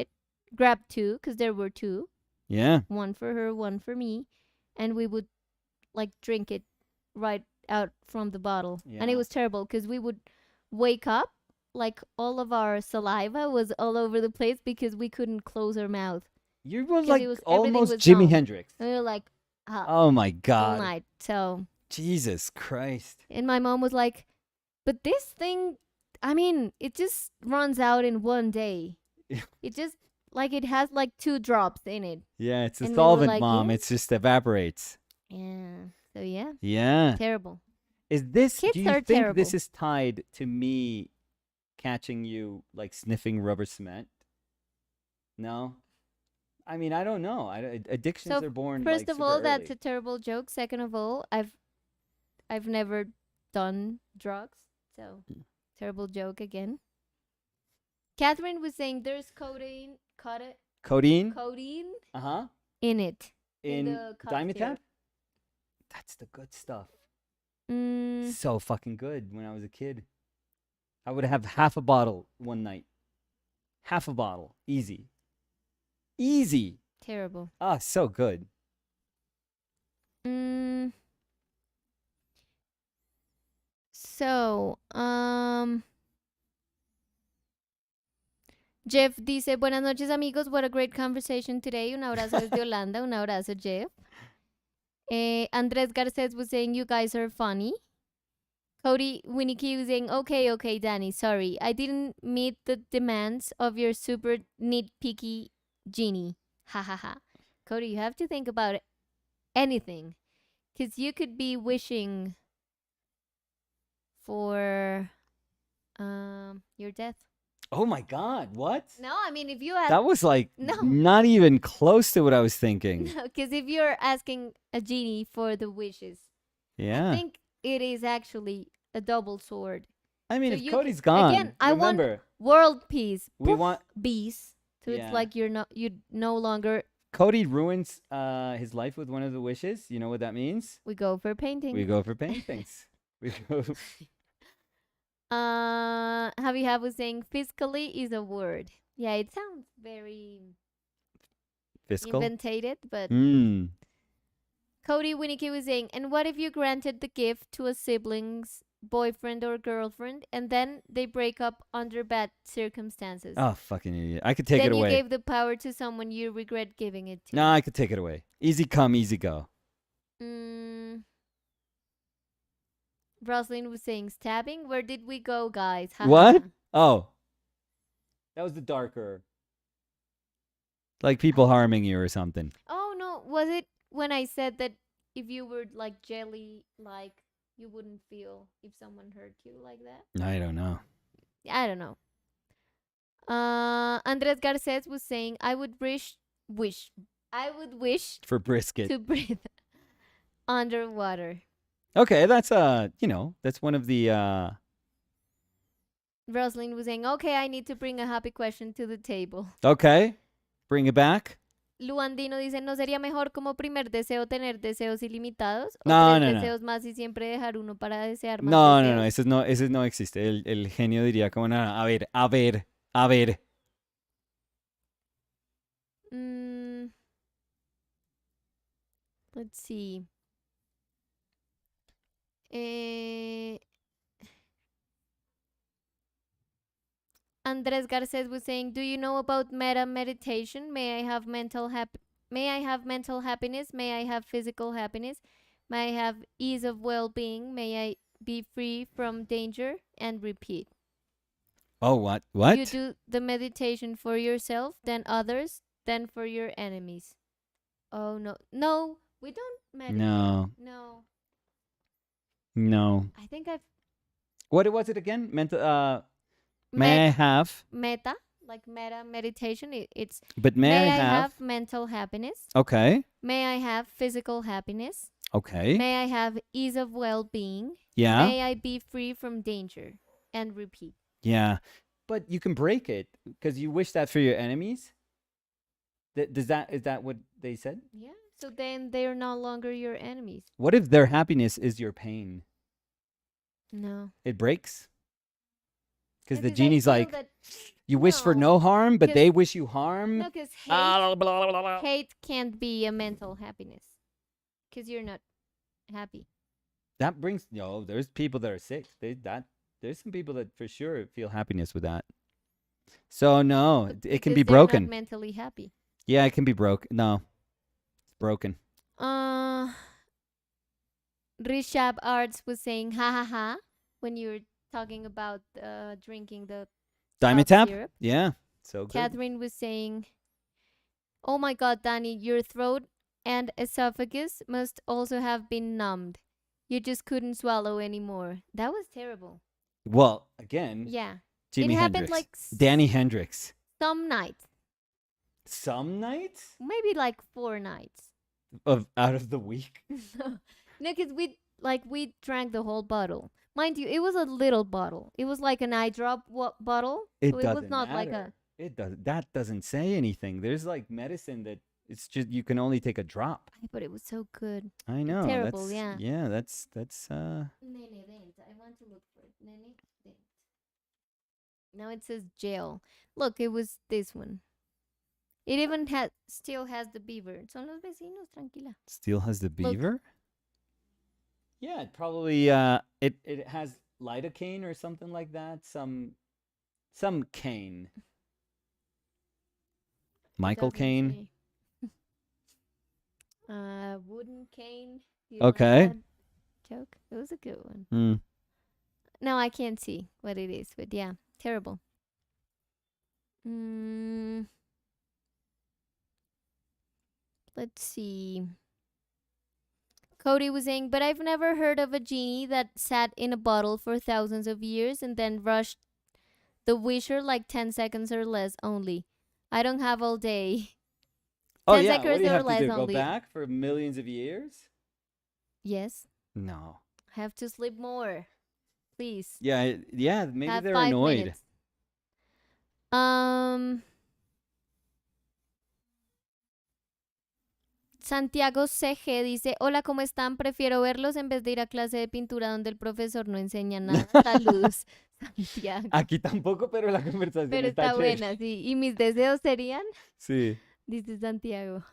2 because there were 2, Yeah. one for her, one for me, and we would like drink it right out from the bottle. And it Yeah. was terrible because we would wake up like all of our saliva was all over the place because we couldn't close our mouth. You were 'Cause like it was- everything almost was Jimi numb. Hendrix. And we were like, Oh my all God. night. So, Jesus Christ. and my mom was like, but this thing, I mean, it just runs out in one day. It just, like, it has like 2 drops in it. Yeah, it's a And we were solvent, like, Mom. yeah. It just evaporates. Yeah. So, yeah, Yeah. terrible. Is this, Kids do you are think terrible. this is tied to me catching you like sniffing rubber cement? No? I mean, I don't know. Addictions So, are born First like of all, super that's early. a terrible joke. Second of all, I've never done drugs. So, terrible joke again. Catherine was saying there's codeine Codeine? Uh-huh. in it. In the cough Dimetapp? syrup. That's the good stuff. Mm, So fucking good when I was a kid. I would have half a bottle one night. Half a bottle. Easy. Easy. terrible. Ah, so good. Mm, so, Jeff dice, buenas noches amigos, what a great conversation today. Un abrazo desde Holanda, un abrazo Jeff. Andres Garces was saying, you guys are funny. Cody Winnicky was saying, okay, Danny, sorry. I didn't meet the demands of your super nitpicky genie. Ha ha ha. Cody, you have to think about anything. Because you could be wishing for your death. Oh my God, what? No, I mean, if you ask. That was like No. not even close to what I was thinking. No, because if you're asking a genie for the wishes, Yeah. I think it is actually a double sword. I mean, So if you Cody's can- gone, again, I want remember, World peace. we Poof, want bees. So Yeah. it's like you no longer. Cody ruins his life with one of the wishes. You know what that means? We go for painting. We go for paintings. We go. Javi Hab was saying fiscally is a word. Yeah, it sounds very Fiscal. invented, but Hmm. Cody Winnicky was saying, and what if you granted the gift to a sibling's boyfriend or girlfriend and then they break up under bad circumstances? Oh, fucking idiot! I could take then it you away. gave the power to someone you regret giving it to. No, I could take it away. Easy come, easy go. Mm, Rosalind was saying stabbing. Where did we go, guys? Ha ha What? ha. Oh, that was the darker, like people I harming you or something. Oh no, was it when I said that if you were like jelly, like you wouldn't feel if someone hurt you like that? I don't know. I don't know. Andres Garces was saying, wish, I would wish For brisket. to breathe underwater. Okay, that's that's one of the Rosalind was saying, okay, I need to bring a happy question to the table. okay. Bring it back. Luandino dice, ¿no sería mejor como primer deseo tener deseos ilimitados? ¿O No, tres no, no. deseos más y siempre dejar uno para desear más No, no, no, deseos? ese no existe. El genio diría como, no, no, a ver, a ver, a ver. Mm, let's see. Eh, Andres Garces was saying, "Do you know about meta meditation? May I have mental happiness? May I have physical happiness? May I have ease of well-being? May I be free from danger?" And repeat. Oh, what? You What? do the meditation for yourself, then others, then for your enemies. Oh no. No, we don't meditate. No, No. no. I think I've What was it again? Mental. May met I have? meta, like meta meditation. It's But may may I I have? have mental happiness? Okay. May I have physical happiness? Okay. May I have ease of well being? Yeah. May I be free from danger? And repeat. Yeah. But you can break it because you wish that for your enemies. Is that what they said? Yeah. So then they're no longer your enemies. What if their happiness is your pain? No. It breaks? Because the Because I genie's feel like, that you wish for no, no harm, but 'cause- they wish you harm. no, because Ah, blah, blah, blah, blah. hate can't be a mental happiness. Because you're not happy. That brings there's people that are sick. There's some people that for sure feel happiness with that. So no, But it can because be they're not broken. mentally happy. Yeah, it can be broken. No, it's broken. Rishab Arts was saying ha ha ha when you were talking about drinking the Diamond cough tap? syrup. Yeah. So good. Catherine was saying, "Oh my God, Danny, your throat and esophagus must also have been numbed. You just couldn't swallow anymore. That was terrible." Well, again, Yeah, Jimi it happened Hendrix. like Danny Hendrix. some nights, Some nights maybe like 4 nights. of out of the week. No, because we drank the whole bottle. Mind you, it was a little bottle. It was like an eye drop bottle. It So it was doesn't not like matter. a. It does. That doesn't say anything. There's like medicine that it's just you can only take a drop. But it was so good. I know. Terrible, That's, yeah. Yeah. That's. Nene Dent. I want to look for it. Nene Dent. Now it says gel. Look, it was this one. It even still has the beaver. Son los vecinos, tranquila. Still has the Look. beaver. Yeah, it probably it has lidocaine or something like that. Some cane. Michael Doesn't Caine. say. Wooden cane. Do you Okay. like that joke? It was a good one. Hmm. No, I can't see what it is, but yeah, terrible. Let's see. Cody was saying, but I've never heard of a genie that sat in a bottle for thousands of years and then rushed the wisher like 10 seconds or less only. I don't have all day. Oh 10 yeah. What seconds do you or have to less do? Go only. back for millions of years? Yes. No. I have to sleep more. Please. Yeah. Yeah. Maybe Have they're 5 annoyed. minutes. Santiago CG dice, hola, ¿cómo están? Prefiero verlos en vez de ir a clase de pintura donde el profesor no enseña nada. Saludos, Santiago. Aquí tampoco, pero la conversación Pero está está chévere. buena, sí. ¿Y mis deseos serían? Sí. Dice Santiago.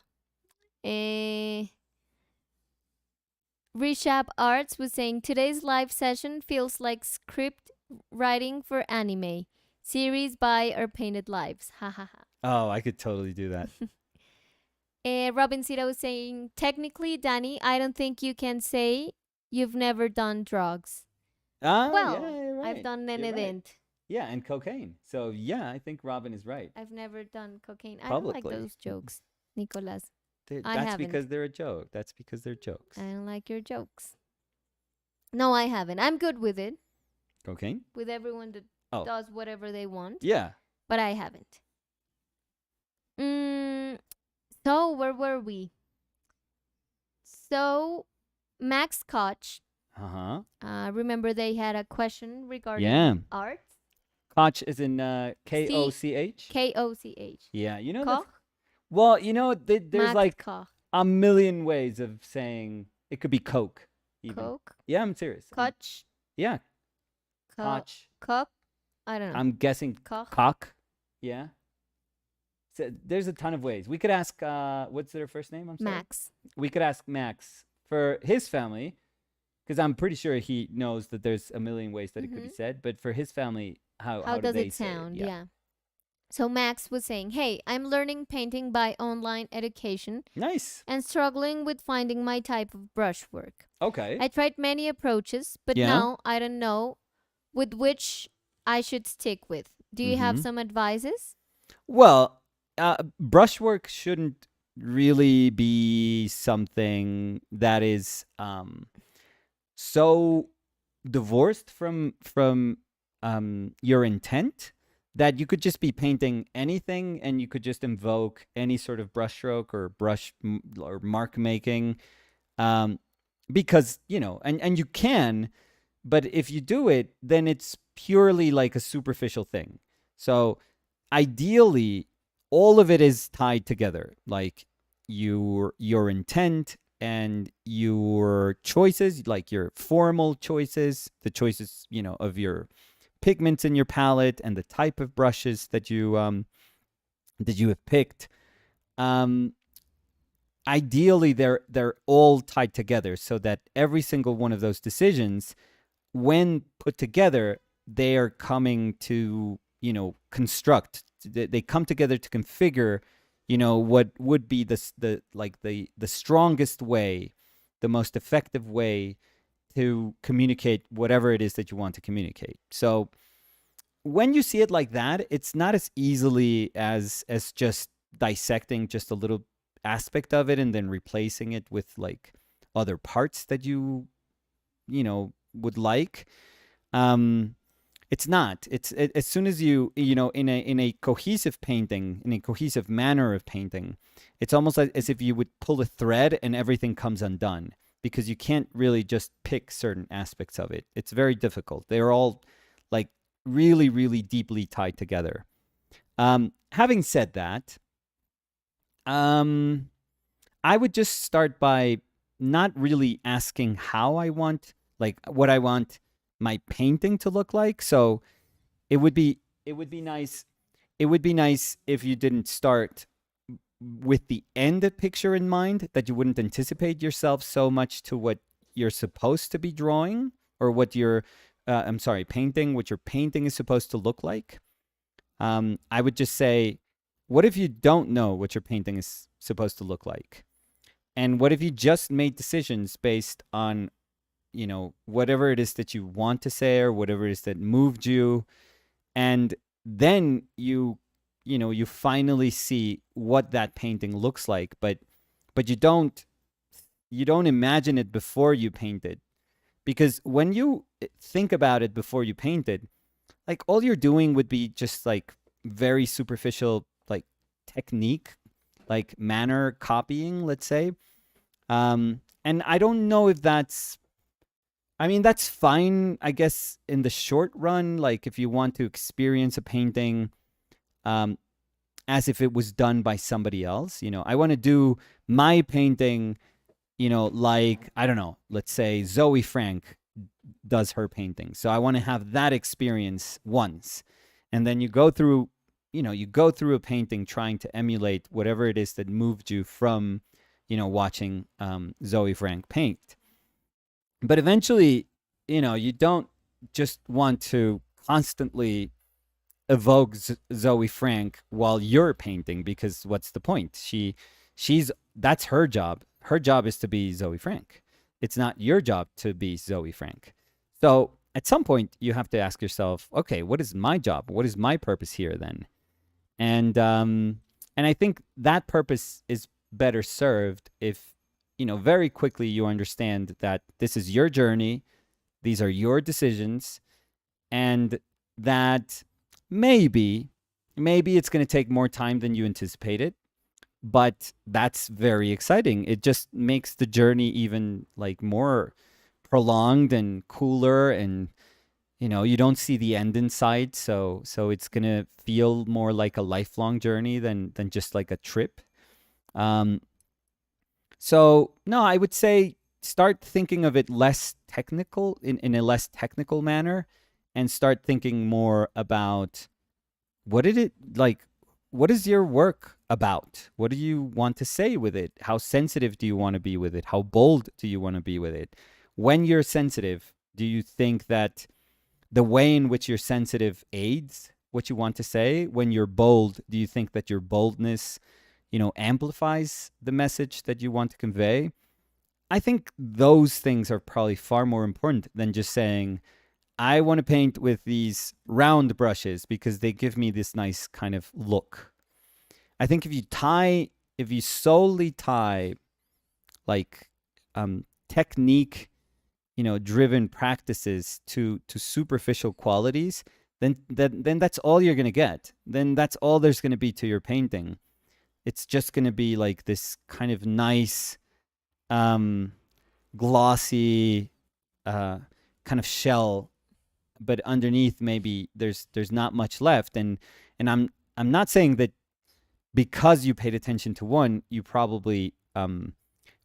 Reshap Arts was saying, today's live session feels like script writing for anime. Series by our painted lives. Ha ha ha. Oh, I could totally do that. Robin Sita was saying, technically, Danny, I don't think you can say you've never done drugs. Ah, yeah, Well, you're I've right. done an You're right. event. Yeah, and cocaine. So yeah, I think Robin is right. I've never done cocaine. I don't like Publicly. those jokes, Nicolas. I That's haven't. because they're a joke. That's because they're I jokes. don't like your jokes. No, I haven't. I'm good with it, Cocaine? with everyone that Oh, does whatever they want, yeah. but I haven't. Mm, so, where were we? So, Max Koch, Uh-huh. remember they had a question regarding Yeah. art? Koch is in C Koch. K O C H. Yeah, you know that's Koch? well, there's Max like Koch. a million ways of saying it could be Coke, even. Coke? Yeah, I'm serious. Koch? Yeah, Co- Koch. Koch? I don't know. I'm guessing Koch? cock. Yeah. So there's a ton of ways. We could ask what's their first name? I'm sorry. Max. We could ask Max for his family because I'm pretty sure he knows that there's a million ways that it could be Hmm. said, but for his family, How how do does they it say it? sound? Yeah. Yeah. So Max was saying, "Hey, I'm learning painting by online education Nice. and struggling with finding my type of brushwork. Okay. I tried many approaches, but Yeah. now I don't know with which I should stick with. Do you have Mm-hmm. some advices?" Well, brushwork shouldn't really be something that is so divorced from your intent that you could just be painting anything and you could just invoke any sort of brushstroke or or mark making, um, because and you can, but if you do it, then it's purely like a superficial thing. So ideally all of it is tied together, like your intent and your choices, like your formal choices, the choices of your pigments in your palette and the type of brushes that you have picked. um Ideally they're all tied together so that every single one of those decisions, when put together, they are coming to construct. They come together to configure what would be the strongest way, the most effective way to communicate whatever it is that you want to communicate. So when you see it like that, it's not as easily as just dissecting just a little aspect of it and then replacing it with like other parts that would like. um it's not. As soon as in a cohesive painting, in a cohesive manner of painting, it's almost like as if you would pull a thread and everything comes undone, because you can't really just pick certain aspects of it. It's very difficult. They're all like really, really deeply tied together. Having said that, um, I would just start by not really asking how I want, like what I want my painting to look like. So it would be nice. It would be nice if you didn't start with the end picture in mind, that you wouldn't anticipate yourself so much to what you're supposed to be drawing, or what you're I'm sorry, painting, what your painting is supposed to look like. I would just say, what if you don't know what your painting is supposed to look like? And what if you just made decisions based on, whatever it is that you want to say or whatever it is that moved you, and then you finally see what that painting looks like, but you don't imagine it before you paint it, because when you think about it before you paint it, like all you're doing would be just like very superficial, like technique, like manner copying, let's say. And I don't know if that's, I mean, that's fine, I guess, in the short run. Like if you want to experience a painting um, as if it was done by somebody else, I want to do my painting, like, I don't know, let's say Zoe Frank does her painting. So I want to have that experience once. And then you go through a painting trying to emulate whatever it is that moved you from, watching Zoe Frank paint. But eventually, you don't just want to constantly evoke Zoe Frank while you're painting, because what's the point? She's that's her job. Her job is to be Zoe Frank. It's not your job to be Zoe Frank. So at some point you have to ask yourself, okay, what is my job? What is my purpose here then? And I think that purpose is better served if, very quickly you understand that this is your journey, these are your decisions, and that maybe maybe it's going to take more time than you anticipated, but that's very exciting. It just makes the journey even like more prolonged and cooler, and you don't see the end in sight, so it's going to feel more like a lifelong journey than just like a trip. um so no, I would say start thinking of it less technical, in a less technical manner, and start thinking more about what did it like what is your work about? What do you want to say with it? How sensitive do you want to be with it? How bold do you want to be with it? When you're sensitive, do you think that the way in which you're sensitive aids what you want to say? When you're bold, do you think that your boldness, amplifies the message that you want to convey? I think those things are probably far more important than just saying, I want to paint with these round brushes because they give me this nice kind of look. I think if you solely tie like technique, driven practices to superficial qualities, then that's all you're gonna get. Then that's all there's gonna be to your painting. It's just gonna be like this kind of nice, um, glossy, uh, kind of shell, but underneath maybe there's not much left. And I'm not saying that because you paid attention to one, you probably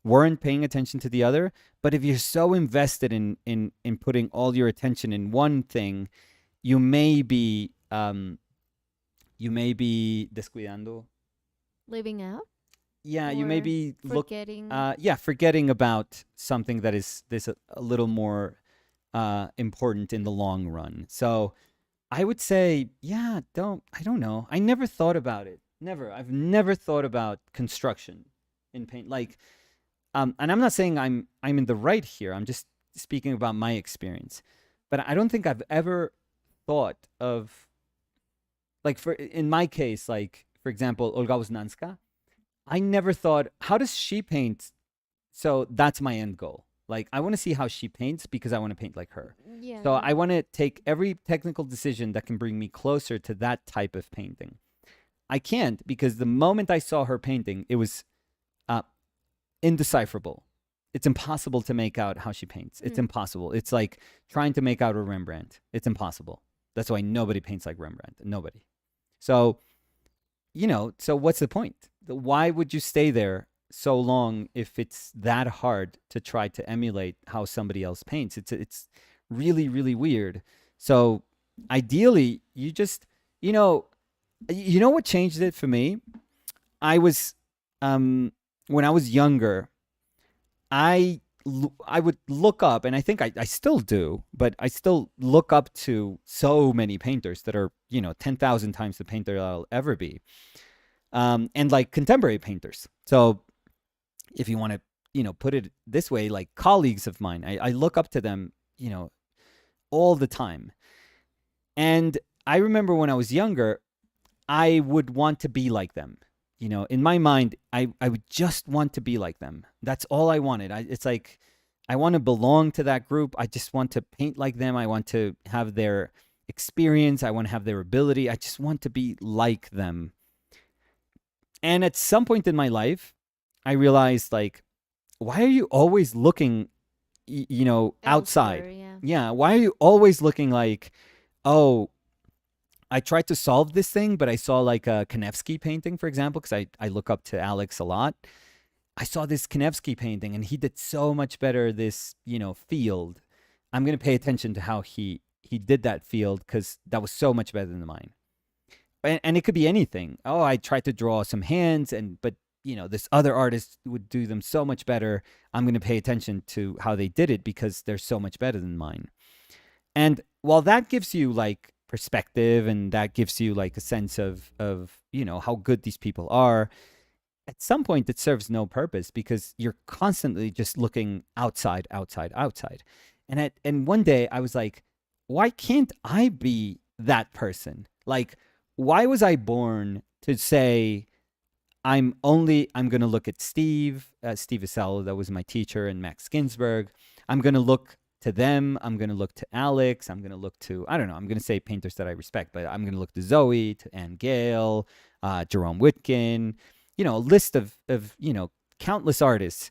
weren't paying attention to the other. But if you're so invested in putting all your attention in one thing, you may be descuidando. Living out Yeah, you may or be forgetting. forgetting about something that is this a little more important in the long run. So I would say, yeah, I don't know. I never thought about it. Never. I've never thought about construction in paint. Like, and I'm not saying I'm in the right here. I'm just speaking about my experience. But I don't think I've ever thought of, like, for in my case, like for example, Olga Uznanska. I never thought, how does she paint? So that's my end goal. Like, I want to see how she paints because I want to paint like her. So Yeah. I want to take every technical decision that can bring me closer to that type of painting. I can't, because the moment I saw her painting, it was uh, indecipherable. It's impossible to make out how she paints. It's Mm. impossible. It's like trying to make out a Rembrandt. It's impossible. That's why nobody paints like Rembrandt. Nobody. So, so what's the point? Why would you stay there so long if it's that hard to try to emulate how somebody else paints? It's really, really weird. So ideally, you just, you know, what changed it for me? I was, when I was younger, I would look up, and I think I still do, but I still look up to so many painters that are 10,000 times the painter I'll ever be, and like contemporary painters. So if you want to put it this way, like colleagues of mine, I look up to them all the time. And I remember when I was younger, I would want to be like them. In my mind, I would just want to be like them. That's all I wanted. It's like I want to belong to that group. I just want to paint like them. I want to have their experience. I want to have their ability. I just want to be like them. And at some point in my life, I realized, like, why are you always looking, outside? Elsewhere, yeah. Yeah. Why are you always looking like, oh, I tried to solve this thing, but I saw like a Kanevsky painting, for example, because I look up to Alex a lot. I saw this Kanevsky painting and he did so much better this, field. I'm going to pay attention to how he did that field because that was so much better than mine. And it could be anything. Oh, I tried to draw some hands, but this other artist would do them so much better. I'm going to pay attention to how they did it because they're so much better than mine. And while that gives you like perspective, and that gives you like a sense of how good these people are, at some point it serves no purpose because you're constantly just looking outside. And one day I was like, why can't I be that person? Like, why was I born to say I'm going to look at Steve Assel, that was my teacher, and Max Ginsberg. I'm going to look to them. I'm going to look to Alex. I'm going to look to, I don't know, I'm going to say painters that I respect, but I'm going to look to Zoe, to Anne Gale, Jerome Whitkin, a list of, countless artists.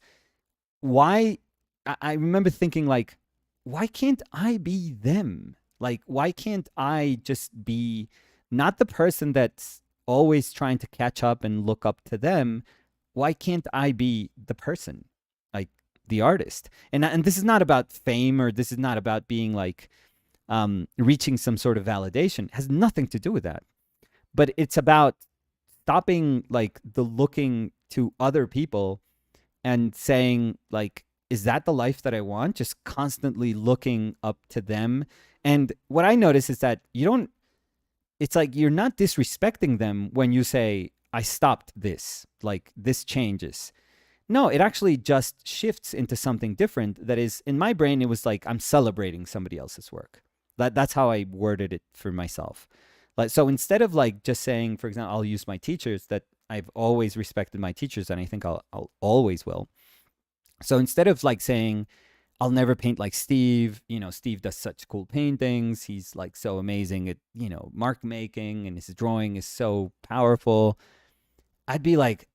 Why, I remember thinking, like, why can't I be them? Like, why can't I just be not the person that's always trying to catch up and look up to them? Why can't I be the person, like the artist? And this is not about fame, or this is not about being like reaching some sort of validation. It has nothing to do with that. But it's about stopping like the looking to other people and saying, like, is that the life that I want? Just constantly looking up to them. And what I notice is that you don't, it's like you're not disrespecting them when you say, I stopped this, like this changes. No, it actually just shifts into something different. That is, in my brain, it was like I'm celebrating somebody else's work. That's how I worded it for myself. Like, so instead of like just saying, for example, I'll use my teachers, that I've always respected my teachers, and I think I'll always will. So instead of like saying, I'll never paint like Steve, Steve does such cool paintings. He's like so amazing at, mark making, and his drawing is so powerful. I'd be like,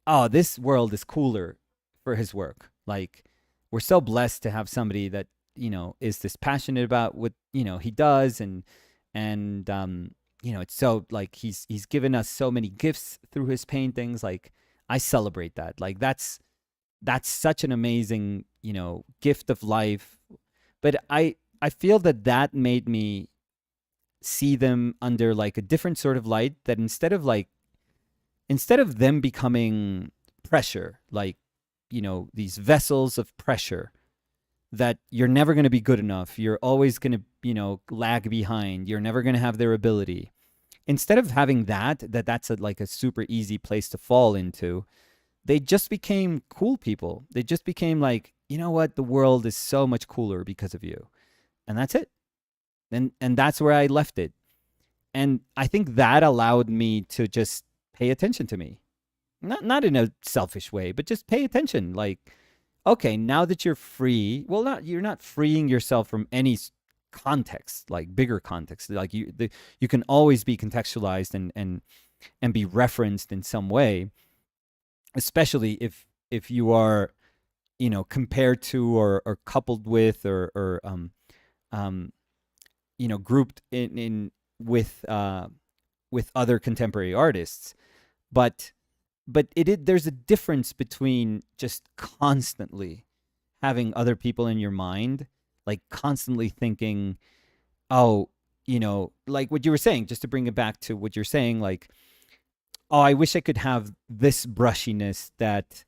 oh, this world is cooler for his work. Like, we're so blessed to have somebody that, is this passionate about what, he does. And it's so like he's given us so many gifts through his paintings. Like, I celebrate that. Like, that's such an amazing, gift of life. But I feel that made me see them under like a different sort of light, that instead of them becoming pressure, like, these vessels of pressure, that you're never going to be good enough, you're always going to, lag behind, you're never going to have their ability. Instead of having that's like a super easy place to fall into, they just became cool people. They just became like, you know what, the world is so much cooler because of you. And that's it. And that's where I left it. And I think that allowed me to just pay attention to me. Not in a selfish way, but just pay attention. Like, okay, now that you're free, well, you're not freeing yourself from any context, like bigger context. Like you can always be contextualized and be referenced in some way, especially if you are, compared to, or coupled with, or um grouped in with other contemporary artists. But there's a difference between just constantly having other people in your mind, like constantly thinking, oh, like what you were saying, just to bring it back to what you're saying, like, oh, I wish I could have this brushiness that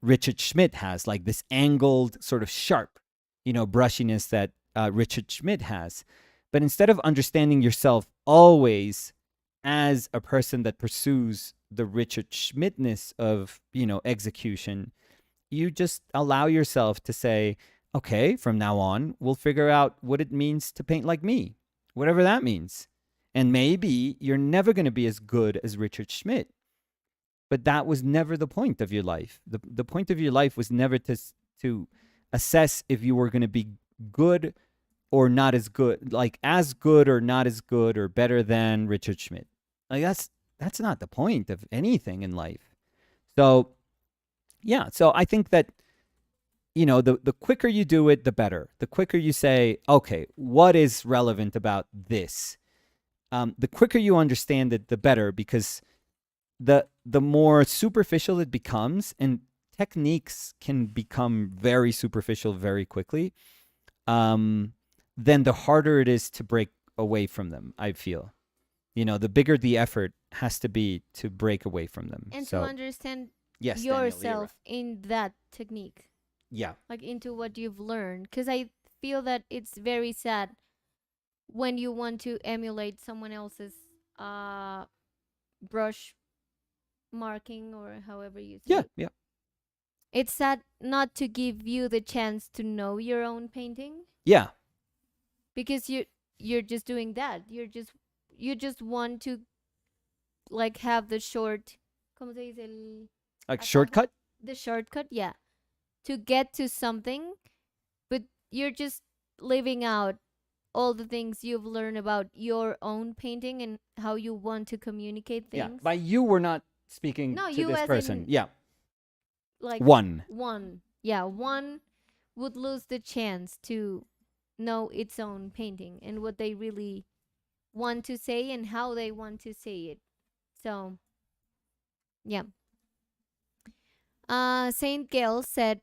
Richard Schmidt has, like this angled, sort of sharp, brushiness that Richard Schmidt has. But instead of understanding yourself always as a person that pursues the Richard Schmidtness of, execution, you just allow yourself to say, okay, from now on, we'll figure out what it means to paint like me, whatever that means. And maybe you're never going to be as good as Richard Schmidt, but that was never the point of your life. The point of your life was never to assess if you were going to be good or not as good, like as good or not as good or better than Richard Schmidt. Like, that's not the point of anything in life. So yeah, so I think that, the quicker you do it, the better. The quicker you say, okay, what is relevant about this? The quicker you understand it, the better, because the more superficial it becomes, and techniques can become very superficial very quickly, then the harder it is to break away from them, I feel. The bigger the effort has to be to break away from them. And to So, understand yes, Daniel, you're right. yourself in that technique, Yeah. like into what you've learned. Because I feel that it's very sad when you want to emulate someone else's uh, brush marking, or however you say Yeah. it. Yeah. It's sad not to give you the chance to know your own painting. Yeah. because you're just doing that. You just want to like have the short, ¿cómo se dice el Like atajo? shortcut? The shortcut, yeah, to get to something, but you're just living out all the things you've learned about your own painting and how you want to communicate Yeah. things. By you, we're not speaking No, to you this as person. in Yeah. like One. one. Yeah, one would lose the chance to know its own painting and what they really want to say and how they want to say it. So, yeah. Saint Gail said,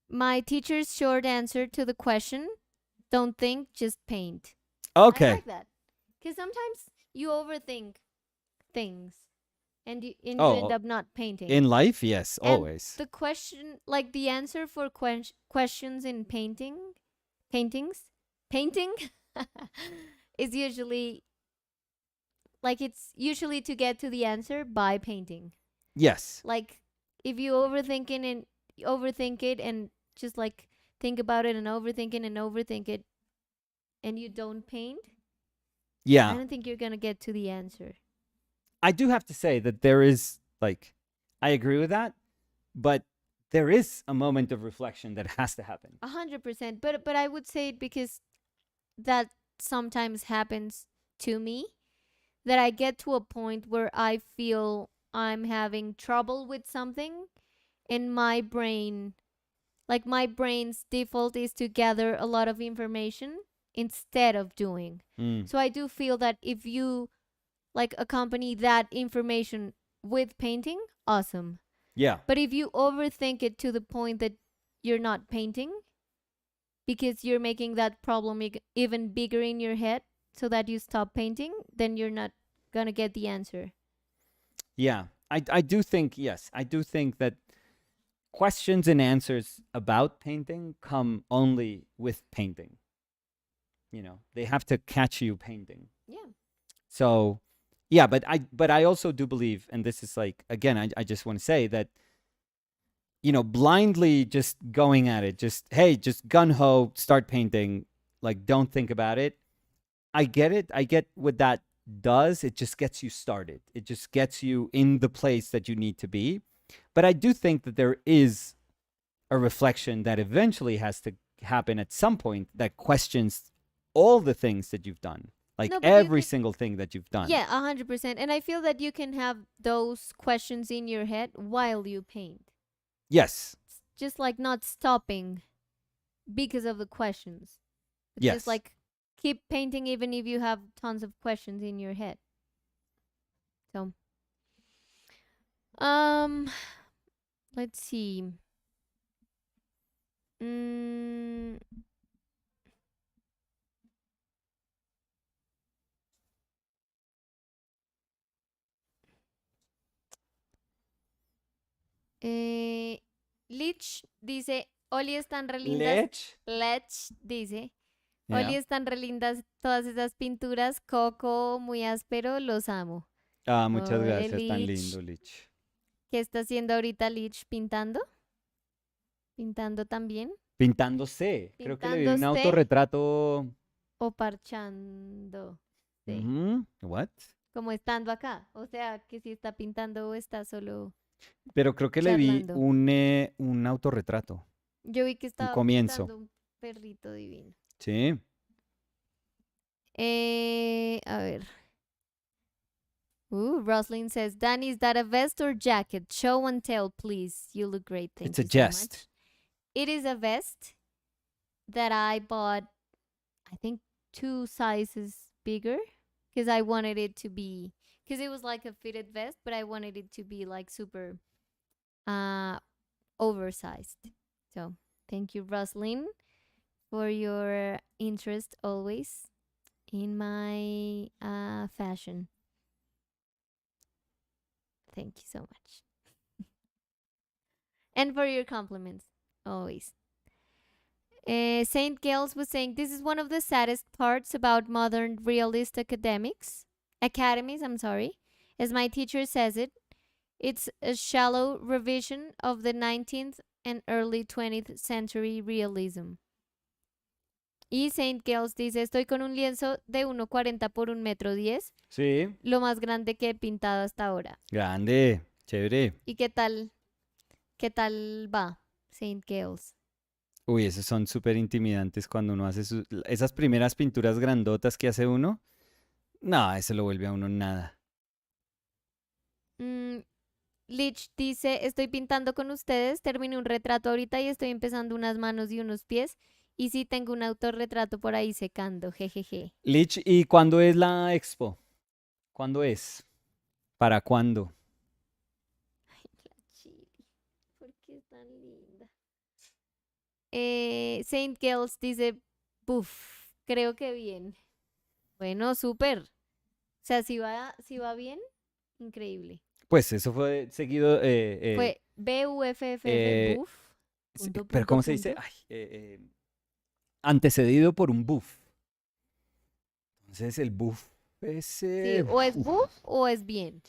"My teacher's short answer to the question, don't think, just paint." I Okay. like that. Because sometimes you overthink things and you end Oh, up not painting. in life, yes, And always. the question, like the answer for questions in painting is usually like it's usually to get to the answer by painting. Yes. Like if you overthink it and just like think about it and overthink it and you don't paint, I Yeah. don't think you're gonna get to the answer. I do have to say that there is, like, I agree with that, but there is a moment of reflection that has to happen. 100%. But I would say it because that sometimes happens to me, that I get to a point where I feel I'm having trouble with something and my brain's default is to gather a lot of information instead of doing. Mm. So I do feel that if you like accompany that information with painting, awesome. Yeah. But if you overthink it to the point that you're not painting because you're making that problem even bigger in your head so that you stop painting, then you're not gonna get the answer. Yeah. I do think, yes, I do think that questions and answers about painting come only with painting. You know, they have to catch you painting. Yeah. So, yeah, but I also do believe, and this is like, again, I just want to say that, you know, blindly just going at it, just, hey, just gun ho, start painting, like, don't think about it. I get it. I get what that does. It just gets you started. It just gets you in the place that you need to be. But I do think that there is a reflection that eventually has to happen at some point that questions all the things that you've done, like No, but you every could, single thing that you've done. yeah, 100%. And I feel that you can have those questions in your head while you paint. Yes. Just like not stopping because of the questions, but just Yes. like keep painting even if you have tons of questions in your head. So, um, let's see. Mm, eh, Lich dice, Oli están re lindas. Lech. Lech dice, Oli Yeah. están re lindas todas esas pinturas. Coco, muy áspero, los amo. Ah, muchas Ole, gracias. Tan Lich. lindo, Lich. ¿Qué está haciendo ahorita Lich? ¿Pintando? ¿Pintando también? Pintándose. Creo que le vi un ¿Pintándose autorretrato. o parchando? Sí. What? Como estando acá. O sea, que si está pintando o está solo Pero creo que le vi charlando. un autorretrato. Yo vi que Un estaba comienzo. pintando un perrito divino. Sí. A ver. Roslyn says, Danny, is that a vest or jacket? Show and tell, please. You look great. Thank It's you a so jest. much. It is a vest that I bought, I think, 2 sizes bigger because I wanted it to be, because it was like a fitted vest, but I wanted it to be like super oversized. So thank you, Roslyn, for your interest always in my fashion. Thank you so much. And for your compliments, always. Saint Gales was saying this is one of the saddest parts about modern realist academies, I'm sorry. As my teacher says it, it's a shallow revision of the 19th and early 20th century realism. Y Saint Girls dice, estoy con un lienzo de 1,40 por 1,10 m, Sí. lo más grande que he pintado hasta ahora. Grande. Chévere. ¿Y qué tal va, Saint Girls? Uy, esos son súper intimidantes cuando uno hace esas primeras pinturas grandotas que hace uno. No, eso lo vuelve a uno nada. Mm, Lich dice, estoy pintando con ustedes, terminé un retrato ahorita y estoy empezando unas manos y unos pies. Y sí, tengo un autorretrato por ahí secando, jejeje. Lich, ¿y cuándo es la expo? ¿Cuándo es? ¿Para cuándo? La Chili, ¿por qué es tan linda? Saint Girls dice, buf, creo que bien. Bueno, súper. O sea, si va bien, increíble. Pues eso fue seguido, Fue BUFFF, eh, buf, punto, pero punto, ¿cómo se dice? punto. Ay, antecedido por un buff. Entonces el buff es... Sí, o es buf o es bien.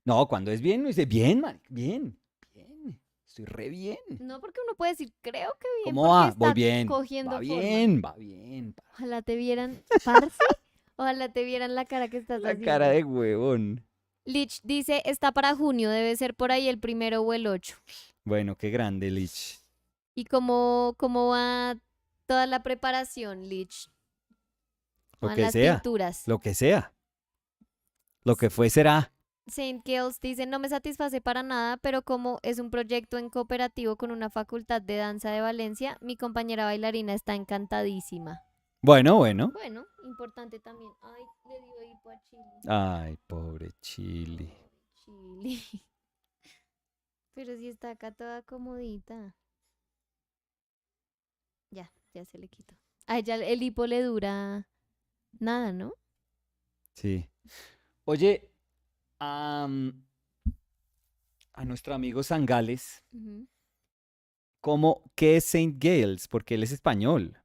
No, cuando es bien, uno dice bien, man, bien, bien, estoy re bien. No, porque uno puede decir, creo que bien, ¿Cómo porque va? Voy está bien, va cogiendo forma. bien, va bien. Ojalá te vieran, parce, ojalá te vieran la cara que estás La cara haciendo. de huevón. Lich dice, está para junio, debe ser por ahí el 1 o el 8. Bueno, qué grande, Lich. ¿Y cómo va toda la preparación, Lich? Lo Van que las sea, pinturas. lo que sea, lo que fue será. Saint Kills dice, no me satisface para nada, pero como es un proyecto en cooperativo con una facultad de danza de Valencia, mi compañera bailarina está encantadísima. Bueno, bueno. Bueno, importante también. Ay, le dio hipo a Chile. Ay, pobre Chile. Chile. Pero si está acá toda comodita. Ya se le quitó. A ella el hipo le dura nada, ¿no? Sí. Oye, a nuestro amigo Sangales, Ujú. ¿qué es Saint Gales? Porque él es español.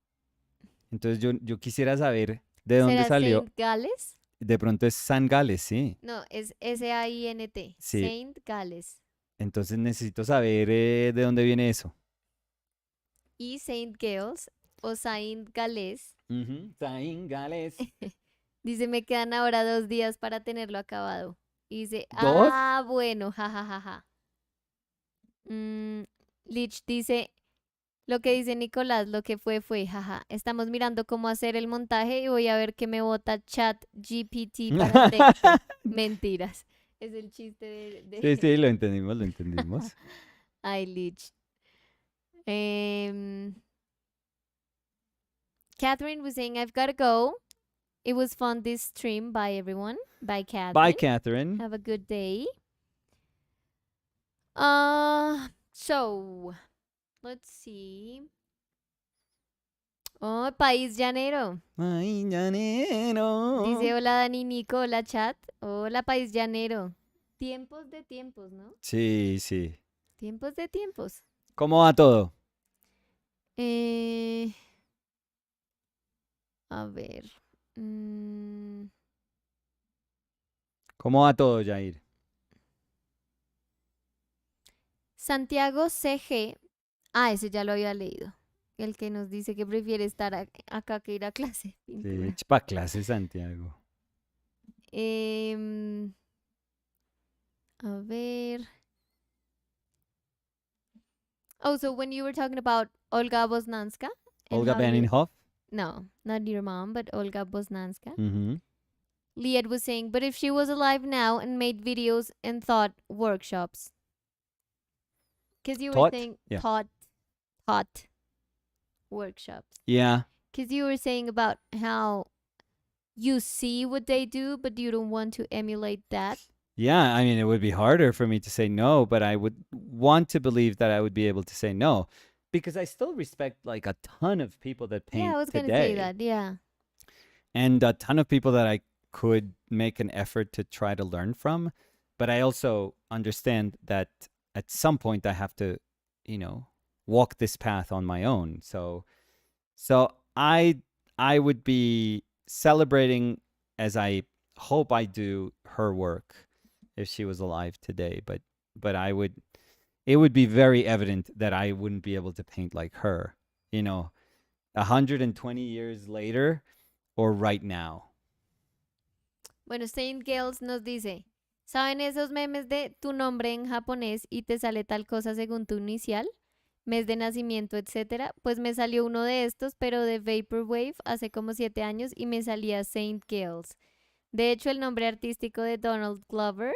Entonces yo quisiera saber de dónde ¿Será salió. Saint Gales? De pronto es San Gales, sí. No, es Saint, Sí. Saint Gales. Entonces necesito saber de dónde viene eso. Y Saint Gales o Saint Gales Ujú, Saint Gales. dice, me quedan ahora 2 días para tenerlo acabado. Y dice, ¿Dos? bueno, jajajaja. Mm, Lich dice, lo que dice Nicolás, lo que fue, jaja. Estamos mirando cómo hacer el montaje y voy a ver qué me bota Chat GPT para el texto. Mentiras. Es el chiste Sí, de... sí, lo entendimos, lo entendimos. Ay, Lich. Em, Catherine was saying, I've got to go. It was fun this stream. Bye, everyone. Bye, Bye, Catherine. Catherine. Have a good day. So, let's see. Oh, País Llanero. Ay, llanero. Dice, hola Dani Nico, hola chat. Hola País Llanero. Tiempos de tiempos, ¿no? Sí, sí. Tiempos de tiempos. ¿Cómo va todo? Eh, a ver. mm, ¿Cómo va todo, Jair? Santiago CG. Ah, ese ya lo había leído. El que nos dice que prefiere estar acá que ir a clase de Sí, pintura. pa' clase, Santiago. Em, a ver. Oh, so when you were talking about Olga Boznanska and Olga how you... Benninhoff. No, not your mom, but Olga Boznanska. Mm-hmm. Liad was saying, but if she was alive now and made videos and thought workshops. Because you were Taught? saying Yeah. taught workshops. Yeah. Because you were saying about how you see what they do, but you don't want to emulate that. Yeah, I mean, it would be harder for me to say no, but I would want to believe that I would be able to say no because I still respect like a ton of people that Yeah, paint I was going to say today that. Yeah. and a ton of people that I could make an effort to try to learn from. But I also understand that at some point I have to, you know, walk this path on my own. So I would be celebrating as I hope I do her work if she was alive today, but I would it would be very evident that I wouldn't be able to paint like her, you know. 120 years later or right now? Bueno, Saint Girls nos dice, ¿saben esos memes de tu nombre en japonés y te sale tal cosa según tu inicial? Mes de nacimiento, etcétera. Pues me salió uno de estos, pero de Vaporwave hace como 7 años y me salía Saint Girls. De hecho, el nombre artístico de Donald Glover,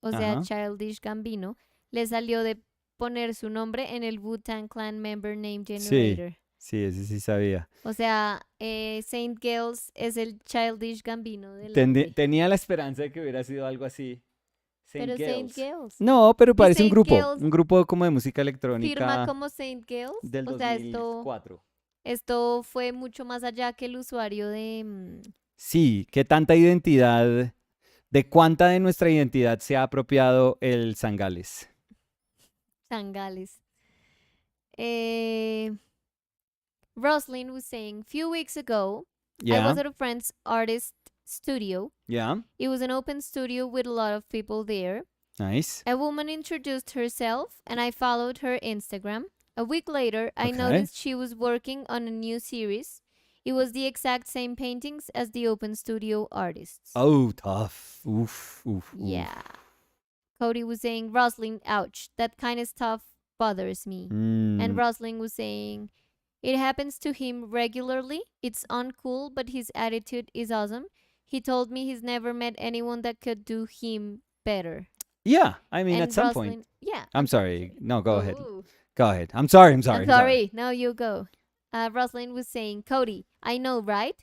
o sea, Ajá. Childish Gambino, le salió de poner su nombre en el Wu-Tang Clan Member Name Sí, Generator. sí, ese sí sabía. O sea, Saint Girls es el Childish Gambino del arte. Tenía la esperanza de que hubiera sido algo así. Saint Pero Saint Girls. Girls. No, pero Y parece Saint Girls un grupo como de música firma electrónica como Saint Girls. del O sea, 2004. esto fue mucho más allá que el usuario de Sí, ¿qué tanta identidad, de cuánta de nuestra identidad se ha apropiado el Zangales? Sangales. Eh, Roslyn was saying, few weeks ago, I Yeah, was at a friend's artist studio. yeah, It was an open studio with a lot of people there. nice. A woman introduced herself, and I followed her Instagram. A week later, I Okay. noticed she was working on a new series. It was the exact same paintings as the open studio artists. Oh, tough. Oof, oof, oof. Yeah. Cody was saying, Rosling, ouch, that kind of stuff bothers me. And Mm, Rosling was saying, it happens to him regularly. It's uncool, but his attitude is awesome. He told me he's never met anyone that could do him better. yeah, I mean, at And some point. Rosling, yeah, I'm sorry. No, go ahead. Ooh. Go ahead. I'm sorry. I'm I'm sorry. I'm sorry. sorry. Now you go. Rosalind was saying, Cody, I know, right?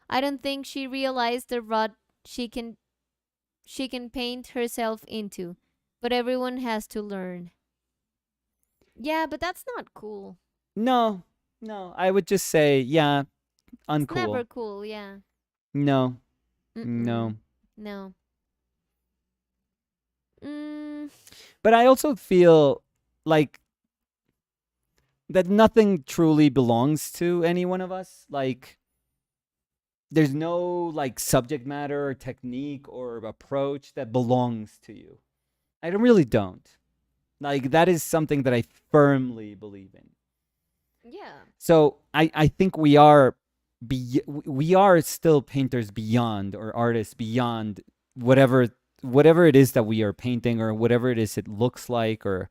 I don't think she realized the rut she can paint herself into, but everyone has to learn. Yeah, but that's not cool. No, no. I would just say, yeah, It's never uncool. cool. Yeah. No, Mm-mm. no. No. Mm, But I also feel like that nothing truly belongs to any one of us. Like, there's no like subject matter or technique or approach that belongs to you. I really don't. Like, that is something that I firmly believe in. yeah. So I think we are still painters beyond, or artists beyond whatever it is that we are painting, or whatever it is it looks like. Or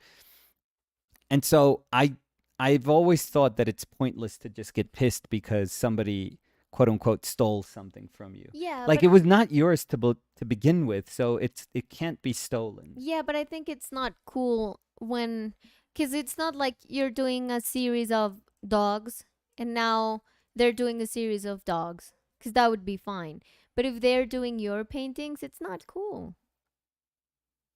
And so I've always thought that it's pointless to just get pissed because somebody, quote unquote, stole something from you. Yeah, Like, but it was not yours to begin with, so it can't be stolen. yeah, but I think it's not cool when, because it's not like you're doing a series of dogs and now they're doing a series of dogs, because that would be fine. But if they're doing your paintings, it's not cool.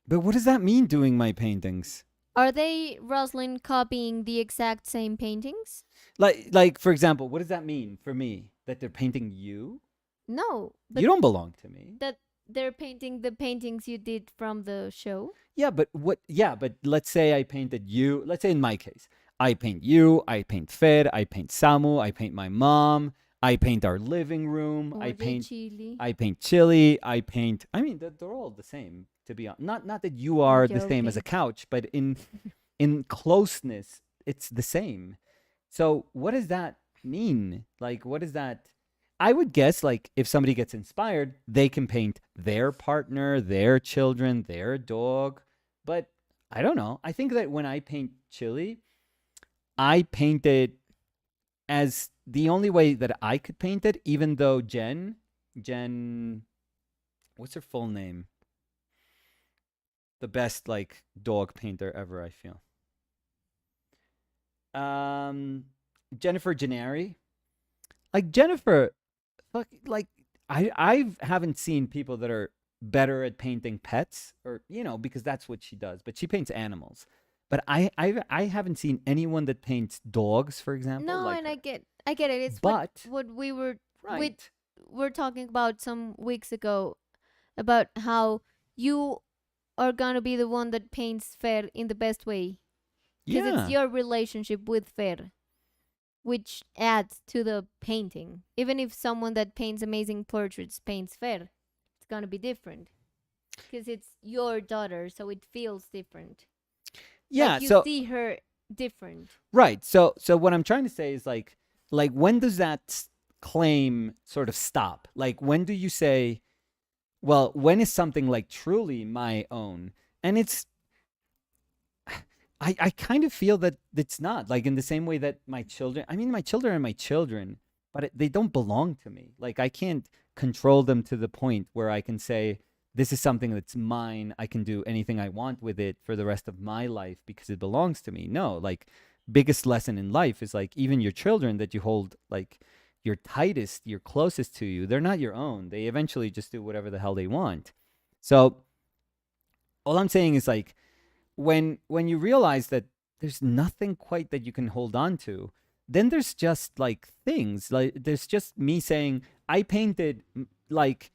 But what does that mean, doing my paintings? Are they, Rosalind, copying the exact same paintings? Like for example, what does that mean for me, that they're painting you? No, but You don't belong to me. that they're painting the paintings you did from the show. Yeah, but what? Yeah, but let's say I painted you. Let's say in my case, I paint you. I paint Fer. I paint Samu. I paint my mom. I paint our living room. I Oye, paint. Chili. I paint Chili. I paint. I mean, they're all the same. To be honest, not that you are the same as a Joking. couch, but in closeness, it's the same. So what does that mean? Like, what is that? I would guess, like, if somebody gets inspired, they can paint their partner, their children, their dog. But I don't know. I think that when I paint Chili, I paint it as the only way that I could paint it, even though Jen, what's her full name? The best, like, dog painter ever, I feel. Um, Jennifer Gennari. Like, Jennifer, like, I haven't seen people that are better at painting pets, or because that's what she does, but she paints animals. But I haven't seen anyone that paints dogs, for example, No, like and her. I get it. It's But what we were with right. we're talking about some weeks ago about how you are gonna be the one that paints Fer in the best way because it's Yeah. your relationship with Fer which adds to the painting. Even if someone that paints amazing portraits paints Fer, it's gonna be different because it's your daughter, so it feels different. Yeah, Like you so see her different. right. So what I'm trying to say is, like like when does that claim sort of stop? Like when do you say, well, when is something like truly my own? And I kind of feel that it's not, like in the same way that my children, I mean, my children are my children, but they don't belong to me. Like I can't control them to the point where I can say, this is something that's mine. I can do anything I want with it for the rest of my life because it belongs to me. No, like biggest lesson in life is like even your children that you hold like your tightest, your closest to you, they're not your own. They eventually just do whatever the hell they want. So all I'm saying is like when you realize that there's nothing quite that you can hold on to, then there's just like things like there's just me saying I painted like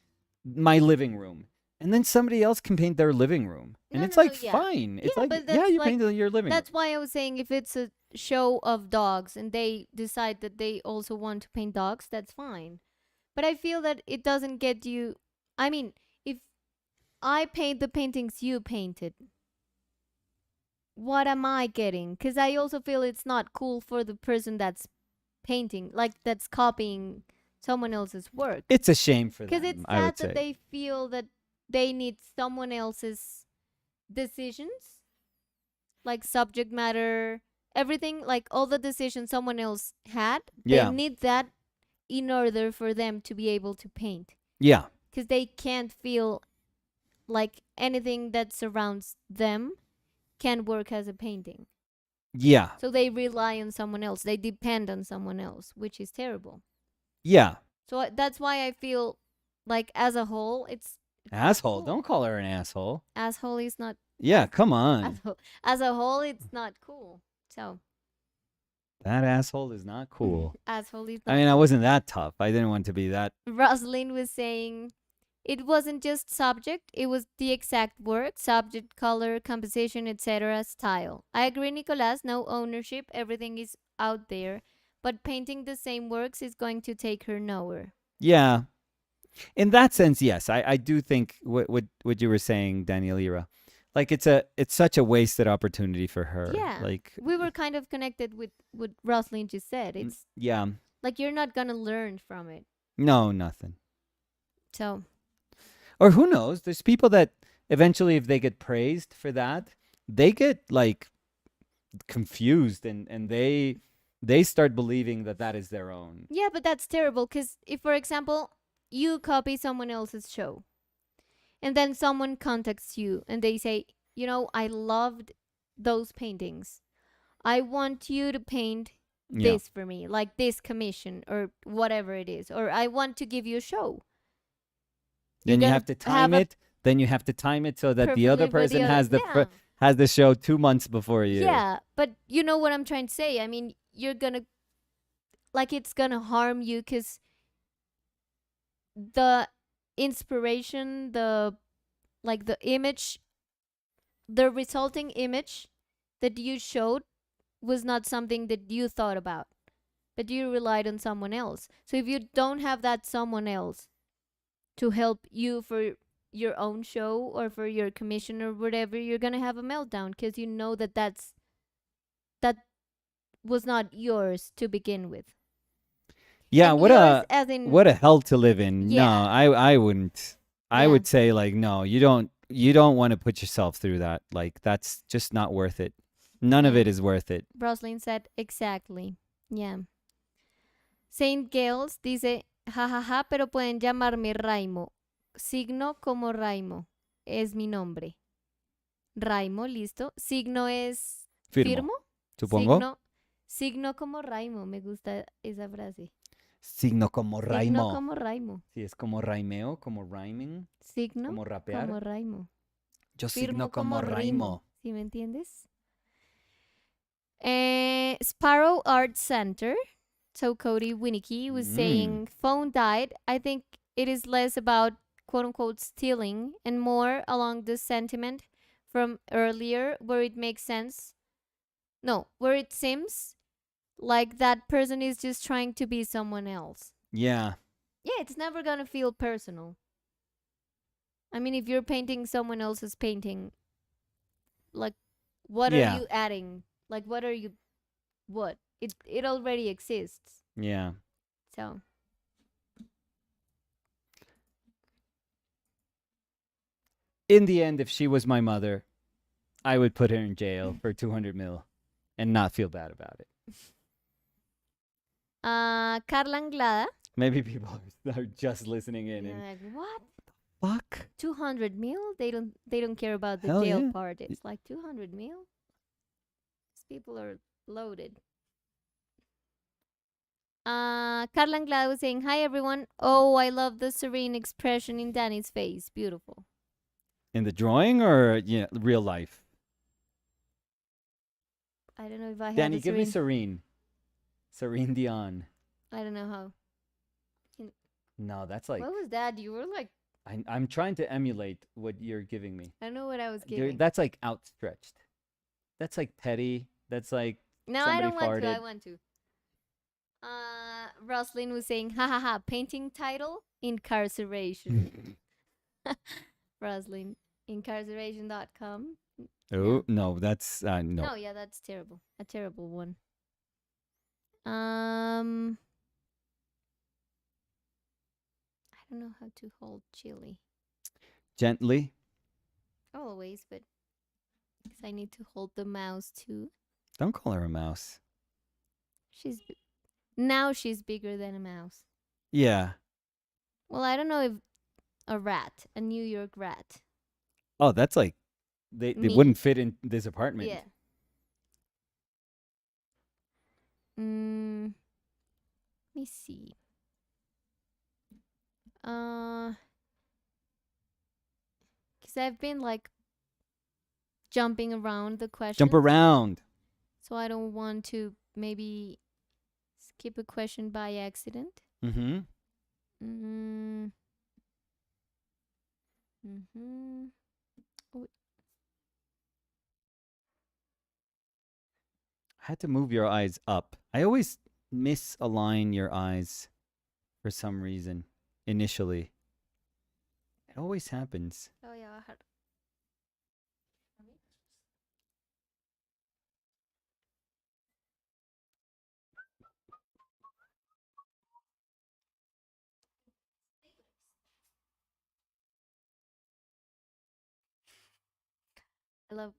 my living room, and then somebody else can paint their living room, and No, it's no, no, like yeah. fine. It's Yeah, like but yeah, that's you like painted your living room. that's why I was saying if it's a show of dogs and they decide that they also want to paint dogs, that's fine. But I feel that it doesn't get you. I mean, if I paint the paintings you painted, what am I getting? Because I also feel it's not cool for the person that's painting, like that's copying someone else's work. It's a shame for Because them, it's I sad would that say. they feel that they need someone else's decisions, like subject matter, everything, like all the decisions someone else had. They Yeah, need that in order for them to be able to paint. yeah, Because they can't feel like anything that surrounds them can work as a painting. yeah, So they rely on someone else. They depend on someone else, which is terrible. yeah. So that's why I feel like as a whole, it's not Asshole! cool. Don't call her an asshole. Asshole is not Yeah, as come on. as a whole, it's not cool. So That asshole is not cool. asshole is I not mean, I cool. wasn't that tough. I didn't want to be that. Rosalind was saying it wasn't just subject, it was the exact work, subject, color, composition, etc., style. I agree, Nicolas, no ownership, everything is out there, but painting the same works is going to take her nowhere. Yeah, in that sense, yes, I do think what you were saying, Daniel Ira, like it's such a wasted opportunity for her. Yeah. Like, We were kind of connected with what Rosalind just said. It's yeah, like you're not gonna learn from it. no, nothing. So Or who knows? There's people that eventually, if they get praised for that, they get like confused and they start believing that that is their own. yeah, but that's terrible because if, for example, you copy someone else's show and then someone contacts you and they say, you know, I loved those paintings. I want you to paint Yeah. this for me, like this commission or whatever it is, or I want to give you a show. You're Then you gonna have to have time a it. Then you have to time it so that the other perfectly for the person other. Yeah. has the show 2 months before you. Yeah, but you know what I'm trying to say. I mean, you're gonna like it's gonna harm you because the inspiration, the like the image, the resulting image that you showed was not something that you thought about, but you relied on someone else. So if you don't have that someone else to help you for your own show or for your commission or whatever, you're gonna have a meltdown because you know that that was not yours to begin with. Yeah, And yours as in what a hell to live in. No, yeah, I wouldn't. I yeah, would say like no, you don't want to put yourself through that. Like that's just not worth it. None of yeah. it is worth it. Roslyn said exactly. Yeah. Saint Gales dice, jajaja, pero pueden llamarme Raimo. Signo como Raimo. Es mi nombre. Raimo, listo. Signo es Firmo, firmo. supongo. Signo como Raimo. Me gusta esa frase. Signo como Signo raimo. como Raimo. Sí, es como raimeo, como rhyming, Signo como rapear. como Raimo. Yo Firmo signo como rimo. raimo. ¿Sí me entiendes? Sparrow Art Center. So Cody Winnicky was saying phone died. I think it is less about quote unquote stealing and more along the sentiment from earlier where it makes sense. No, where it seems like that person is just trying to be someone else. Yeah. Yeah, it's never gonna feel personal. I mean, if you're painting someone else's painting, like, what are Yeah. you adding? Like, what are you? What? It already exists. Yeah. So In the end, if she was my mother, I would put her in jail for 200 mil and not feel bad about it. Carla Anglada. Maybe people are just listening in Yeah, and like what? fuck. 200 mil? They don't care about the Hell jail yeah. part. It's like 200 mil. These people are loaded. Carla Anglada was saying, "Hi everyone. Oh, I love the serene expression in Danny's face. Beautiful." In the drawing or real life? I don't know if I have Danny, a give me serene. Serene. Serene Dion. I don't know how. No, that's like What was that? You were like, I'm trying to emulate what you're giving me. I don't know what I was giving. That's like outstretched. That's like petty. That's like No, I somebody don't want to. I farted. want to. Roslyn was saying, "Ha ha ha." Painting title: Incarceration. Roslyn, incarceration.com. Oh no, that's no. No, yeah, that's terrible. A terrible one. I don't know how to hold chili. Gently. Always, but because I need to hold the mouse too. Don't call her a mouse. Now she's bigger than a mouse. Yeah. Well, I don't know if a rat, a New York rat. Oh, that's like they Me. wouldn't fit in this apartment. Yeah. Let me see. Because I've been like jumping around the question. Jump around. So I don't want to maybe skip a question by accident. Mm-hmm. Oh, I had to move your eyes up. I always misalign your eyes for some reason initially. It always happens. oh yeah, I had. I love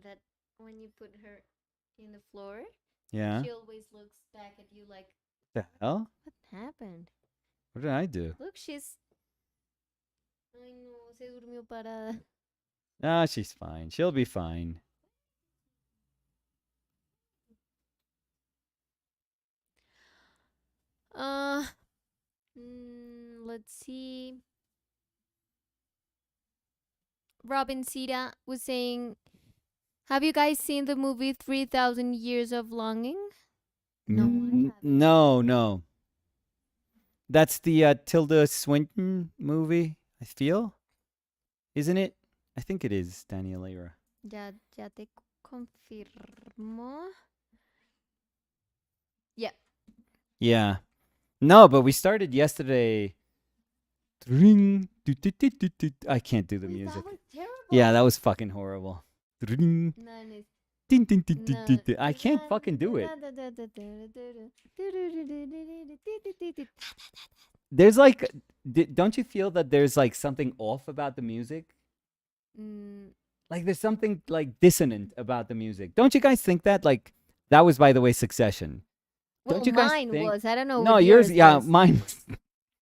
that when you put her in the floor, Yeah. she always looks back at you like, The hell? what happened? What did I do? Look, she's. Ay no, se durmió parada. Ah, she's fine. She'll be fine. Uh, let's see. Robin Sita was saying, "Have you guys seen the movie 3,000 Years of Longing?" No, I haven't. No. That's the Tilda Swinton movie, I feel. Isn't it? I think it is, Daniela. Ya te confirmo. Yeah. Yeah. No, but we started yesterday. Ring. I can't do the Wait, music. that was terrible. Yeah, that was fucking horrible. Ring. None is. Ding, ding, ding, ding, ding, ding. I can't fucking do it. There's like, don't you feel that there's like something off about the music? Like there's something like dissonant about the music. Don't you guys think that? Like that was, by the way, Succession. Well, Don't you guys mine think? was. I don't know. No, what yours. Yeah, was. mine.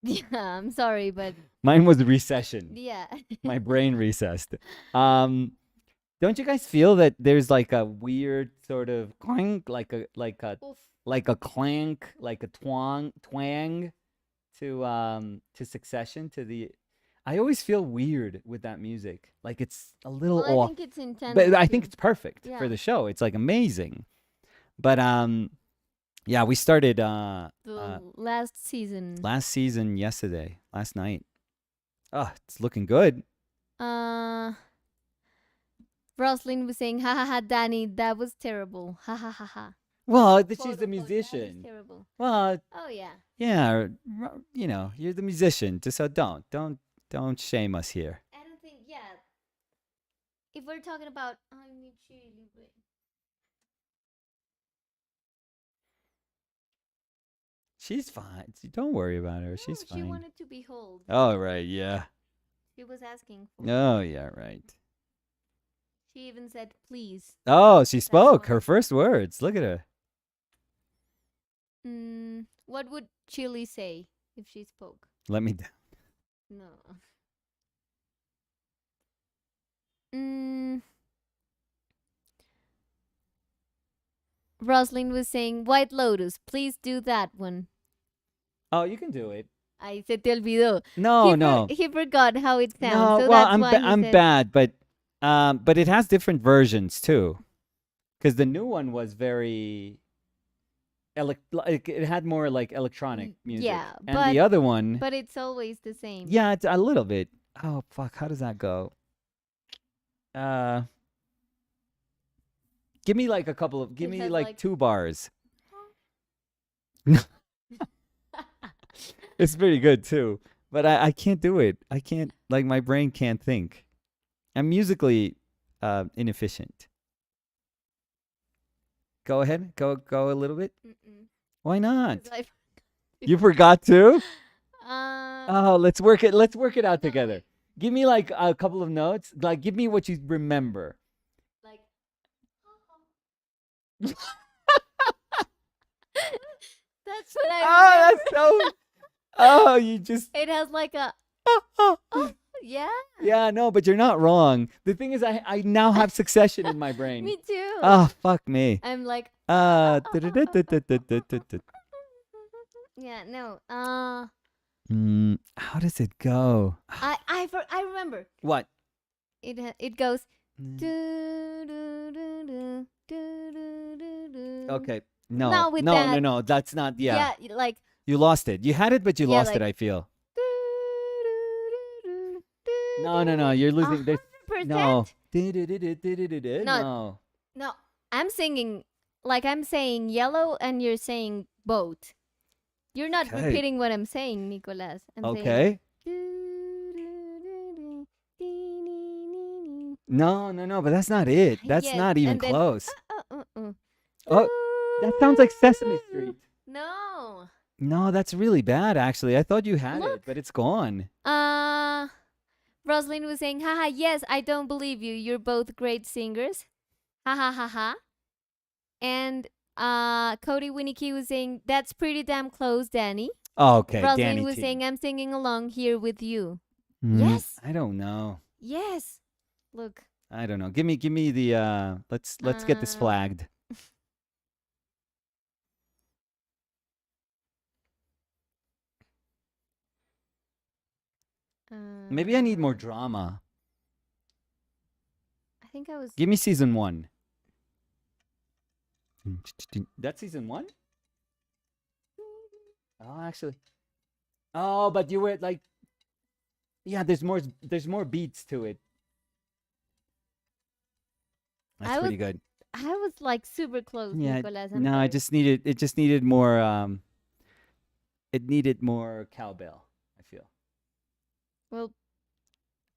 Yeah, I'm sorry, but Mine was recession. yeah. My brain recessed. Don't you guys feel that there's like a weird sort of clank, Oof. like a clank, like a twang to Succession, to the. I always feel weird with that music. Like it's a little Well, I off. think it's intended. But I think to. it's perfect Yeah. for the show. It's like amazing. But yeah, we started The last season. last season yesterday, last night. Oh, it's looking good. Roslyn was saying, "Ha ha ha, Danny, that was terrible. Ha ha ha ha." Well, she's Quote, the unquote, "That was musician. terrible." Well, Oh yeah. yeah, you're the musician. Just so don't shame us here. I don't think. Yeah. If we're talking about, I need chili. She's fine. Don't worry about her. No, She's she fine. wanted to be held. Oh right, yeah. She was asking for it. Oh yeah, right. She even said please. Oh, she That's spoke one. her first words. Look at her. What would Chili say if she spoke? Let me down. No. Mm, Roslyn was saying White Lotus. Please do that one. Oh, you can do it. Ay, se te olvidó. No, no, He forgot how it sounds, no. so Well, that's why he I'm said. bad, but it has different versions too. Because the new one was very like it had more like electronic music. Yeah, and the other one, but it's always the same. yeah, it's a little bit. Oh fuck, how does that go? Give me like a couple of, give It me has, like like- 2 bars. It's pretty good too, but I can't do it. I can't, like, my brain can't think. I'm musically inefficient. Go ahead, go a little bit. Mm-mm. Why not? 'Cause You forgot to? I- Oh, let's work it. Let's work it out No, together. Give me like a couple of notes. Like, give me what you remember. like. That's what I Oh, remember. that's so. Oh, you just. It has like a yeah. Yeah, no, but you're not wrong. The thing is, I now have succession in my brain. Me too. Oh, fuck me. I'm like Du-du-du-du-du-du-du-du. yeah, no. How does it go? I remember. What? It goes do do do do do do do. Okay. No. Not with no, that. no, no. That's not. Yeah. Yeah, like You lost it. You had it, but you Yeah, lost like- it, I feel. do, do, do, do, No, no, no. You're losing. There's 100%. no. No. No. No, I'm singing like I'm saying yellow and you're saying boat. You're not Okay. repeating what I'm saying, Nicolas. I'm saying Okay. do, do, do, do, dee, nee, nee, nee. No, no, no. But that's not it. That's Yes, not even and then- close. Uh. Oh, that sounds like Sesame Street. No. No, that's really bad, actually. I thought you had it, Look. but it's gone. Rosalind was saying, haha, yes, I don't believe you. You're both great singers. Ha ha ha ha. And Cody Winnicky was saying, that's pretty damn close, Danny. Oh, okay. Rosalind Danny was T. saying, I'm singing along here with you. Mm, Yes. I don't know. Yes. Look. I don't know. Give me the let's get this Uh, flagged. Maybe I need more drama. I think I was. Give me season 1. That's season 1? Oh, actually. Oh, but you were like, yeah, there's more beats to it. That's I pretty good. I was like super close, Yeah, Nicolas. I'm no, sorry. it just needed more it needed more cowbell, I feel. Well,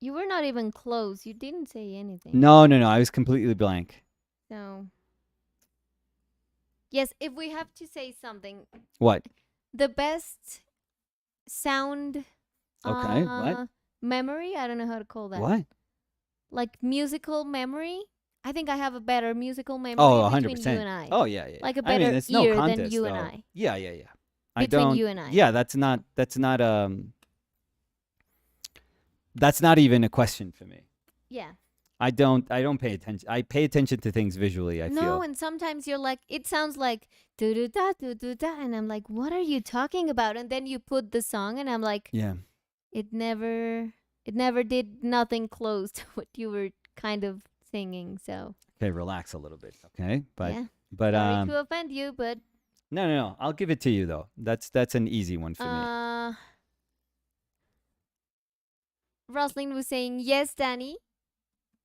you were not even close. You didn't say anything. No, no, no, I was completely blank. So. Yes, if we have to say something, What? the best sound Okay, what? memory, I don't know how to call that. What? Like musical memory? I think I have a better musical memory Oh, between 100%. you and I. Oh, yeah, yeah. Like a I mean, better it's no ear than contest, you though. and I. Yeah, yeah, yeah. Between you and I. Yeah, that's not that's not even a question for me. Yeah. I don't pay attention. I pay attention to things visually, I No, feel. and sometimes you're like, it sounds like do do da do do da, and I'm like, what are you talking about? And then you put the song, and I'm like, Yeah. it never did nothing close to what you were kind of singing. So Okay, relax a little bit, okay? But yeah, but sorry to offend you, but no, no, no. I'll give it to you though. That's an easy one for me. Rosalind was saying yes, Danny,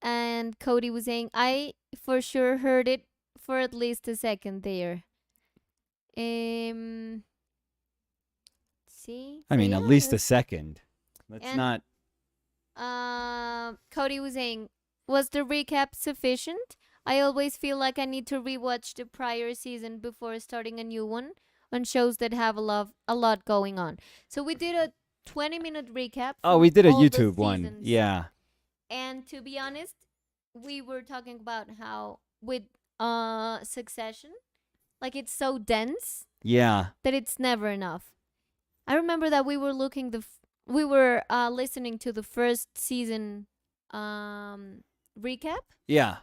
and Cody was saying I for sure heard it for at least a second there. See, I So mean, yeah, at least a that's- second. Let's And- not. Cody was saying, was the recap sufficient? I always feel like I need to rewatch the prior season before starting a new one. on shows that have a lot going on. So we did a 20-minute recap Oh, from we did a all the YouTube one. seasons. Yeah. And to be honest, we were talking about how with Succession, like it's so dense Yeah. that it's never enough. I remember that we were listening to the first season recap, Yeah.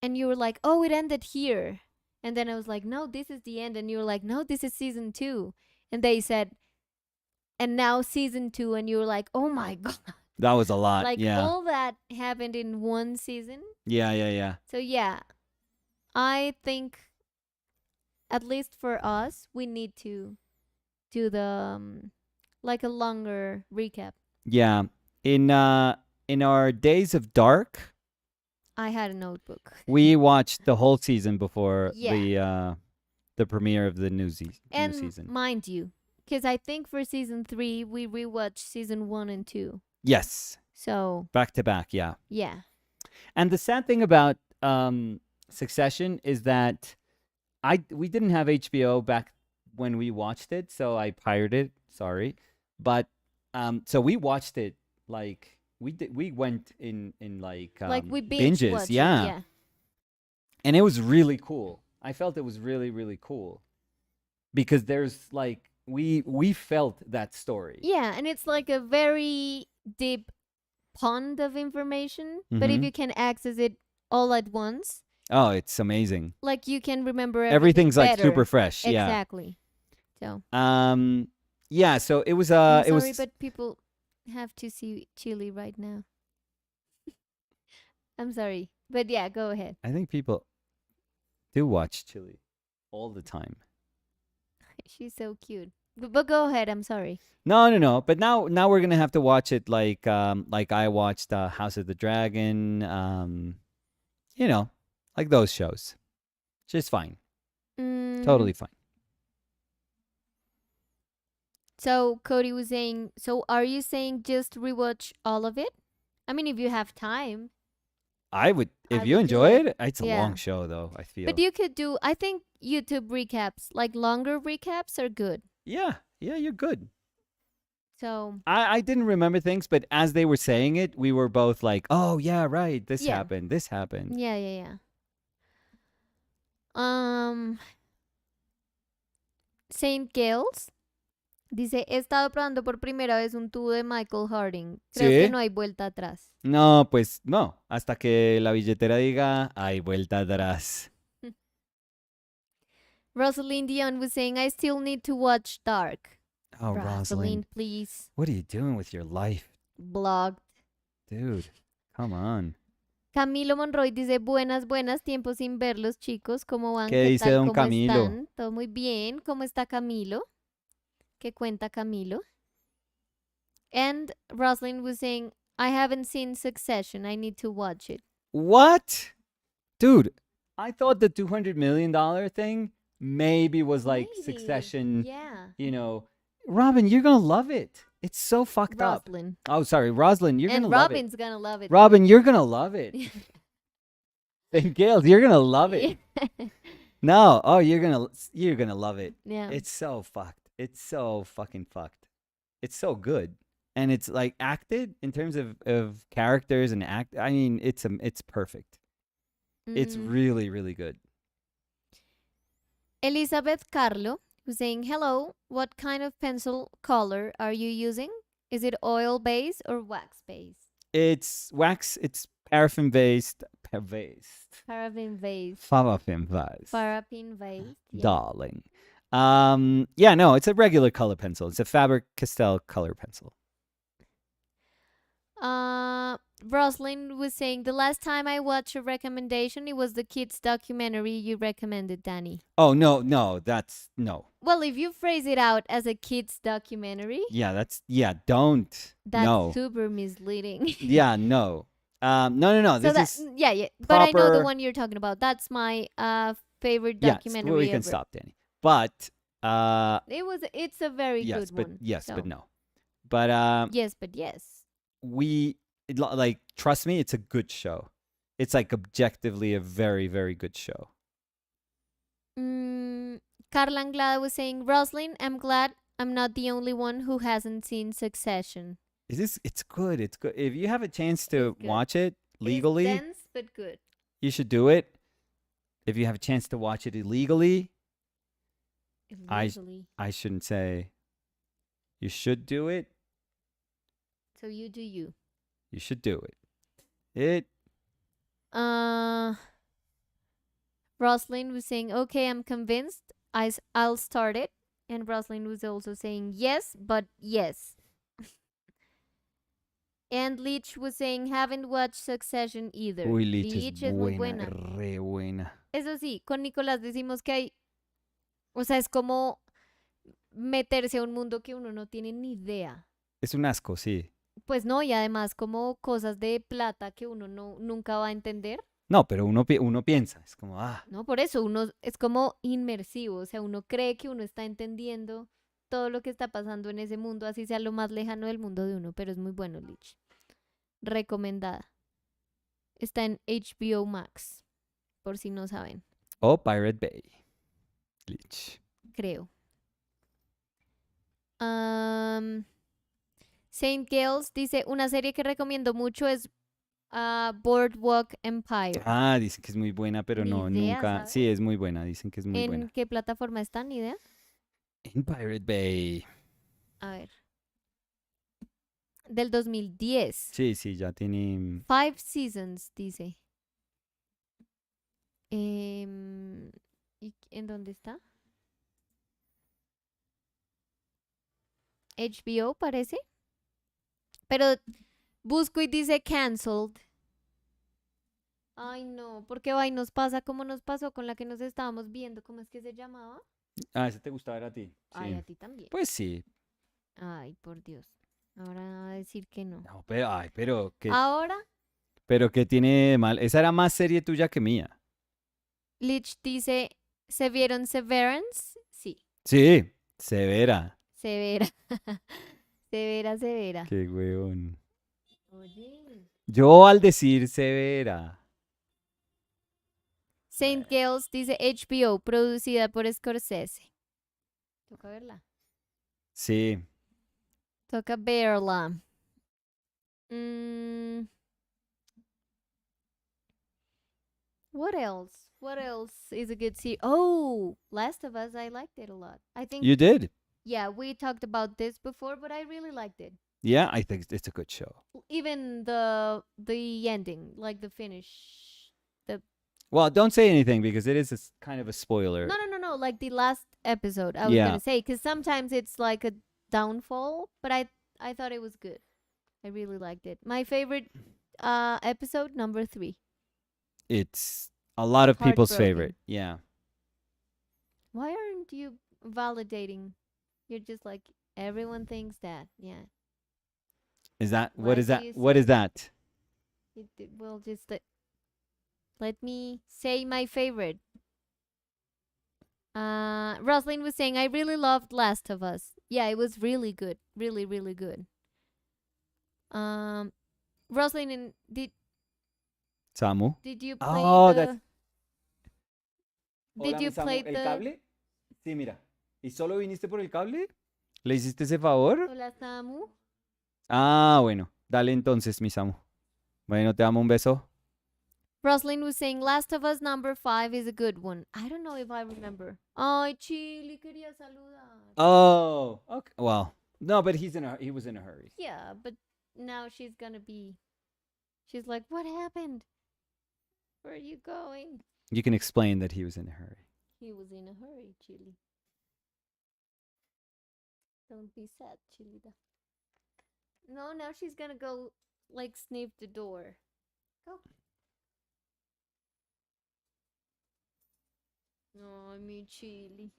and you were like, "Oh, it ended here," and then I was like, "No, this is the end," and you were like, "No, this is season 2," and they said, "And now season 2," and you were like, "Oh my god!" That was a lot. Like Yeah. all that happened in one season. Yeah, yeah, yeah. So yeah, I think at least for us, we need to do the like a longer recap. Yeah. In our days of dark, I had a notebook. we watched the whole season before Yeah. the premiere of the new And season. mind you, because I think for season 3 we rewatched season 1 and 2. Yes. So Back to back, yeah. yeah, And the sad thing about Succession is that we didn't have HBO back when we watched it, so I pirated it. Sorry, but so we watched it like we went in like we binge binges, watched yeah. it. Yeah, And it was really cool. I felt it was really really cool because there's like we felt that story. yeah, and it's like a very deep pond of information. But if Mhm. you can access it all at once, Oh, it's amazing. like you can remember Everything's like better. super fresh. Yeah. Exactly. So Yeah. So it was I'm it sorry, was but people have to see Chile right now. I'm sorry, but yeah, go ahead. I think people do watch Chile all the time. She's so cute. But go ahead. I'm sorry. No. But now we're gonna have to watch it like I watched House of the Dragon, you know, like those shows. Just fine. Totally fine. So Cody was saying. So are you saying just rewatch all of it? I mean, if you have time. I would if I you would do enjoy it. it. It's a Yeah. long show though. I feel. But you could do. I think YouTube recaps, like longer recaps, are good. Yeah, you're good. So I didn't remember things, but as they were saying it, we were both like, "Oh yeah, right. This Yeah. happened. This happened." yeah. Saint Gales dice, he estado probando por primera vez un tubo de Michael Harding. Creo que ¿Sí? no hay vuelta atrás. No, pues no. Hasta que la billetera diga, hay vuelta atrás. Rosalind Dion was saying, I still need to watch Dark. Oh, Rosalind, please. what are you doing with your life, Blogged. dude? Come on. Camilo Monroy dice, buenas, tiempo sin verlos, chicos. ¿Cómo van? ¿Qué dice tal? don ¿Cómo Camilo? están? Todo muy bien. ¿Cómo está Camilo? ¿Qué cuenta Camilo? And Rosalind was saying, I haven't seen Succession. I need to watch it. What? Dude, I thought the $200 million thing maybe was like Maybe. Succession, Yeah. you know. Robin, you're going to love it. It's so fucked up. Rosalind. Oh, sorry. Rosalind, you're going And to love it. Robin's gonna love it. Robin, you're going to love it. And Gail, you're going to love it. No. Oh, you're going to love it. Yeah. It's so fucked. It's so fucking fucked. It's so good. And it's like acted in terms of characters and act. I mean, it's perfect. It's really, really good. Elizabeth Carlo who's saying, hello, what kind of pencil color are you using? Is it oil based or wax based? It's wax. It's paraffin based. Paraffin based. Paraffin based. Paraffin based. Yeah. Darling. Yeah, no, it's a regular color pencil. It's a Faber-Castell color pencil. Rosalind was saying, the last time I watched a recommendation, it was the kids documentary you recommended, Danny. Oh, no, that's no. Well, if you phrase it out as a kids documentary, don't. that's no. super misleading. Yeah, no. No. So this is yeah. But I know the proper- one you're talking about. That's my favorite documentary. Yes, we can ever. stop, Danny. But It's a very yes, good but one. yes, so. but no. But Yes, but yes. like trust me, it's a good show. It's like objectively a very, very good show. Carla Anglada was saying, Roslyn, I'm glad I'm not the only one who hasn't seen Succession. It's good. It's good. If you have a chance It is to good. watch it It is legally, dense but good. you should do it. If you have a chance to watch it illegally, Illegally. I shouldn't say you should do it. So you do you. You should do it. It Roslyn was saying, okay, I'm convinced. I'll start it. And Roslyn was also saying, yes, but yes. And Leech was saying, haven't watched Succession either. Uy, Lich es Leech es muy buena, buena. re buena. Eso sí, con Nicolás decimos que hay, o sea, es como meterse a un mundo que uno no tiene ni idea. Es un asco, sí. Pues no, y además como cosas de plata que uno nunca va a entender. No, pero uno piensa, es como, No, por eso uno es como inmersivo, o sea, uno cree que uno está entendiendo todo lo que está pasando en ese mundo, así sea lo más lejano del mundo de uno, pero es muy bueno, Lich. Recomendada. Está en HBO Max, por si no saben, oh, Pirate Bay. Lich. creo. Saint Gales dice, una serie que recomiendo mucho es Boardwalk Empire. Ah, dicen que es muy buena, pero Ni no, idea, nunca. ¿sabes? Sí, es muy buena, dicen que es muy ¿En buena. qué plataforma está? Ni idea. En Pirate Bay. A ver. Del 2010. Sí, sí, ya tiene. 5 seasons, dice. ¿Y en dónde está? HBO parece. Pero busco y dice cancelled. Ay, no, porque hoy nos pasa como nos pasó con la que nos estábamos viendo. ¿Cómo es que se llamaba? Ah, ese te gustaba a ti. Ay, Sí. a ti también. Pues sí. Ay, por Dios. Ahora va a decir que no. No, pero, ay, Ahora, pero ¿qué tiene de mal? Esa era más serie tuya que mía. Lich dice, ¿se vieron Severance? Sí, Sí, severa. severa. Severa, severa. Qué huevón. Oye. Yo al decir severa. Saint Gales dice HBO, producida por Scorsese. Toca verla. Sí. Toca verla. What else? What else is a good series? Oh, Last of Us. I liked it a lot. I think. You did. Yeah, we talked about this before, but I really liked it. Yeah, I think it's a good show. Even the ending, like the finish. Well, don't say anything because it is kind of a spoiler. No. Like the last episode, I was Yeah. gonna say, because sometimes it's like a downfall, but I thought it was good. I really liked it. My favorite episode, number 3. It's a lot of people's Heartbroken. favorite. Yeah. Why aren't you validating? You're just like, everyone thinks that. Yeah. Is that Why what is do that? you What say is that? Well, just let me say my favorite. Roslyn was saying, I really loved Last of Us. Yeah, it was really good. Really, really good. Roslyn, Samu. did you play Oh, the... that's. Did Hola, you mi Samu, play ¿el the... cable? Sí, mira. ¿Y solo viniste por el cable? ¿Le hiciste ese favor? Hola, Samu. Ah, bueno. Dale entonces, mi Samu. Bueno, te amo, un beso. Roslyn was saying, Last of Us number 5 is a good one. I don't know if I remember. Ay, Chili, quería saludar. Oh, okay. Well, no, but he was in a hurry. Yeah, but now she's gonna be... She's like, what happened? Where are you going? You can explain that he was in a hurry. He was in a hurry, Chili. Don't be sad, Chilita. No, now she's gonna go, like, sniff the door. Go. Oh, me Chili.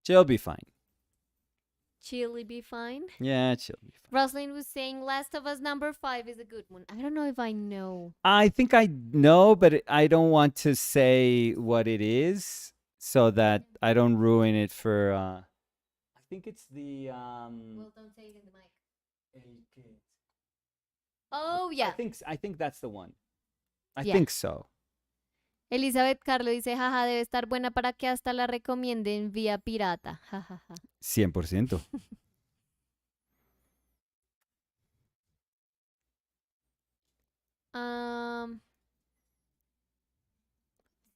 She'll be fine. Chili be fine. Yeah, she'll be fine. Roslyn was saying Last of Us number 5 is a good one. I don't know if I know. I think I know, but I don't want to say what it is so that I don't ruin it for. I think it's the. Well, don't say it in the mic. Oh, yeah. I think that's the one. I Yeah. think so. Elizabeth Carlo dice, jaja, debe estar buena para que hasta la recomienden vía pirata. Jajaja. 100%. Am,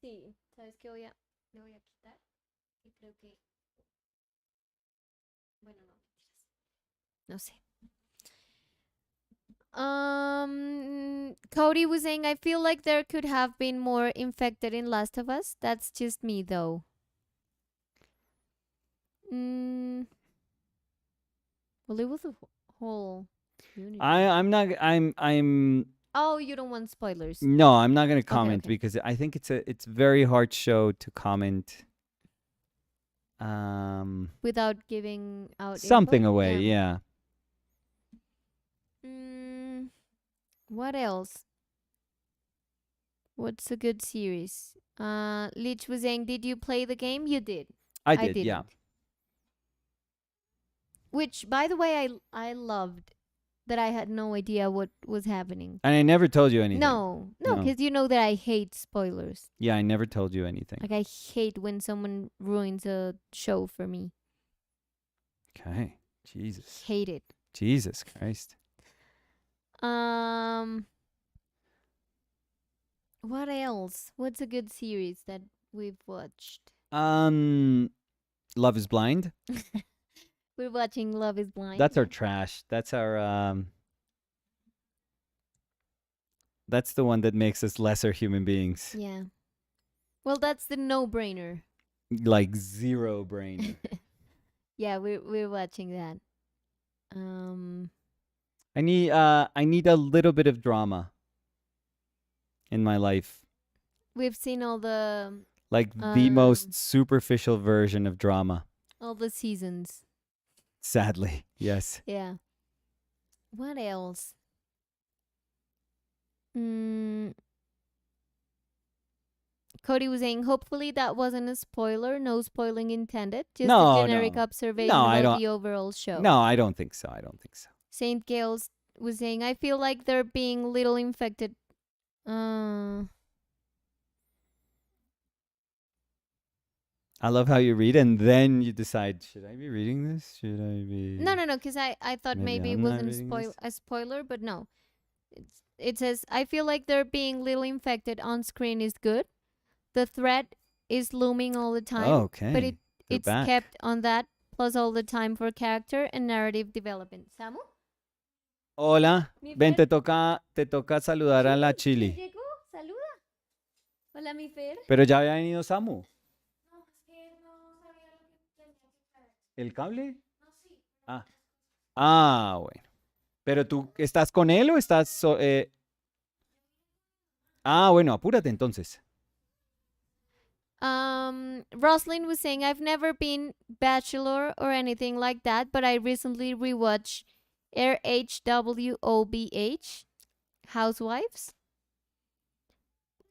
sí, ¿sabes qué le voy a quitar? Y creo que, bueno, no, no sé. Cody was saying, I feel like there could have been more infected in Last of Us. That's just me, though. Mm, well, it was a whole unity. I'm not. I'm. Oh, you don't want spoilers. No, I'm not gonna Okay, comment okay. because I think it's very hard show to comment. Without giving out Something info. away. Yeah. Yeah. What else? What's a good series? Leech was saying, did you play the game? You did. I I did. Yeah. didn't. Which, by the way, I loved that I had no idea what was happening. And I never told you anything. No, because you know that I hate spoilers. Yeah, I never told you anything. Like, I hate when someone ruins a show for me. Okay. Jesus. Hate it. Jesus Christ. What else? What's a good series that we've watched? Love is Blind. We're watching Love is Blind. That's our trash. That's our That's the one that makes us lesser human beings. Yeah. Well, that's the no-brainer. Like zero brain. Yeah, we're watching that. I need a little bit of drama in my life. We've seen all the Like the most superficial version of drama. all the seasons. Sadly, yes. Yeah. What else? Cody was saying, hopefully that wasn't a spoiler. No spoiling intended. Just a generic observation about the overall show. No, I don't think so. I don't think so. Saint Gales was saying, I feel like they're being little infected. I love how you read and then you decide, should I be reading this? Should I be... No, because I thought maybe it I'm not wasn't reading a spoiler, but no. It says, I feel like they're being little infected on screen is good. The threat is looming all the time. Oh, okay. But We're it's back. kept on that, plus all the time for character and narrative development. Samu? Hola. Mi Ven, Fer. te toca saludar a la Chili. Llegó, saluda. Hola, mi Fer. Pero ya había venido Samu. No, es que no sabía lo que tenía que traer. ¿El cable? No, sí. Ah, bueno. ¿Pero tú estás con él o estás... bueno, apúrate entonces. Roslyn was saying, I've never been Bachelor or anything like that, but I recently rewatched RHWOBH, Housewives.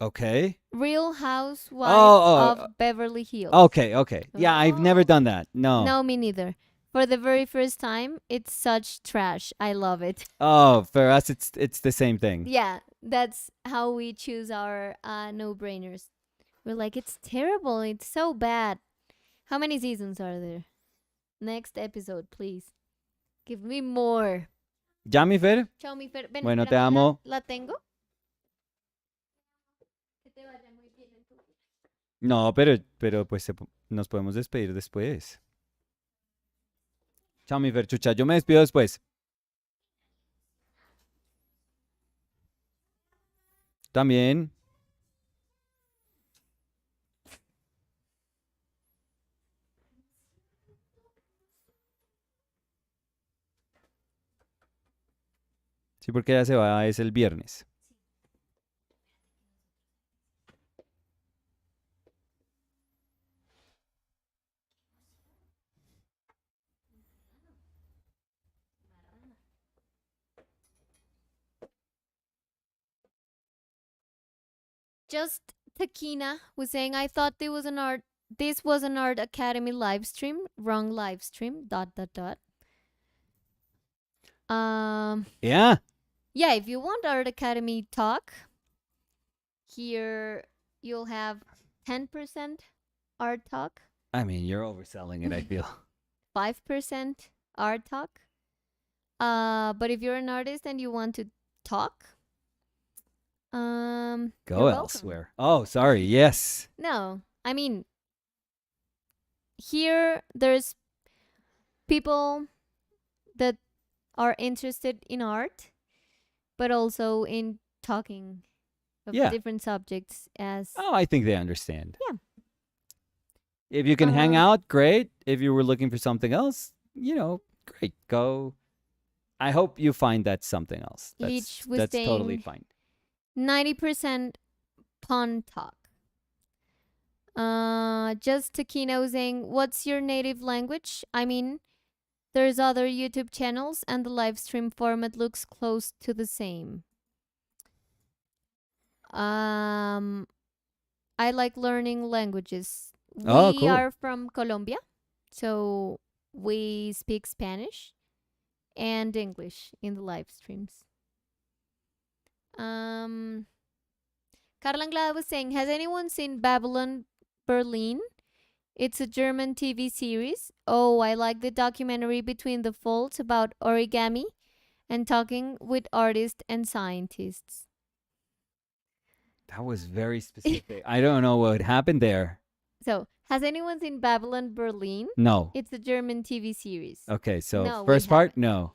Okay. Real Housewives of Beverly Hills. Okay. Yeah, I've never done that. No. No, me neither. For the very first time, it's such trash. I love it. Oh, for us, it's the same thing. Yeah, that's how we choose our no-brainers. We're like, it's terrible. It's so bad. How many seasons are there? Next episode, please. Give me more. ¿Ya, mi Fer? Chao, mi Fer. Ven, Bueno, te espérame, amo. ¿La tengo? Que te vaya muy bien en tu vida. No, pero pues nos podemos despedir después. Chao, mi Fer, chucha. Yo me despido después. También. Sí, porque ella se va, es el viernes. Just Takina was saying, I thought this was an art academy live stream. Wrong live stream. ... Yeah. Yeah, if you want art academy talk, here you'll have 10% art talk, I mean, you're overselling it, I feel. 5% art talk. But if you're an artist and you want to talk, Go you're welcome. elsewhere. Oh, sorry. Yes. No, I mean, here there's people that are interested in art, but also in talking of Yeah. different subjects as Oh, I think they understand. yeah. If you can hang out, great. If you were looking for something else, great. Go. I hope you find that something else. Leach was That's totally saying fine. 90% pun talk. Just Takina was saying, what's your native language? I mean, there's other YouTube channels and the live stream format looks close to the same. Um, I like learning languages. Oh, We cool. are from Colombia, so we speak Spanish and English in the live streams. Um, Carla Anglada was saying, has anyone seen Babylon Berlin? It's a German TV series. Oh, I like the documentary Between the Folds about origami and talking with artists and scientists. That was very specific. I don't know what happened there. So, has anyone seen Babylon Berlin? No. It's a German TV series. Okay, so No, we first part, haven't. no.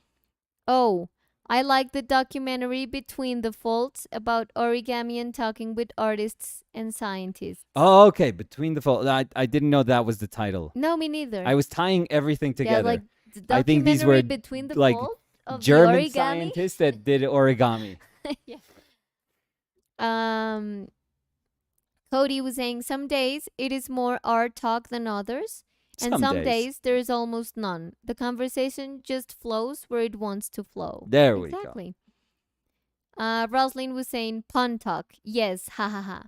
Oh, I like the documentary Between the Folds about origami and talking with artists and scientists. Oh, okay. Between the Fold. I didn't know that was the title. No, me neither. I was tying everything Yeah, together. like the I think these documentary were Between the like Folds of German the origami. scientists that did origami. Yeah. Cody was saying some days it is more art talk than others, and some days there is almost none. The conversation just flows where it wants to flow. There we go. Exactly. Roslyn was saying pun talk. Yes, ha ha ha.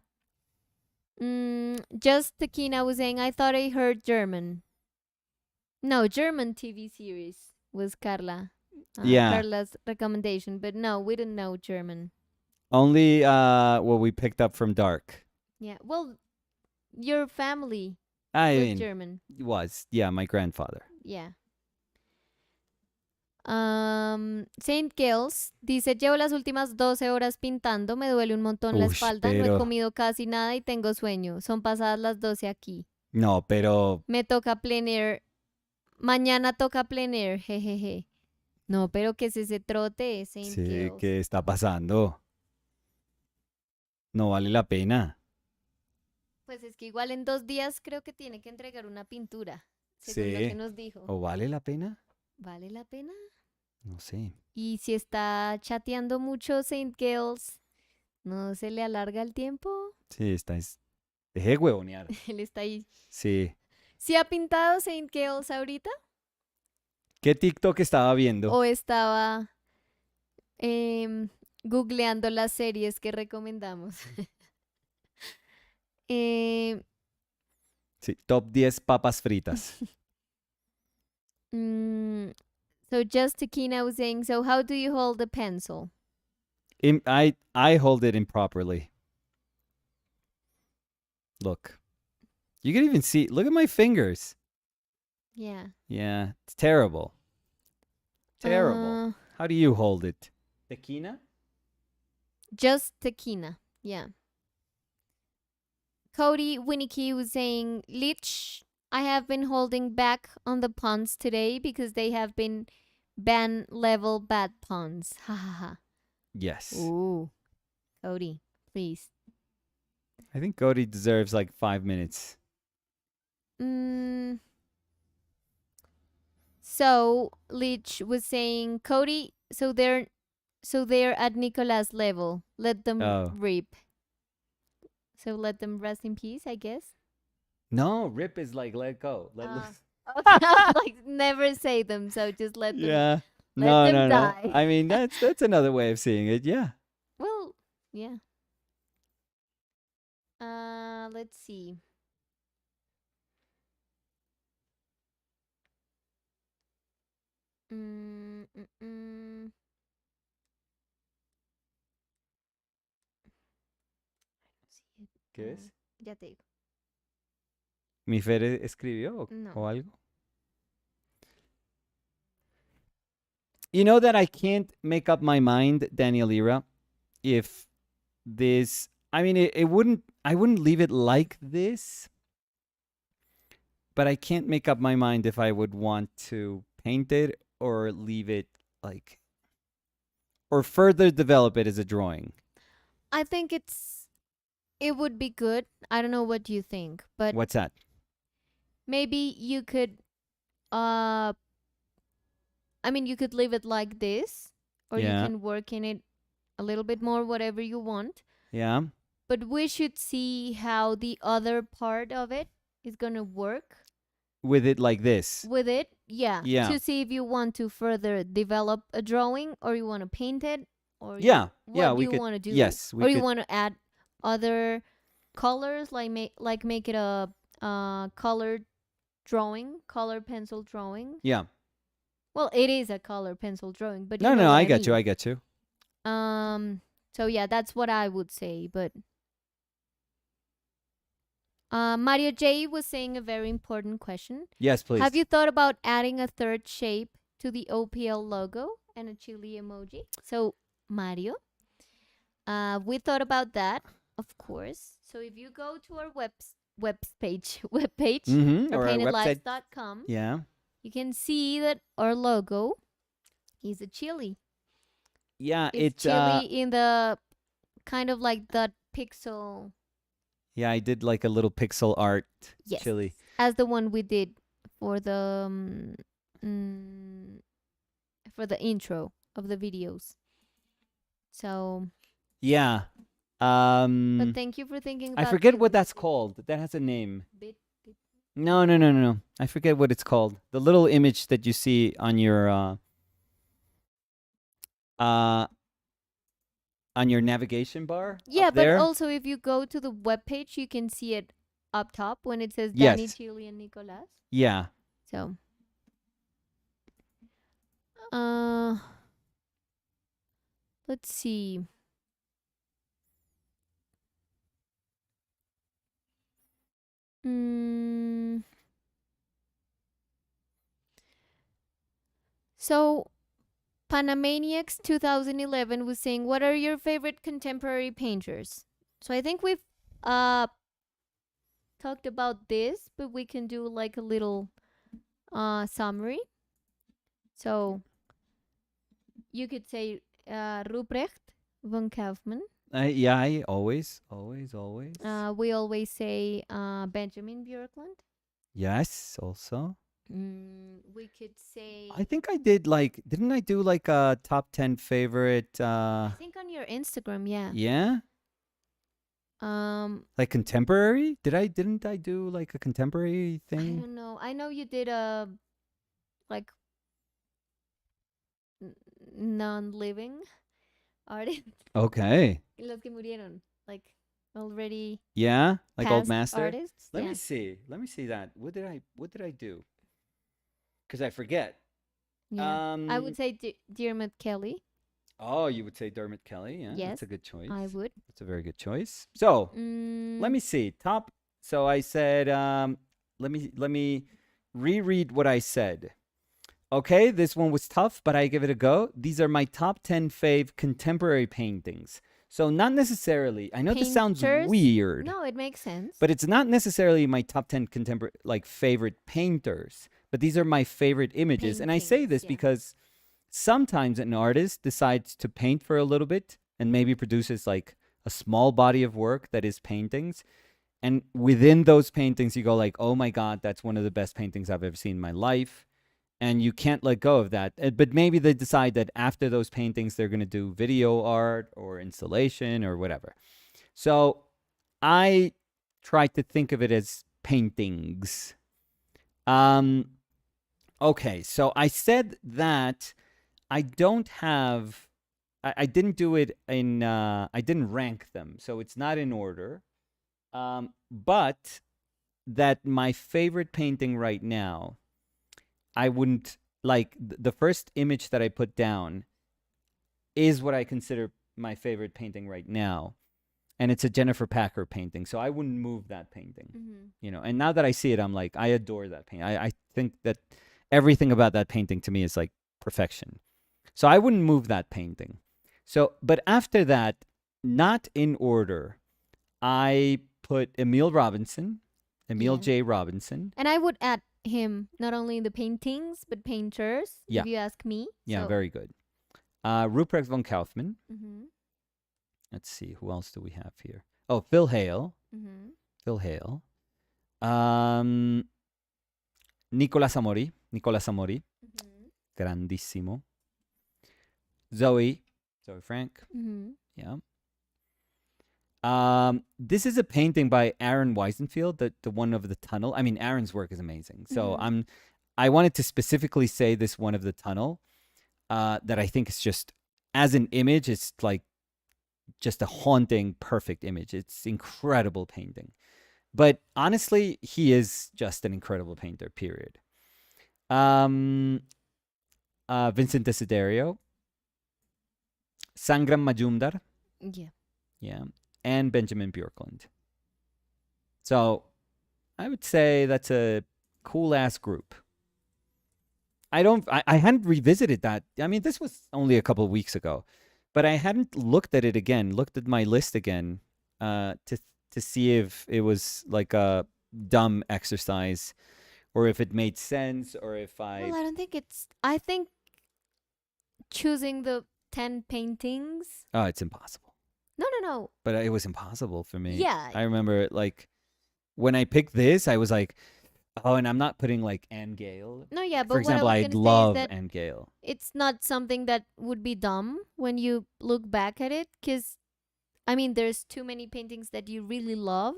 Just Takina was saying I thought I heard German. No, German TV series was Carla. Yeah. Carla's recommendation, but no, we didn't know German. Only what we picked up from Dark. Yeah, well, your family I was mean, German. was. Yeah, my grandfather. Yeah. Saint Gills dice, llevo las últimas 12 horas pintando, me duele un montón la Ush, espalda, no he pero- comido casi nada y tengo sueño. Son pasadas las 12 aquí. No, pero Me toca plener. Mañana toca plener, jejeje. No, pero ¿qué es ese trote, Saint sí, Gills? ¿qué está pasando? No vale la pena. Pues es que igual en 2 días creo que tiene que entregar una pintura, según lo Sí. que nos dijo. ¿O vale la pena? ¿Vale la pena? No sé. Y si está chateando mucho Saint Gills, ¿no se le alarga el tiempo? Sí, Deje de huevonear. Él está ahí. Sí. ¿Sí ha pintado Saint Gills ahorita? ¿Qué TikTok estaba viendo? ¿O estaba googleando las series que recomendamos? Sí, top 10 papas fritas. So just Takina was saying, so how do you hold the pencil? I hold it improperly. Look. You can even see, look at my fingers. Yeah. Yeah, it's terrible. Terrible. How do you hold it? Tequila? Just Takina. Yeah. Cody Winnicky was saying, Lich, I have been holding back on the puns today because they have been ban level bad puns. Ha ha ha. Yes. Ooh. Cody, please. I think Cody deserves like 5 minutes. So Lich was saying, Cody, so they're at Nicolas level. Let them rip. So let them rest in peace, I guess. No, rip is like let go. Let loose. Okay. Like never say them, so just let them. Yeah. Let No. them die. I mean, that's another way of seeing it. Yeah. Well, yeah. Let's see. ¿Qué es? Ya te digo. ¿Mi Fer escribió No. o algo? You know that I can't make up my mind, Daniel Ira, if this. I mean, it wouldn't. I wouldn't leave it like this, but I can't make up my mind if I would want to paint it or leave it like, or further develop it as a drawing. I think it would be good. I don't know what you think, but What's that? maybe you could uh I mean you could leave it like this, or you Yeah. can work in it a little bit more, whatever you want. Yeah. But we should see how the other part of it is gonna work With it like this. with it. Yeah. Yeah. To see if you want to further develop a drawing, or you want to paint it, or Yeah. Yeah. what do We you could. want to do? Yes. Or We you could. want to add other colors, like make it a colored drawing, color pencil drawing. Yeah. Well, it is a color pencil drawing, but you No, know no. what I I get mean. you. I get you. So yeah, that's what I would say. But Mario J was saying a very important question. Yes, please. Have you thought about adding a third shape to the OPL logo and a chili emoji? So Mario, we thought about that, of course. So if you go to our webpage, Mm-hmm. Or our website. paintedlives.com, Yeah. you can see that our logo is a chili. Yeah. It's chili in the kind of like that pixel. Yeah, I did like a little pixel art Yes, chili. as the one we did for the for the intro of the videos. So, Yeah. but thank you for thinking about. I forget what chilies. that's called. That has a name. Bit. No, no, no, no, no. I forget what it's called. The little image that you see on your uh on your navigation bar. Yeah, up but there. also if you go to the webpage, you can see it up top when it says Danny, Yes. Chili, and Nicolas. Yeah. So, let's see. So, Panamaniacs 2011 was saying, "What are your favorite contemporary painters?" So I think we've talked about this, but we can do like a little summary. So you could say Ruprecht von Kaufmann. Yeah, I always. We always say Benjamin Björklund. Yes, also. We could say. I think I did like. Didn't I do like a top 10 favorite? I think on your Instagram, yeah. Yeah. Like contemporary? Didn't I do like a contemporary I thing? don't know. I know you did a like non-living artists. Okay. Los que murieron, like already Yeah, like old past master. artists. Let Yeah. me see. Let me see that. What did I do? Because I forget. Yeah. I would say Dermot Kelly. Oh, you would say Dermot Kelly. Yeah, Yes, that's a good choice. I would. That's a very good choice. So let me see. Top. So I said. Let me reread what I said. Okay, this one was tough, but I give it a go. These are my top 10 fave contemporary paintings. So not necessarily. I know this sounds Painters? weird. No, it makes sense. But it's not necessarily my top 10 contemporary like favorite painters, but these are my favorite images. And I say Paintings, this yeah. because sometimes an artist decides to paint for a little bit and maybe produces like a small body of work that is paintings. And within those paintings, you go like, oh my God, that's one of the best paintings I've ever seen in my life. And you can't let go of that. But maybe they decide that after those paintings, they're going to do video art or installation or whatever. So I try to think of it as paintings. Okay, so I said that I don't have, I didn't do it in, I didn't rank them. So it's not in order. But that my favorite painting right now, I wouldn't like the first image that I put down is what I consider my favorite painting right now. and it's a Jennifer Packer painting. So I wouldn't move that painting, Mm-hmm. you know. And now that I see it, I'm like, I adore that painting. I think that everything about that painting to me is like perfection. So I wouldn't move that painting. So, but after that, not in order, I put Emil Yeah. J. Robinson. And I would add him not only in the paintings but painters, Yeah, if you ask me. yeah, So. very good. Ruprecht von Kaufmann. Mm-hmm. Let's see, who else do we have here? Oh, Phil Hale. Mm-hmm. Phil Hale. Um, Nicolas Amori, Mm-hmm. grandissimo. Zoe Frank. Mm-hmm. Yeah. This is a painting by Aaron Weisenfield, the one of the tunnel. I mean, Aaron's work is amazing. So Mm-hmm. I wanted to specifically say this one of the tunnel, that I think is just, as an image, it's like just a haunting, perfect image. It's incredible painting. But honestly, he is just an incredible painter, period. Vincent Desiderio, Sangram Majumdar, Yeah. yeah, and Benjamin Bjorklund. So I would say that's a cool ass group. I hadn't revisited that. I mean, this was only a couple of weeks ago, but I hadn't looked at it again, looked at my list again, to see if it was like a dumb exercise or if it made sense or if Well, I. I don't think it's. I think choosing the 10 paintings. Oh, it's impossible. No, no, no. But it was impossible for me. Yeah. I remember like when I picked this, I was like, oh, and I'm not putting like Anne Gale. No, yeah, For but what I example, was I going to say is love that Anne Gale. it's not something that would be dumb when you look back at it. Because, I mean, there's too many paintings that you really love.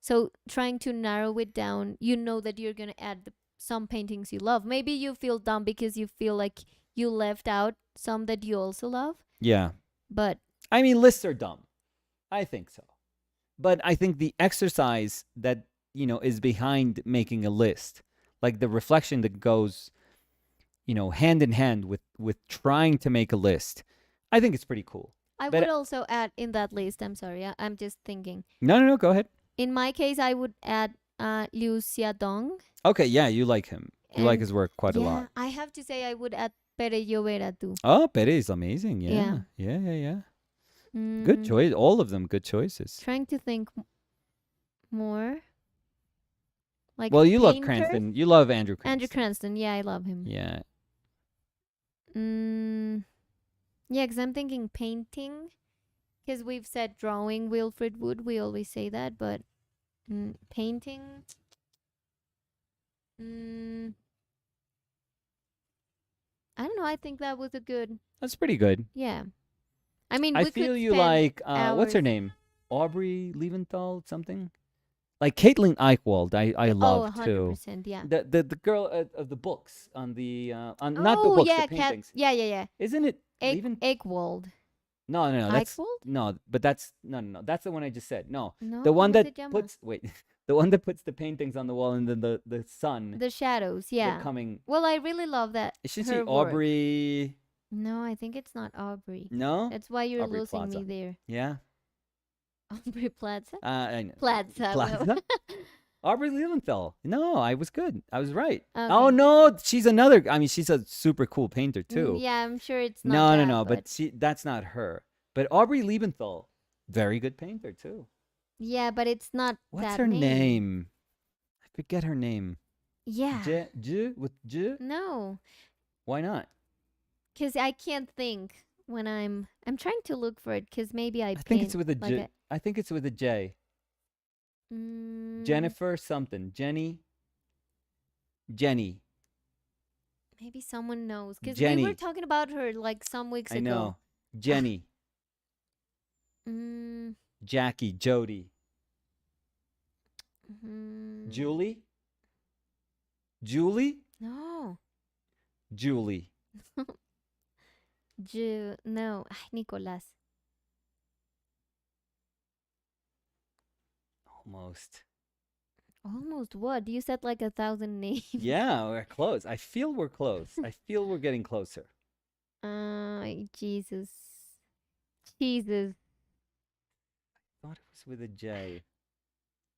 So trying to narrow it down, you know that you're going to add some paintings you love. Maybe you feel dumb because you feel like you left out some that you also love. Yeah. But I mean, lists are dumb. I think so. But I think the exercise that, is behind making a list, like the reflection that goes, hand in hand with trying to make a list, I think it's pretty cool. I But would also add in that list, I'm sorry, I'm just thinking. no, go ahead. In my case, I would add Liu Xiaodong. Okay, yeah, you like him. You like And his work quite a yeah, lot. I have to say I would add Pere Llovera too. Oh, Pere is amazing. Yeah. Yeah. Good Mm, choice. All of them good choices. trying to think more. Like Well, you love painters? Cranston. You love Andrew Cranston. Andrew Cranston, yeah, I love him. Yeah. Yeah, because I'm thinking painting. Because we've said drawing Wilfred Wood, we always say that, but painting. I don't know. I think that was a good. That's pretty good. Yeah. I mean, I we feel could you spend like what's her hours. name? Aubrey Leventhal something? Like Caitlin Eichwald, I Oh, love too. 100%, yeah. The girl of the books on the on not the Oh, books, yeah, the paintings. yeah. Isn't it Eggwald. No, that's Eichwald? no, but that's no, that's the one I just said. No. No, The one ¿cómo se that llama? puts the one that puts the paintings on the wall and then the sun The shadows, yeah. coming. Well, I really love that. Should her she work. Aubrey? No, I think it's not Aubrey. No? That's why you're Aubrey losing Plaza. me there. Yeah. Aubrey Plaza? I know. Plaza. Plaza? Aubrey Leventhal. No, I was good. I was right. Okay. Oh no, she's another. I mean, she's a super cool painter too. Yeah, I'm sure it's not. No. But that's not her. But Aubrey Leventhal, very good painter too. Yeah, but it's not. What's that her name? I forget her name. Yeah. J with J? No, Why not? because I can't think when I'm trying to look for it. Because maybe I think it's paint with a like J. I think it's with a J. Jennifer something. Jenny. Maybe someone knows. Because we Jenny. were talking about her like some weeks I ago. know. Jenny. Jackie. Jody. Julie. Julie. No. Julie. No. Ay, Nicolas. Almost. Almost what? You said like 1,000 names. Yeah, we're close. I feel we're close. I feel we're getting closer. Jesus. thought it was with a J.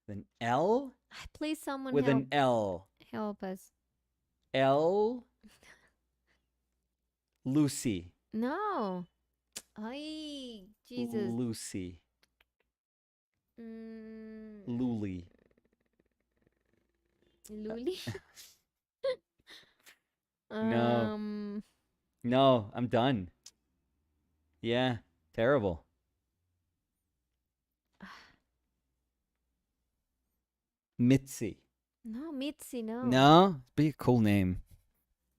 An L? Please, someone With help an L. help us. L. Lucy. No. Ay, Jesus. Lucy. Mm, Luli. Luli. No. um. No, I'm done. Yeah, terrible. Mitzi. No, Mitzi. No. No, be a cool name.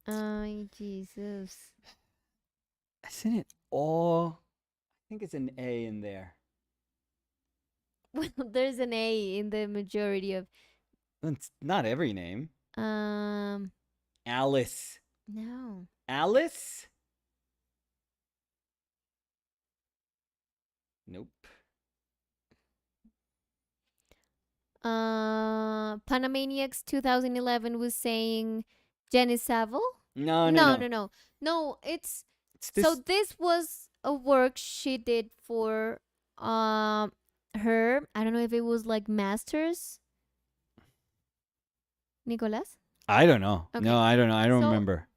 Ay, Jesus. Isn't it all? I think it's an A in there. Well, there's an A in the majority of. It's not every name. Um. Alice. No. Alice? Nope. Panamaniacs 2011 was saying Jenny Savile. No, no, No, no. no, no, no. It's It's so this. this was a work she did for her. I don't know if it was like masters. Nicolas. I don't know. Okay. No, I don't know. I don't So remember.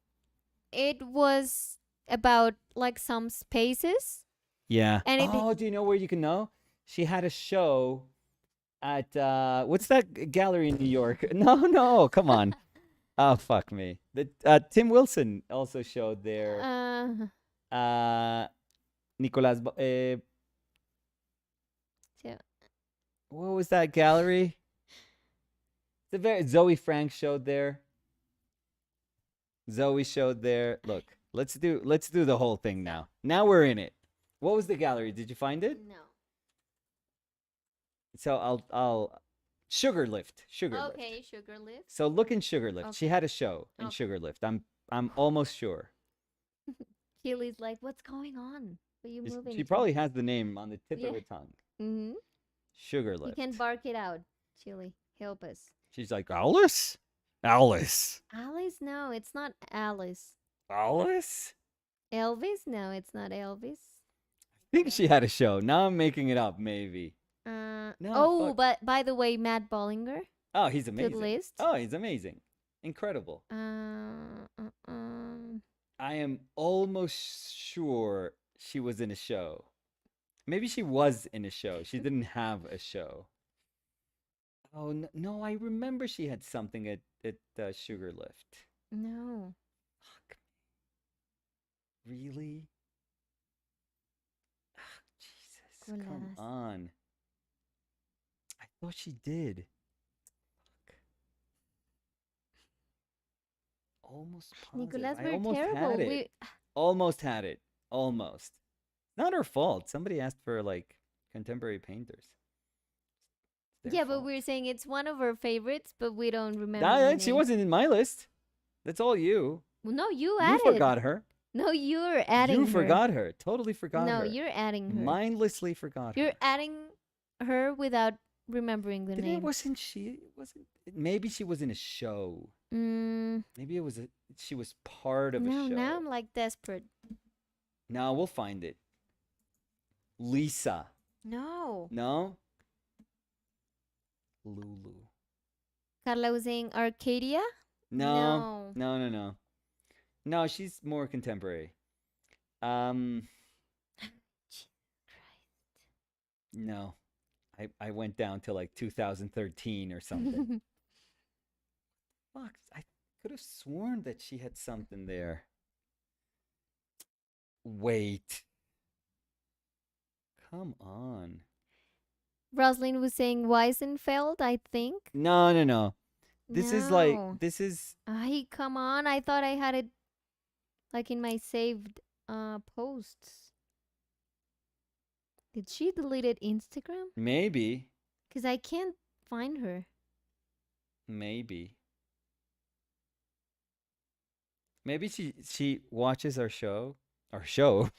it was about like some spaces, Yeah. and it Oh, do you know where you can know? She had a show at what's that gallery in New York? No, no, come on. Oh, fuck me. The Tim Wilson also showed there. Nicolas. So, What was that gallery? The very Zoe Frank showed there. Zoe showed there. Look, let's do the whole thing now. Now we're in it. What was the gallery? Did you find it? no. So I'll Sugarlift. Sugarlift. Okay, sugar lift. So look in Sugarlift. She Okay. had a show in Okay. Sugarlift. I'm almost sure. Keely's like, what's going on? Are you moving? She probably has the name on the tip of her tongue. Mm-hmm. Sugarlift. You can bark it out, Chili. Help us. She's like, Alice? Alice. Alice? No, it's not Alice. Alice? Elvis? No, it's not Elvis. I think she had a show. Now I'm making it up, maybe. No, Oh, fuck. but by the way, Matt Bollinger Oh, he's to the amazing. list. Oh, he's amazing. Incredible. I am almost sure she was in a show. Maybe she was in a show. She didn't have a show. Oh, no, I remember she had something at Sugarlift. No. Fuck. Really? Ah, Jesus, come Nicolas. on. I thought she did. Fuck. Almost positive. Nicolas, I we're almost terrible. had it. Almost had it. Almost. Not her fault. Somebody asked for like contemporary painters. It's their Yeah, but fault. we're saying it's one of our favorites, but we don't remember. Nah, the she name. wasn't in my list. That's all you. Well, no, you You added. forgot her. No, you're adding. You her. forgot her. Totally forgot No, her. you're adding her. Mindlessly forgot You're her. adding her without remembering the Then name. it wasn't she. It wasn't. Maybe she was in a show. Mm, Maybe it was. She was part of a no, show. now I'm like desperate. No, we'll find it. Lisa. No. No. Lulu. Carla was saying Arcadia? No. No. No. No. No, she's more contemporary. No. I went down to like 2013 or something. Fuck, I could have sworn that she had something there. Wait. Come on. Roslyn was saying Weisenfeld, I think. No, no, no. This is like No. Ay, come on. I thought I had it like in my saved posts. Did she delete Instagram? maybe, Because I can't find her. maybe. Maybe she watches our show. Our show.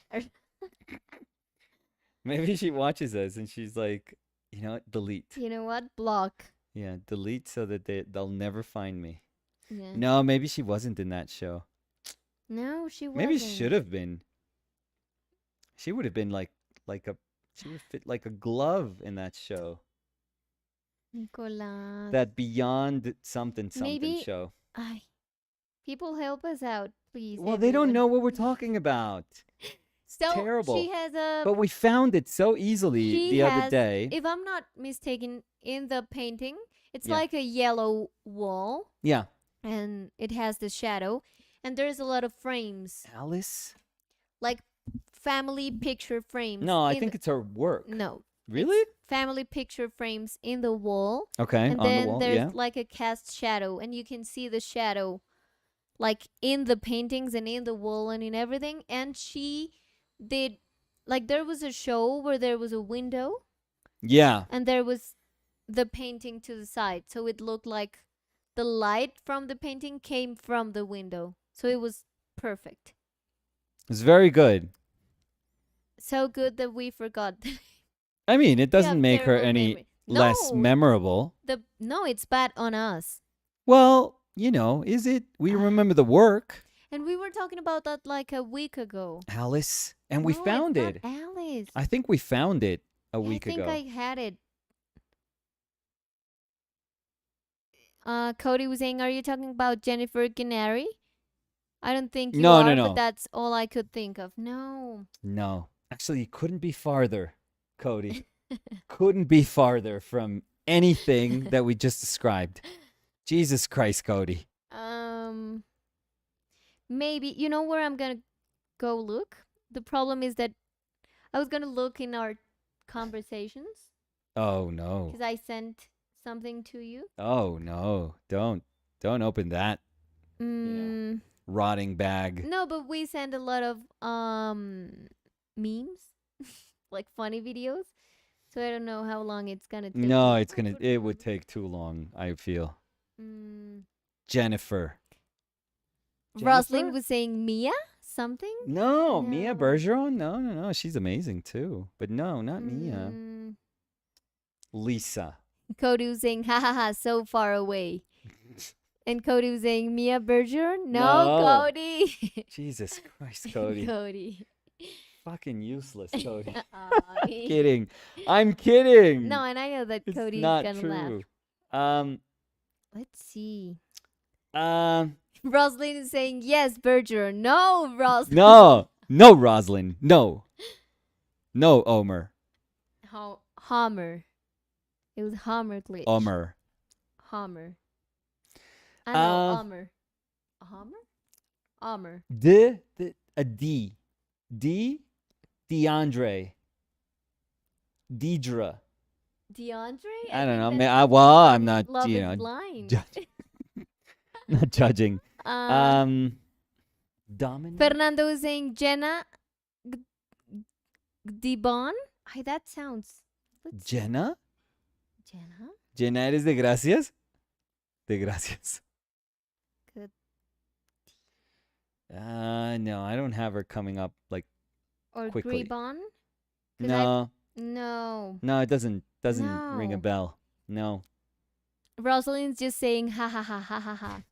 Maybe she watches us and she's like, you know what? Delete. You know what? Block. Yeah, delete so that they'll never find me. Yeah. No, maybe she wasn't in that show. No, she wasn't. Maybe should have been. She would have been like a She would fit like a glove in that show. Nicolas. That Beyond something something Maybe show. I people help us out, please, Well, they don't everyone. know what we're talking about. So Terrible. But we found it so easily she the other has, day. if I'm not mistaken, in the painting, it's Yeah. like a yellow wall Yeah. and it has the shadow and there's a lot of frames, Alice? like family picture frames. No, I think it's her work. No. Really? It's family picture frames in the wall. Okay, And on the then wall, there's yeah. like a cast shadow and you can see the shadow like in the paintings and in the wall and in everything. And she did, like, there was a show where there was a window Yeah. and there was the painting to the side, so it looked like the light from the painting came from the window, so it was perfect. It's very good. So good that we forgot. I mean, it We doesn't have make her terrible any memory. less No, memorable. no, it's bad on us. Well, is it? We remember the work. And we were talking about that like a week ago. Alice. And we No, found it's it. not Alice. I think we found it a I week think ago. I had it. Cody was saying, "Are you talking about Jennifer Gennari?" I don't think you No, are, no, but no. that's all I could think of. No. No. Actually, you couldn't be farther, Cody. Couldn't be farther from anything that we just described. Jesus Christ, Cody. Maybe you know where I'm gonna go look. The problem is that I was gonna look in our conversations Oh no. because I sent something to you. Oh no. Don't open that Mm, rotting bag. no, but we send a lot of memes, like funny videos. So I don't know how long it's gonna take. No, it would take too long, I feel. Mm, Jennifer. Rosalind was saying Mia something. No, Mia No. Bergeron? No. She's amazing too. But no, not Mia. Mm, Lisa. Cody was saying, ha ha ha, so far away. And Cody was saying, Mia Bergeron? No, No. Cody. Jesus Christ, Cody. Cody. Fucking useless, Cody. Aw, Kidding. I'm kidding. No, and I know that It's Cody's not gonna true. laugh. Let's see. Um, Rosalind is saying, yes, Bergeron. No, Rosalind. no, Rosalind. No, Omer. Homer. It was Homer glitch. Omer. Homer. I know, Homer. Homer? Homer. A D. DeAndre. Deidre. DeAndre? I don't know. think I'm not, Love is blind. not judging. Dominic. Fernando is saying Jenna Dibon. Ay, that sounds. Jenna. Jenna? Jenna, ¿eres de gracias? De gracias. Good. No, I don't have her coming up like Or quickly. Gribon? No. No. No, it doesn't ring a No. bell. No. Rosalind's just saying ha ha ha ha ha ha.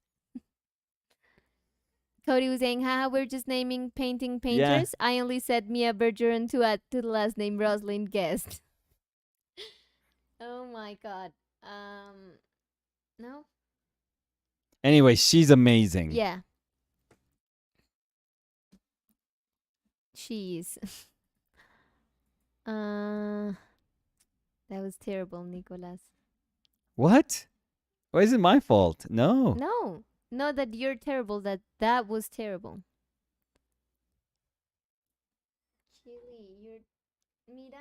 Cody was saying, haha, we're just naming painting painters. Yeah. I only said Mia Bergeron to add to the last name Rosalind guessed. Oh my god. No? Anyway, she's amazing. Yeah. She is. That was terrible, Nicolas. What? Why is it my fault? No. No. No, that you're terrible. That was terrible. Chili, you're... Mira.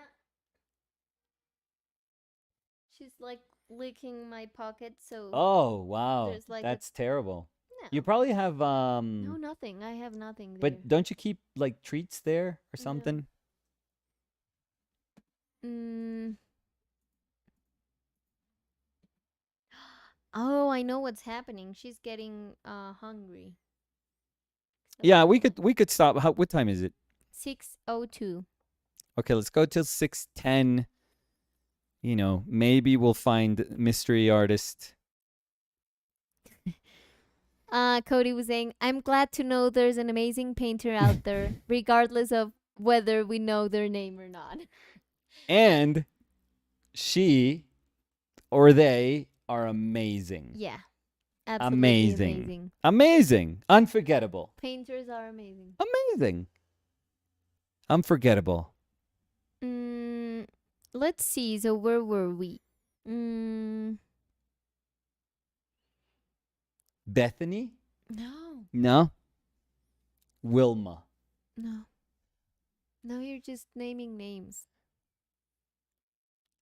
She's like licking my pocket, so... Oh, wow. There's like that's terrible. No. You probably have... No, nothing. I have nothing there. But don't you keep like treats there or something? Oh, I know what's happening. She's getting hungry. So yeah, we could stop. What time is it? 6:02. Okay, let's go till 6:10. Maybe we'll find mystery artist. Cody was saying, I'm glad to know there's an amazing painter out there, regardless of whether we know their name or not. And she or they are amazing. Yeah, absolutely Amazing. amazing. Amazing. Unforgettable. Painters are amazing. Amazing. Unforgettable. Mm, let's see. So where were we? Mm, Bethany? no, No. Wilma. no, no. You're just naming names.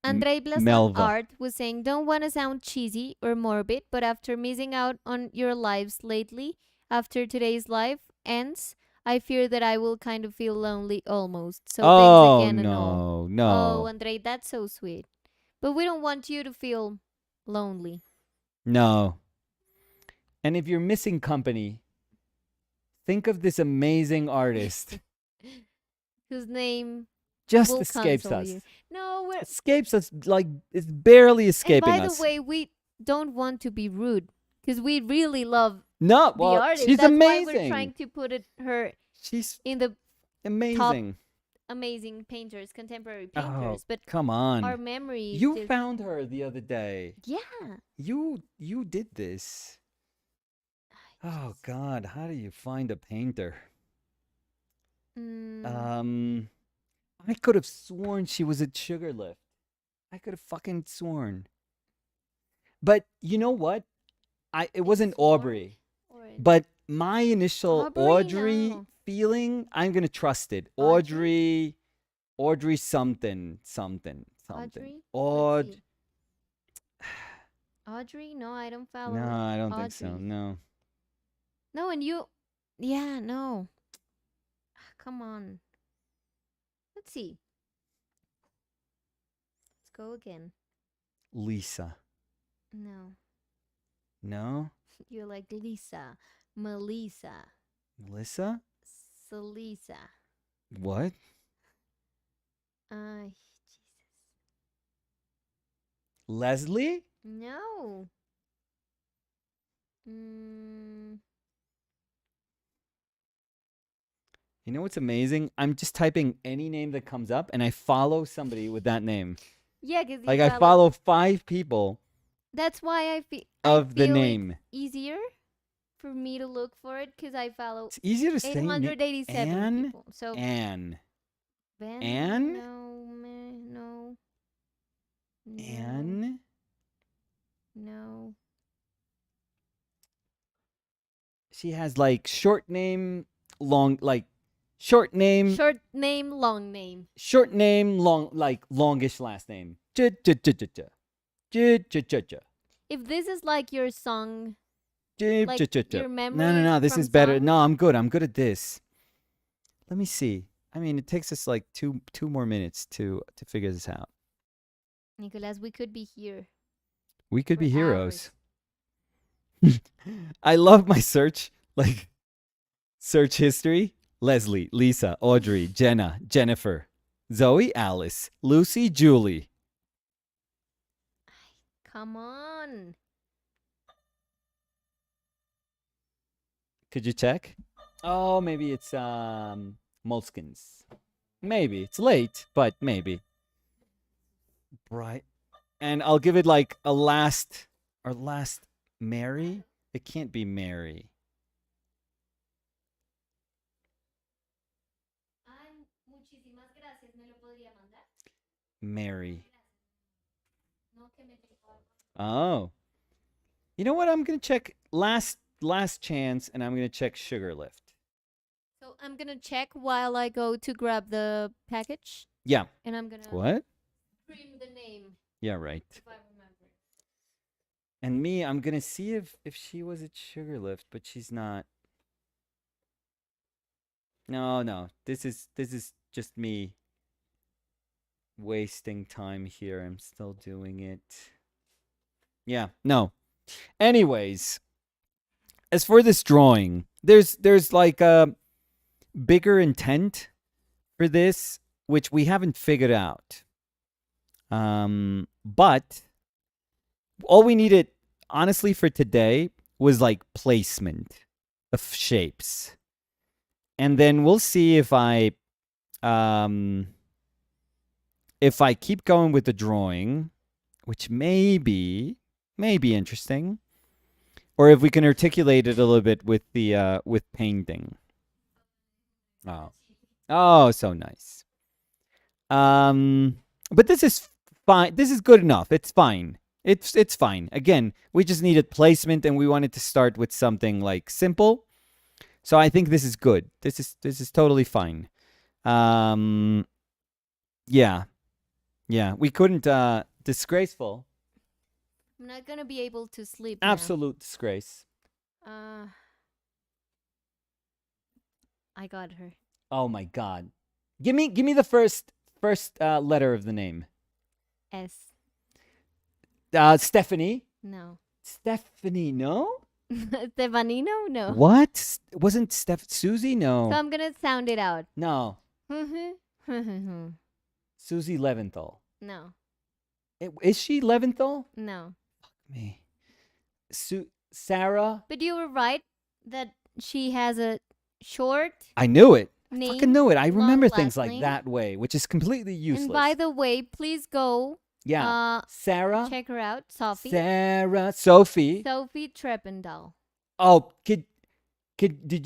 M- Andre Blazon Melva. Art was saying, don't want to sound cheesy or morbid, but after missing out on your lives lately, after today's life ends, I fear that I will kind of feel lonely almost. So thanks Oh, again and all. no. Oh, No. Andre, that's so sweet. But we don't want you to feel lonely. No. And if you're missing company, think of this amazing artist. Whose name Just will escapes console us. you. No, we're. Escapes us like it's barely And escaping by the us. way, we don't want to be rude because we really love No, the well, artist. she's That's why we're amazing. trying to put her She's in the amazing. amazing painters, contemporary Oh, painters. But come on. our memory is You just, found her the other day. yeah. You did this. Oh God, how do you find a painter? Mm, I could have sworn she was at Sugarlift. I could have fucking sworn. But you know what? It wasn't sworn? Aubrey. or But my initial Audrey no. feeling, I'm gonna trust it. Audrey? Audrey something. Audrey? Aud. Let's see. Audrey? No, I don't follow. No, I don't think so. Audrey. No. No, and you. Yeah, no. Come on. Let's see. Let's go again. Lisa. No. No. You're like Lisa, Melissa, Melissa? Salisa. What? Jesus. Leslie? No. Mm, You know what's amazing? I'm just typing any name that comes up and I follow somebody with that name. yeah, because Like I follow 5 people That's why of the feel name. it's easier for me to look for it because I follow It's easier to say 887 Anne. people. So Anne. Ben, Anne? no, no, Anne? no. She has like short name, long like short name, Short name, long name. long like longish last name. Ch-ch-ch-ch-ch. Ch-ch-ch-ch. If this is like your song, like Ch-ch-ch-ch. your No, memory this from is better. songs? No, I'm good. I'm good at this. Let me see. I mean, it takes us like two more minutes to figure this out. Nicolas, we could be here. We could for be heroes. hours. I love my search history. Leslie, Lisa, Audrey, Jenna, Jennifer, Zoe, Alice, Lucy, Julie. Come on. Could you check? Oh, maybe it's Moleskins. Maybe it's late, but maybe. Bright. And I'll give it like our last Mary. It can't be Mary. Mary. Oh. You know what? I'm gonna check last chance, and I'm gonna check Sugarlift. So I'm gonna check while I go to grab the package. Yeah. And I'm gonna What? scream the name. Yeah, right. If I remember. And me, I'm gonna see if she was at Sugarlift, but she's not. No. This is just me wasting time here. I'm still doing it. Yeah, no. Anyways, as for this drawing, there's like a bigger intent for this, which we haven't figured out. But all we needed, honestly, for today was like placement of shapes. And then we'll see if if I keep going with the drawing, which may be interesting, or if we can articulate it a little bit with the with painting. Oh, oh, so nice. But this is fine. This is good enough. It's fine. It's fine. Again, we just needed placement, and we wanted to start with something like simple. So I think this is good. This is totally fine. Yeah, yeah. We couldn't. Disgraceful. I'm not gonna be able to sleep now. Absolute disgrace. I got her. Oh my God. Give me the first letter of the name. S. Stephanie. No. Stephanie, no? Stefanino? No. What? Wasn't Susie? No. So I'm gonna sound it out. No. No. Susie Leventhal. Is she Leventhal? No. Me. Sarah? But you were right that she has a short I knew it. name. I fucking knew it. I long remember last things like name. that way, which is completely useless. And by the way, please go yeah. Sarah? check her out. Sophie. Sophie. Sophie Treppendahl. Oh, did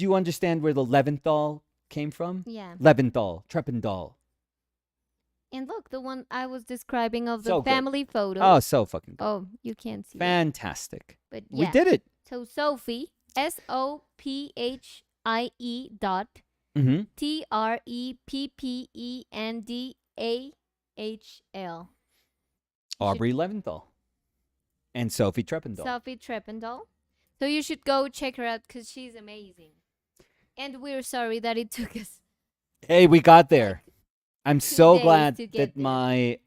you understand where the Leventhal came from? Yeah. Leventhal, Treppendahl. And look, the one I was describing of the So good. family photo. Oh, so fucking good. Oh, you can't see it. Fantastic. But We yeah. did it. So Sophie, Sophie dot Mm-hmm. Treppendahl. Aubrey Leventhal. And Sophie Treppendahl. Sophie Treppendahl. So you should go check her out because she's amazing. And we're sorry that it took us. Hey, we got there. I'm 2 so days glad to get that there. my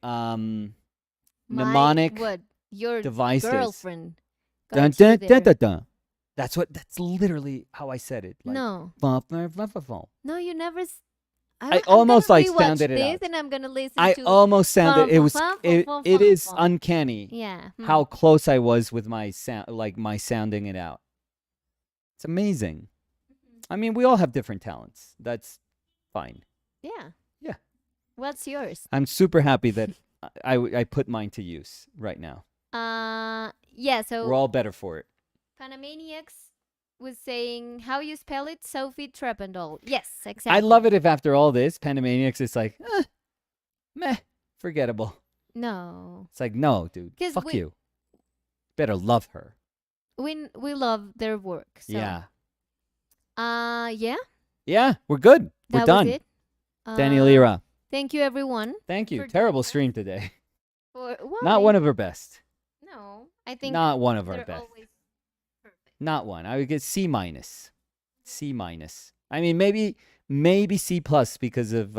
mnemonic Your devices. girlfriend Dun, got dun, you dun, there. dun, dun. That's literally how I said it. Like, No, you never. I almost, I'm like, gonna rewatch sounded it this out. and I'm gonna listen I to. almost sounded it It is uncanny Yeah. how close I was with my sound, like my sounding it out. It's amazing. I mean, we all have different talents. That's fine. Yeah. Yeah. What's yours? I'm super happy that I put mine to use right now. Yeah. So We're all better for it. Panamaniacs was saying how you spell it, Sophie Treppendahl. Yes, exactly. I love it if after all this, Panamaniacs is like, meh, forgettable. No, It's like, no, dude, 'Cause fuck we- you. Better love her. we love their work. So. Yeah. Yeah. Yeah, we're good. We're That done. was it. Daniel Ira. Thank you, everyone. Thank you. for Terrible joining us. stream today. For Not one of our best. No, I think Not one of our they're best. always perfect. Not one. I would get C minus. C minus. I mean, maybe C plus because of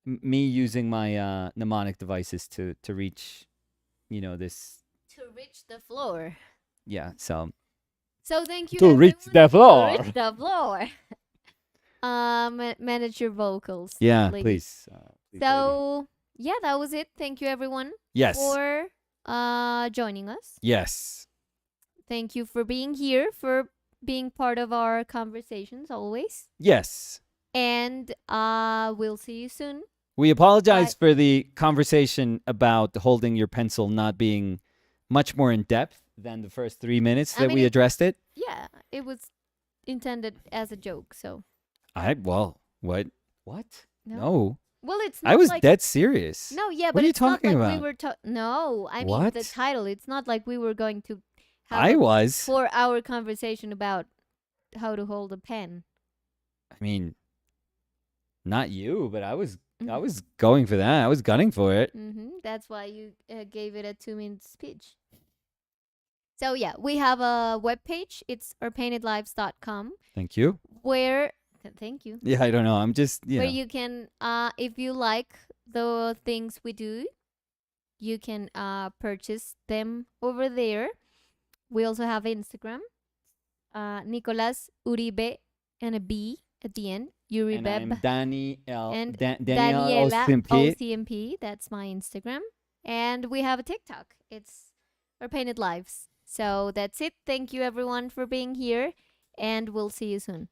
me using my mnemonic devices to reach, this. To reach the floor. Yeah. So So thank you. To reach everyone. the floor. To reach the floor. Manage your vocals. yeah, lady. please. Please, lady. So yeah, that was it. Thank you, everyone, yes. for joining us. Yes. Thank you for being here, for being part of our conversations always. Yes. And we'll see you soon. We apologize for the conversation about holding your pencil not being much more in depth than the first 3 minutes I that mean, we addressed it. Yeah, it was intended as a joke. So What? No. well, it's not I was like, dead serious. No, yeah, What but are you it's not talking like we about? were no, I mean the What? title. It's not like we were going to have I a was. 4-hour conversation about how to hold a pen. I mean, not you, but I was Mhm. going for that. I was gunning for it. That's why you gave it a 2-minute speech. So yeah, we have a webpage. It's ourpaintedlives.com Thank you. where thank you. Yeah, I don't know. I'm just, Where you can if you like the things we do, you can purchase them over there. We also have Instagram. Nicolas Uribe and a B at the end. and I'm Uribe Daniel and Daniela Daniela Osimpi. OCMP. That's my Instagram. And we have a TikTok. It's Our Painted Lives. So that's it. Thank you everyone for being here, and we'll see you soon.